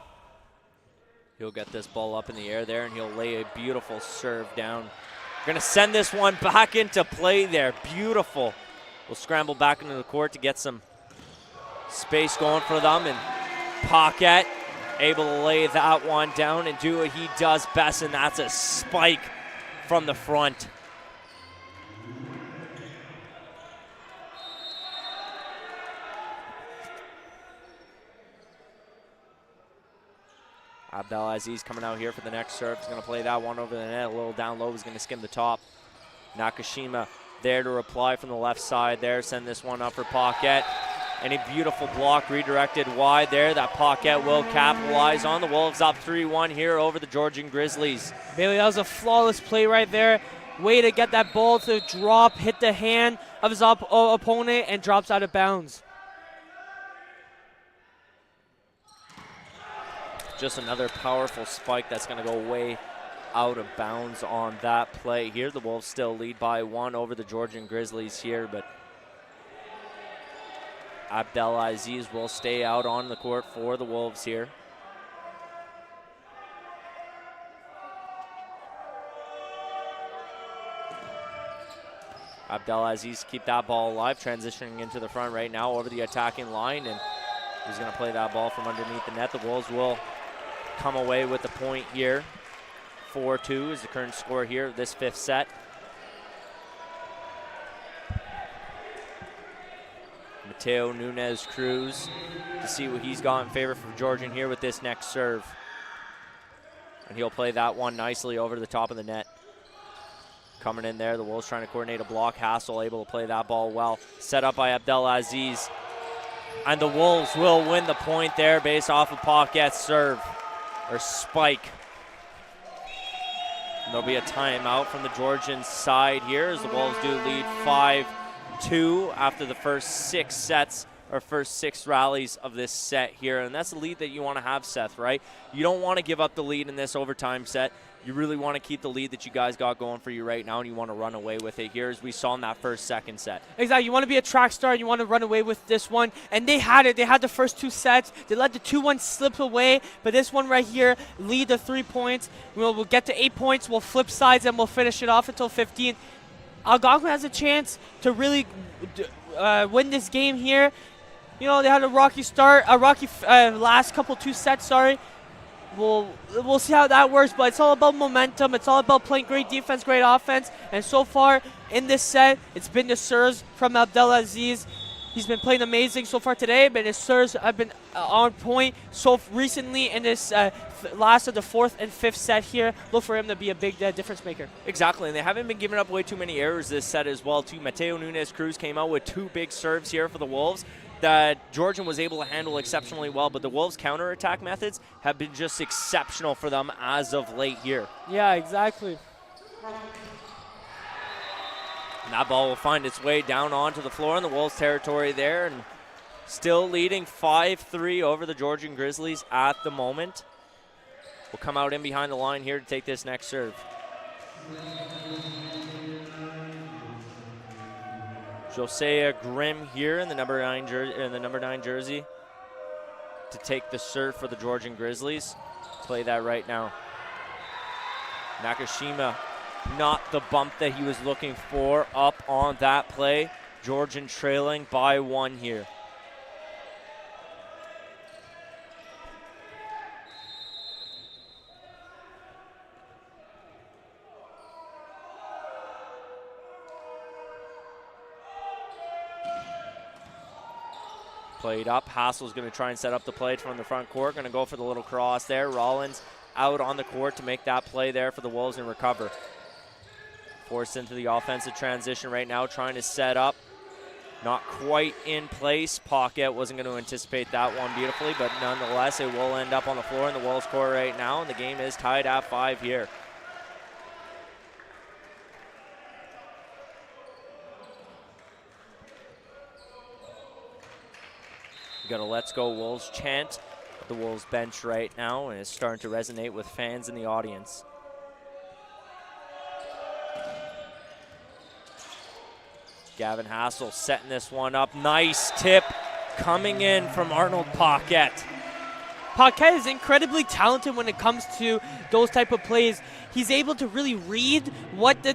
Speaker 1: He'll get this ball up in the air there, and he'll lay a beautiful serve down. Going to send this one back into play there. Beautiful. We'll scramble back into the court to get some space going for them, and Paquette able to lay that one down and do what he does best, and that's a spike from the front. Abdelaziz coming out here for the next serve. He's going to play that one over the net. A little down low. He's going to skim the top. Nakashima there to reply from the left side there. Send this one up for Paquette. And a beautiful block redirected wide there that Paquette will capitalize on. The Wolves up 3-1 here over the Georgian Grizzlies.
Speaker 2: Bailey, that was a flawless play right there. Way to get that ball to drop, hit the hand of his opponent, and drops out of bounds.
Speaker 1: Just another powerful spike that's going to go way out of bounds on that play here. The Wolves still lead by 1 over the Georgian Grizzlies here, but Abdelaziz will stay out on the court for the Wolves here. Abdelaziz keep that ball alive, transitioning into the front right now over the attacking line, and he's going to play that ball from underneath the net. The Wolves will come away with the point here. 4-2 is the current score here of this 5th set. Mateo Nunez Cruz to see what he's got in favor for Georgian here with this next serve. And he'll play that one nicely over the top of the net. Coming in there, the Wolves trying to coordinate a block. Hassel able to play that ball well. Set up by Abdelaziz. And the Wolves will win the point there based off of Paquette's serve, or spike. And there'll be a timeout from the Georgian side here as the Wolves do lead 5-2 after the first 6 sets, or first 6 rallies of this set here. And that's the lead that you want to have, Seth, right? You don't want to give up the lead in this overtime set. You really want to keep the lead that you guys got going for you right now, and you want to run away with it here as we saw in that first, second set.
Speaker 2: Exactly. You want to be a track star, and you want to run away with this one. And they had it. They had the first 2 sets. They let the 2-1 slip away. But this one right here, lead the 3 points. We'll get to 8 points. We'll flip sides, and we'll finish it off until 15. Algonquin has a chance to really win this game here. You know, they had a rocky start, last couple 2 sets, sorry. We'll see how that works, but it's all about momentum. It's all about playing great defense, great offense. And so far in this set, it's been the serves from Abdelaziz. He's been playing amazing so far today, but his serves have been on point so recently in this last of the 4th and 5th set here. Look for him to be a big difference maker.
Speaker 1: Exactly, and they haven't been giving up way too many errors this set as well, too. Mateo Nunez Cruz came out with 2 big serves here for the Wolves that Georgian was able to handle exceptionally well, but the Wolves' counterattack methods have been just exceptional for them as of late here.
Speaker 2: Yeah, exactly.
Speaker 1: And that ball will find its way down onto the floor in the Wolves' territory there, and still leading 5-3 over the Georgian Grizzlies at the moment. We'll come out in behind the line here to take this next serve. Josiah Grimm here in the number 9 jersey to take the serve for the Georgian Grizzlies. Play that right now. Nakashima, not the bump that he was looking for up on that play. Georgian trailing by 1 here. Played up. Hassel's going to try and set up the play from the front court. Going to go for the little cross there. Rollins out on the court to make that play there for the Wolves and recover. Forced into the offensive transition right now, trying to set up. Not quite in place. Paquette wasn't going to anticipate that one beautifully, but nonetheless, it will end up on the floor in the Wolves' court right now, and the game is tied at 5 here. We got a Let's Go Wolves chant at the Wolves bench right now, and it's starting to resonate with fans in the audience. Gavin Hassel setting this one up. Nice tip coming in from Arnold Paquette.
Speaker 2: Paquette is incredibly talented when it comes to those type of plays. He's able to really read what the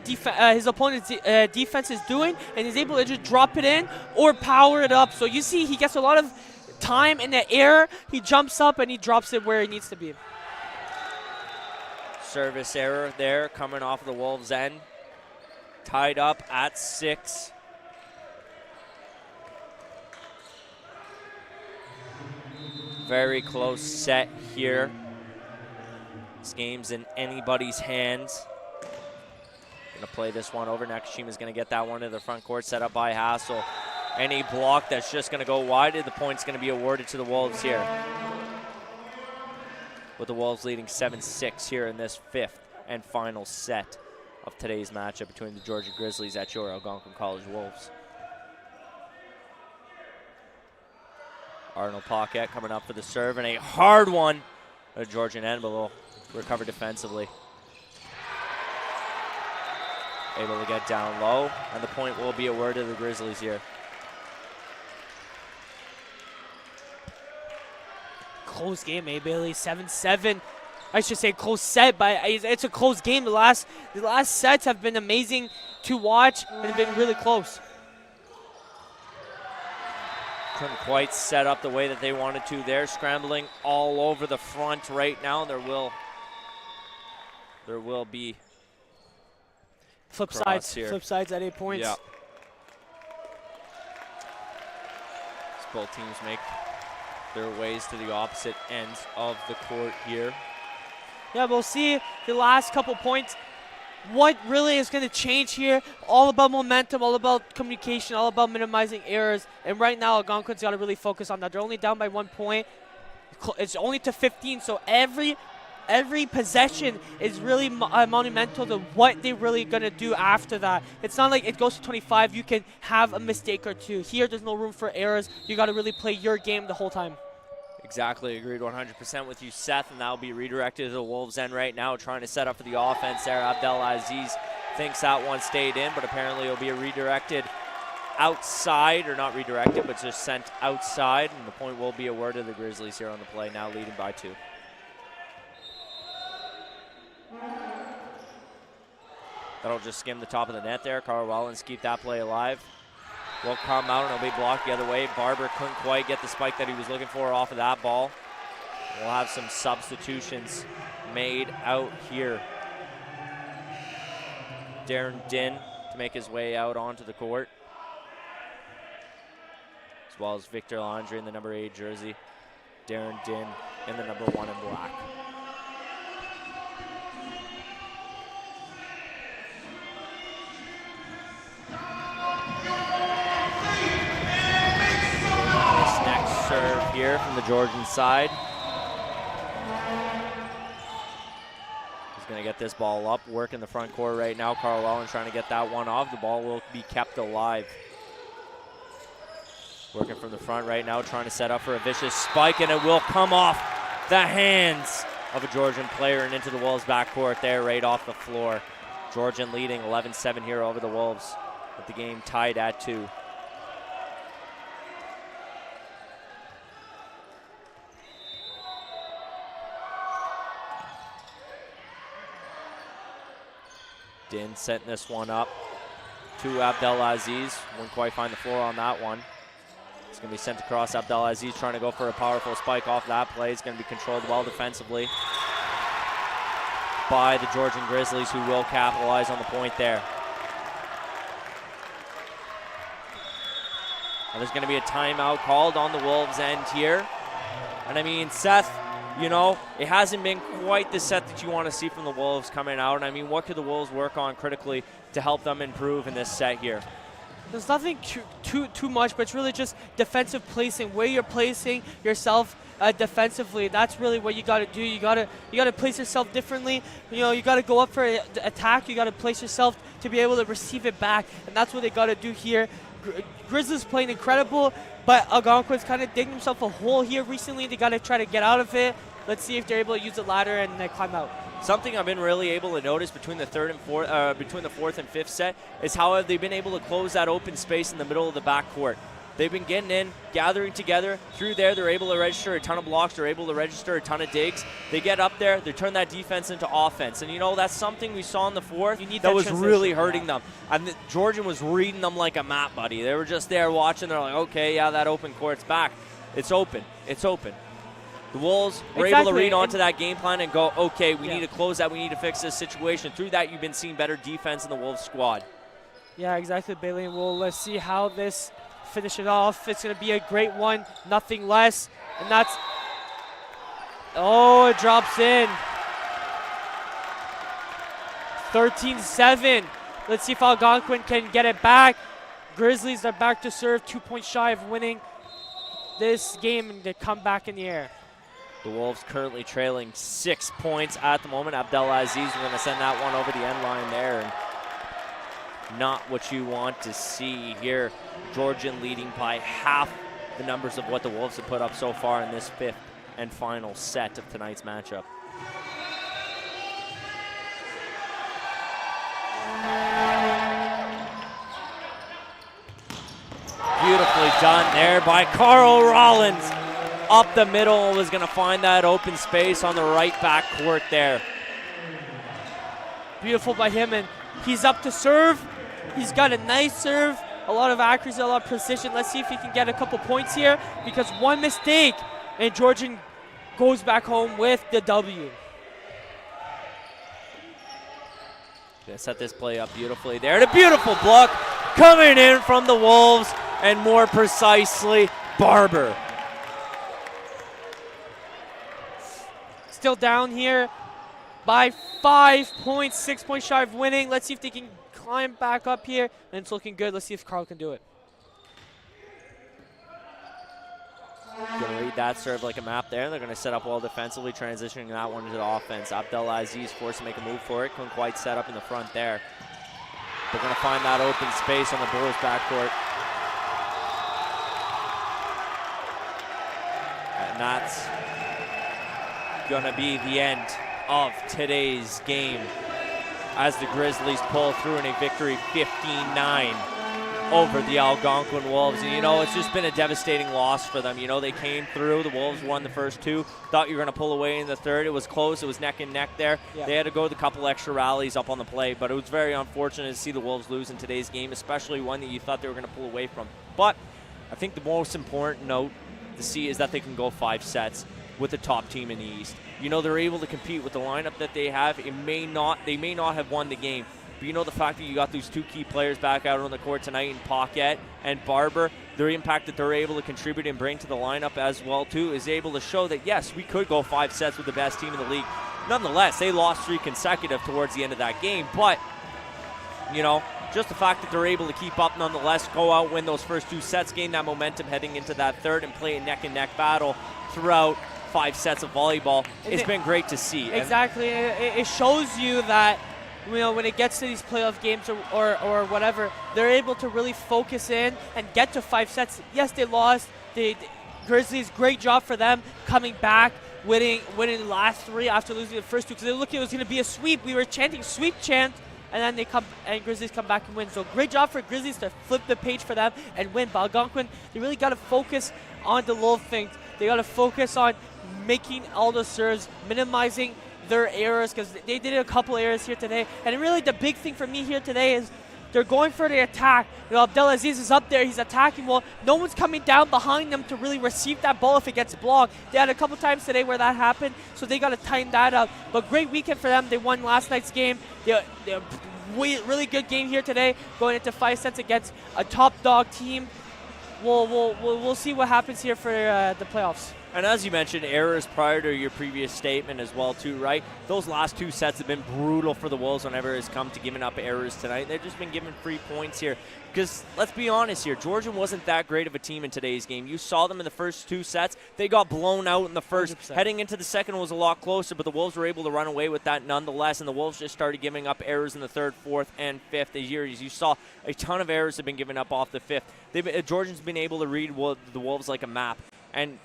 Speaker 2: his opponent's defense is doing, and he's able to just drop it in or power it up. So you see he gets a lot of time in the air. He jumps up and he drops it where it needs to be.
Speaker 1: Service error there coming off the Wolves' end. Tied up at 6. Very close set here. This game's in anybody's hands. Gonna play this one over. Nakashima's gonna get that one to the front court, set up by Hassel. Any block that's just gonna go wide, the point's gonna be awarded to the Wolves here. With the Wolves leading 7-6 here in this 5th and final set of today's matchup between the Georgia Grizzlies at your Algonquin College Wolves. Arnold Paquette coming up for the serve, and a hard one. A Georgian end, but will recover defensively. Able to get down low, and the point will be awarded to the Grizzlies here.
Speaker 2: Close game, Bailey. 7-7. I should say close set, but it's a close game. The last sets have been amazing to watch and have been really close.
Speaker 1: Couldn't quite set up the way that they wanted to there. Scrambling all over the front right now. There will be
Speaker 2: flip sides at 8 points.
Speaker 1: Yeah. As both teams make their ways to the opposite ends of the court here.
Speaker 2: Yeah, we'll see the last couple points. What really is going to change here? All about momentum, all about communication, all about minimizing errors. And right now, Algonquin's got to really focus on that. They're only down by 1 point. It's only to 15, so every possession is really monumental to what they're really going to do after that. It's not like it goes to 25. You can have a mistake or two. Here, there's no room for errors. You got to really play your game the whole time.
Speaker 1: Exactly, agreed 100% with you, Seth, and that'll be redirected to the Wolves' end right now, trying to set up for the offense there. Abdelaziz thinks that one stayed in, but apparently it'll be redirected outside, or not redirected, but just sent outside, and the point will be awarded to the Grizzlies here on the play, now leading by 2. That'll just skim the top of the net there. Carl Wellens keep that play alive. Will come out and it'll be blocked the other way. Barber couldn't quite get the spike that he was looking for off of that ball. We'll have some substitutions made out here. Darren Din to make his way out onto the court, as well as Victor Landry in the number 8 jersey. Darren Din in the number 1 in black. Serve here from the Georgian side. He's going to get this ball up, work in the front court right now. Carl Wellens trying to get that one off. The ball will be kept alive. Working from the front right now, trying to set up for a vicious spike, and it will come off the hands of a Georgian player and into the Wolves' backcourt there right off the floor. Georgian leading 11-7 here over the Wolves, with the game tied at 2. Din setting this one up to Abdelaziz. Wouldn't quite find the floor on that one. It's going to be sent across. Abdelaziz trying to go for a powerful spike off that play. It's going to be controlled well defensively by the Georgian Grizzlies, who will capitalize on the point there. And there's going to be a timeout called on the Wolves' end here. And I mean, Seth, you know, it hasn't been quite the set that you want to see from the Wolves coming out. And I mean, what could the Wolves work on critically to help them improve in this set here?
Speaker 2: There's nothing too much, but it's really just defensive placing, where you're placing yourself defensively. That's really what you got to do. You got to place yourself differently. You know, you got to go up for an attack. You got to place yourself to be able to receive it back, and that's what they got to do here. Grizzlies playing incredible, but Algonquin's kind of digging himself a hole here recently. They got to try to get out of it. Let's see if they're able to use the ladder and climb out.
Speaker 1: Something I've been really able to notice between the fourth and fifth set is how have they been able to close that open space in the middle of the backcourt. They've been getting in, gathering together. Through there, they're able to register a ton of blocks. They're able to register a ton of digs. They get up there. They turn that defense into offense. And, that's something we saw in the fourth that was really hurting them. And Georgian was reading them like a map, buddy. They were just there watching. They're like, okay, yeah, that open court's back. It's open. It's open. The Wolves were able to read onto that game plan and go, okay, we need to close that. We need to fix this situation. Through that, you've been seeing better defense in the Wolves squad.
Speaker 2: Yeah, exactly, Bailey. Well, let's see how this finish it off. It's going to be a great one, nothing less. And that's, it drops in. 13-7. Let's see if Algonquin can get it back. Grizzlies are back to serve, 2 points shy of winning this game and to come back in the air.
Speaker 1: The Wolves currently trailing 6 points at the moment. Abdelaziz is going to send that one over the end line there. And not what you want to see here. Georgian leading by half the numbers of what the Wolves have put up so far in this fifth and final set of tonight's matchup. Beautifully done there by Carl Rollins. Up the middle, was going to find that open space on the right back court there.
Speaker 2: Beautiful by him, and he's up to serve. He's got a nice serve, a lot of accuracy, a lot of precision. Let's see if he can get a couple points here, because one mistake and Georgian goes back home with the W.
Speaker 1: Gonna set this play up beautifully there. And a beautiful block coming in from the Wolves, and more precisely, Barber.
Speaker 2: Still down here by 5 points, 6 points shy of winning. Let's see if they can climb back up here, and it's looking good. Let's see if Carl can do it.
Speaker 1: Gonna read that serve like a map there. They're gonna set up well defensively, transitioning that one into the offense. Abdelaziz forced to make a move for it. Couldn't quite set up in the front there. They're gonna find that open space on the Bulls backcourt. And that's gonna be the end of today's game as the Grizzlies pull through in a victory 15-9 over the Algonquin Wolves. And it's just been a devastating loss for them. They came through. The Wolves won the first two. Thought you were going to pull away in the third. It was close. It was neck and neck there. Yeah. They had to go with a couple extra rallies up on the play, but it was very unfortunate to see the Wolves lose in today's game, especially one that you thought they were going to pull away from. But I think the most important note to see is that they can go 5 sets with the top team in the East. They're able to compete with the lineup that they have. They may not have won the game, but the fact that you got these 2 key players back out on the court tonight in Paquette and Barber, their impact that they're able to contribute and bring to the lineup as well too is able to show that yes, we could go 5 sets with the best team in the league. Nonetheless, they lost 3 consecutive towards the end of that game, but just the fact that they're able to keep up nonetheless, go out, win those first 2 sets, gain that momentum heading into that third, and play a neck and neck battle throughout 5 sets of volleyball. It's been great to see.
Speaker 2: Exactly. It shows you that when it gets to these playoff games or whatever, they're able to really focus in and get to 5 sets. Yes, they lost. The Grizzlies, great job for them coming back, winning the last 3 after losing the first 2, because they looked like it was going to be a sweep. We were chanting sweep chant, and then Grizzlies come back and win. So great job for Grizzlies to flip the page for them and win. But Algonquin, they really got to focus on the little things. They got to focus on making all the serves, minimizing their errors, because they did a couple errors here today. And really the big thing for me here today is they're going for the attack. Abdelaziz is up there, he's attacking well. No one's coming down behind them to really receive that ball if it gets blocked. They had a couple times today where that happened, so they got to tighten that up. But great weekend for them. They won last night's game. They're really good game here today, going into 5 sets against a top dog team. We'll see what happens here for the playoffs.
Speaker 1: And as you mentioned, errors prior to your previous statement as well too, right? Those last 2 sets have been brutal for the Wolves whenever it's come to giving up errors tonight. They've just been giving free points here. Because let's be honest here, Georgian wasn't that great of a team in today's game. You saw them in the first 2 sets. They got blown out in the first. 100%. Heading into the second was a lot closer, but the Wolves were able to run away with that nonetheless, and the Wolves just started giving up errors in the third, fourth, and fifth. As you saw, a ton of errors have been given up off the fifth. Georgian's been able to read the Wolves like a map. And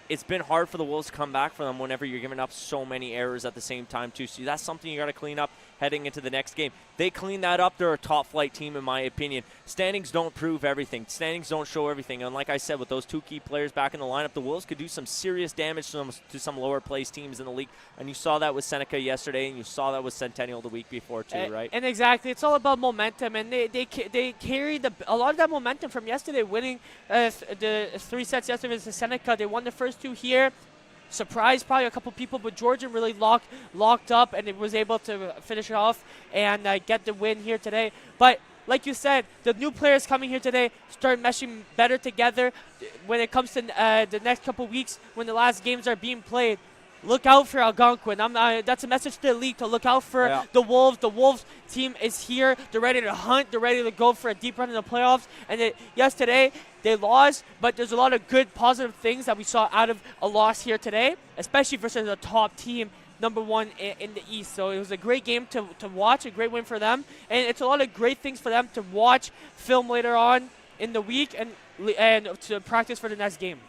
Speaker 1: it's been hard for the Wolves to come back for them whenever you're giving up so many errors at the same time, too. So that's something you got to clean up heading into the next game. They clean that up. They're a top-flight team, in my opinion. Standings don't prove everything. Standings don't show everything. And like I said, with those 2 key players back in the lineup, the Wolves could do some serious damage to some lower-placed teams in the league. And you saw that with Seneca yesterday, and you saw that with Centennial the week before, too, right?
Speaker 2: And exactly. It's all about momentum. And they carried a lot of that momentum from yesterday, winning the 3 sets yesterday versus Seneca. They won the first 2 here. Surprised probably a couple people, but Georgian really locked up, and it was able to finish it off and get the win here today. But like you said, the new players coming here today start meshing better together when it comes to the next couple weeks when the last games are being played. Look out for Algonquin. That's a message to the league to look out for the Wolves. The Wolves team is here. They're ready to hunt. They're ready to go for a deep run in the playoffs. And yes, today they lost, but there's a lot of good, positive things that we saw out of a loss here today, especially versus a top team, number 1 in the East. So it was a great game to watch, a great win for them. And it's a lot of great things for them to watch, film later on in the week, and to practice for the next game.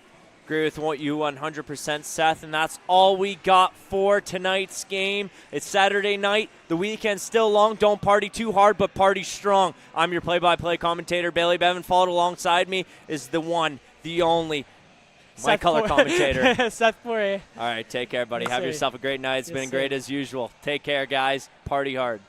Speaker 1: Agree with what you 100%, Seth, and that's all we got for tonight's game. It's Saturday night. The weekend's still long. Don't party too hard, but party strong. I'm your play-by-play commentator, Bailey Bevan. Followed alongside me is the one, the only, my color commentator.
Speaker 2: Seth Poirier.
Speaker 1: All right, take care, buddy. Have yourself a great night. It's been great as usual. Take care, guys. Party hard.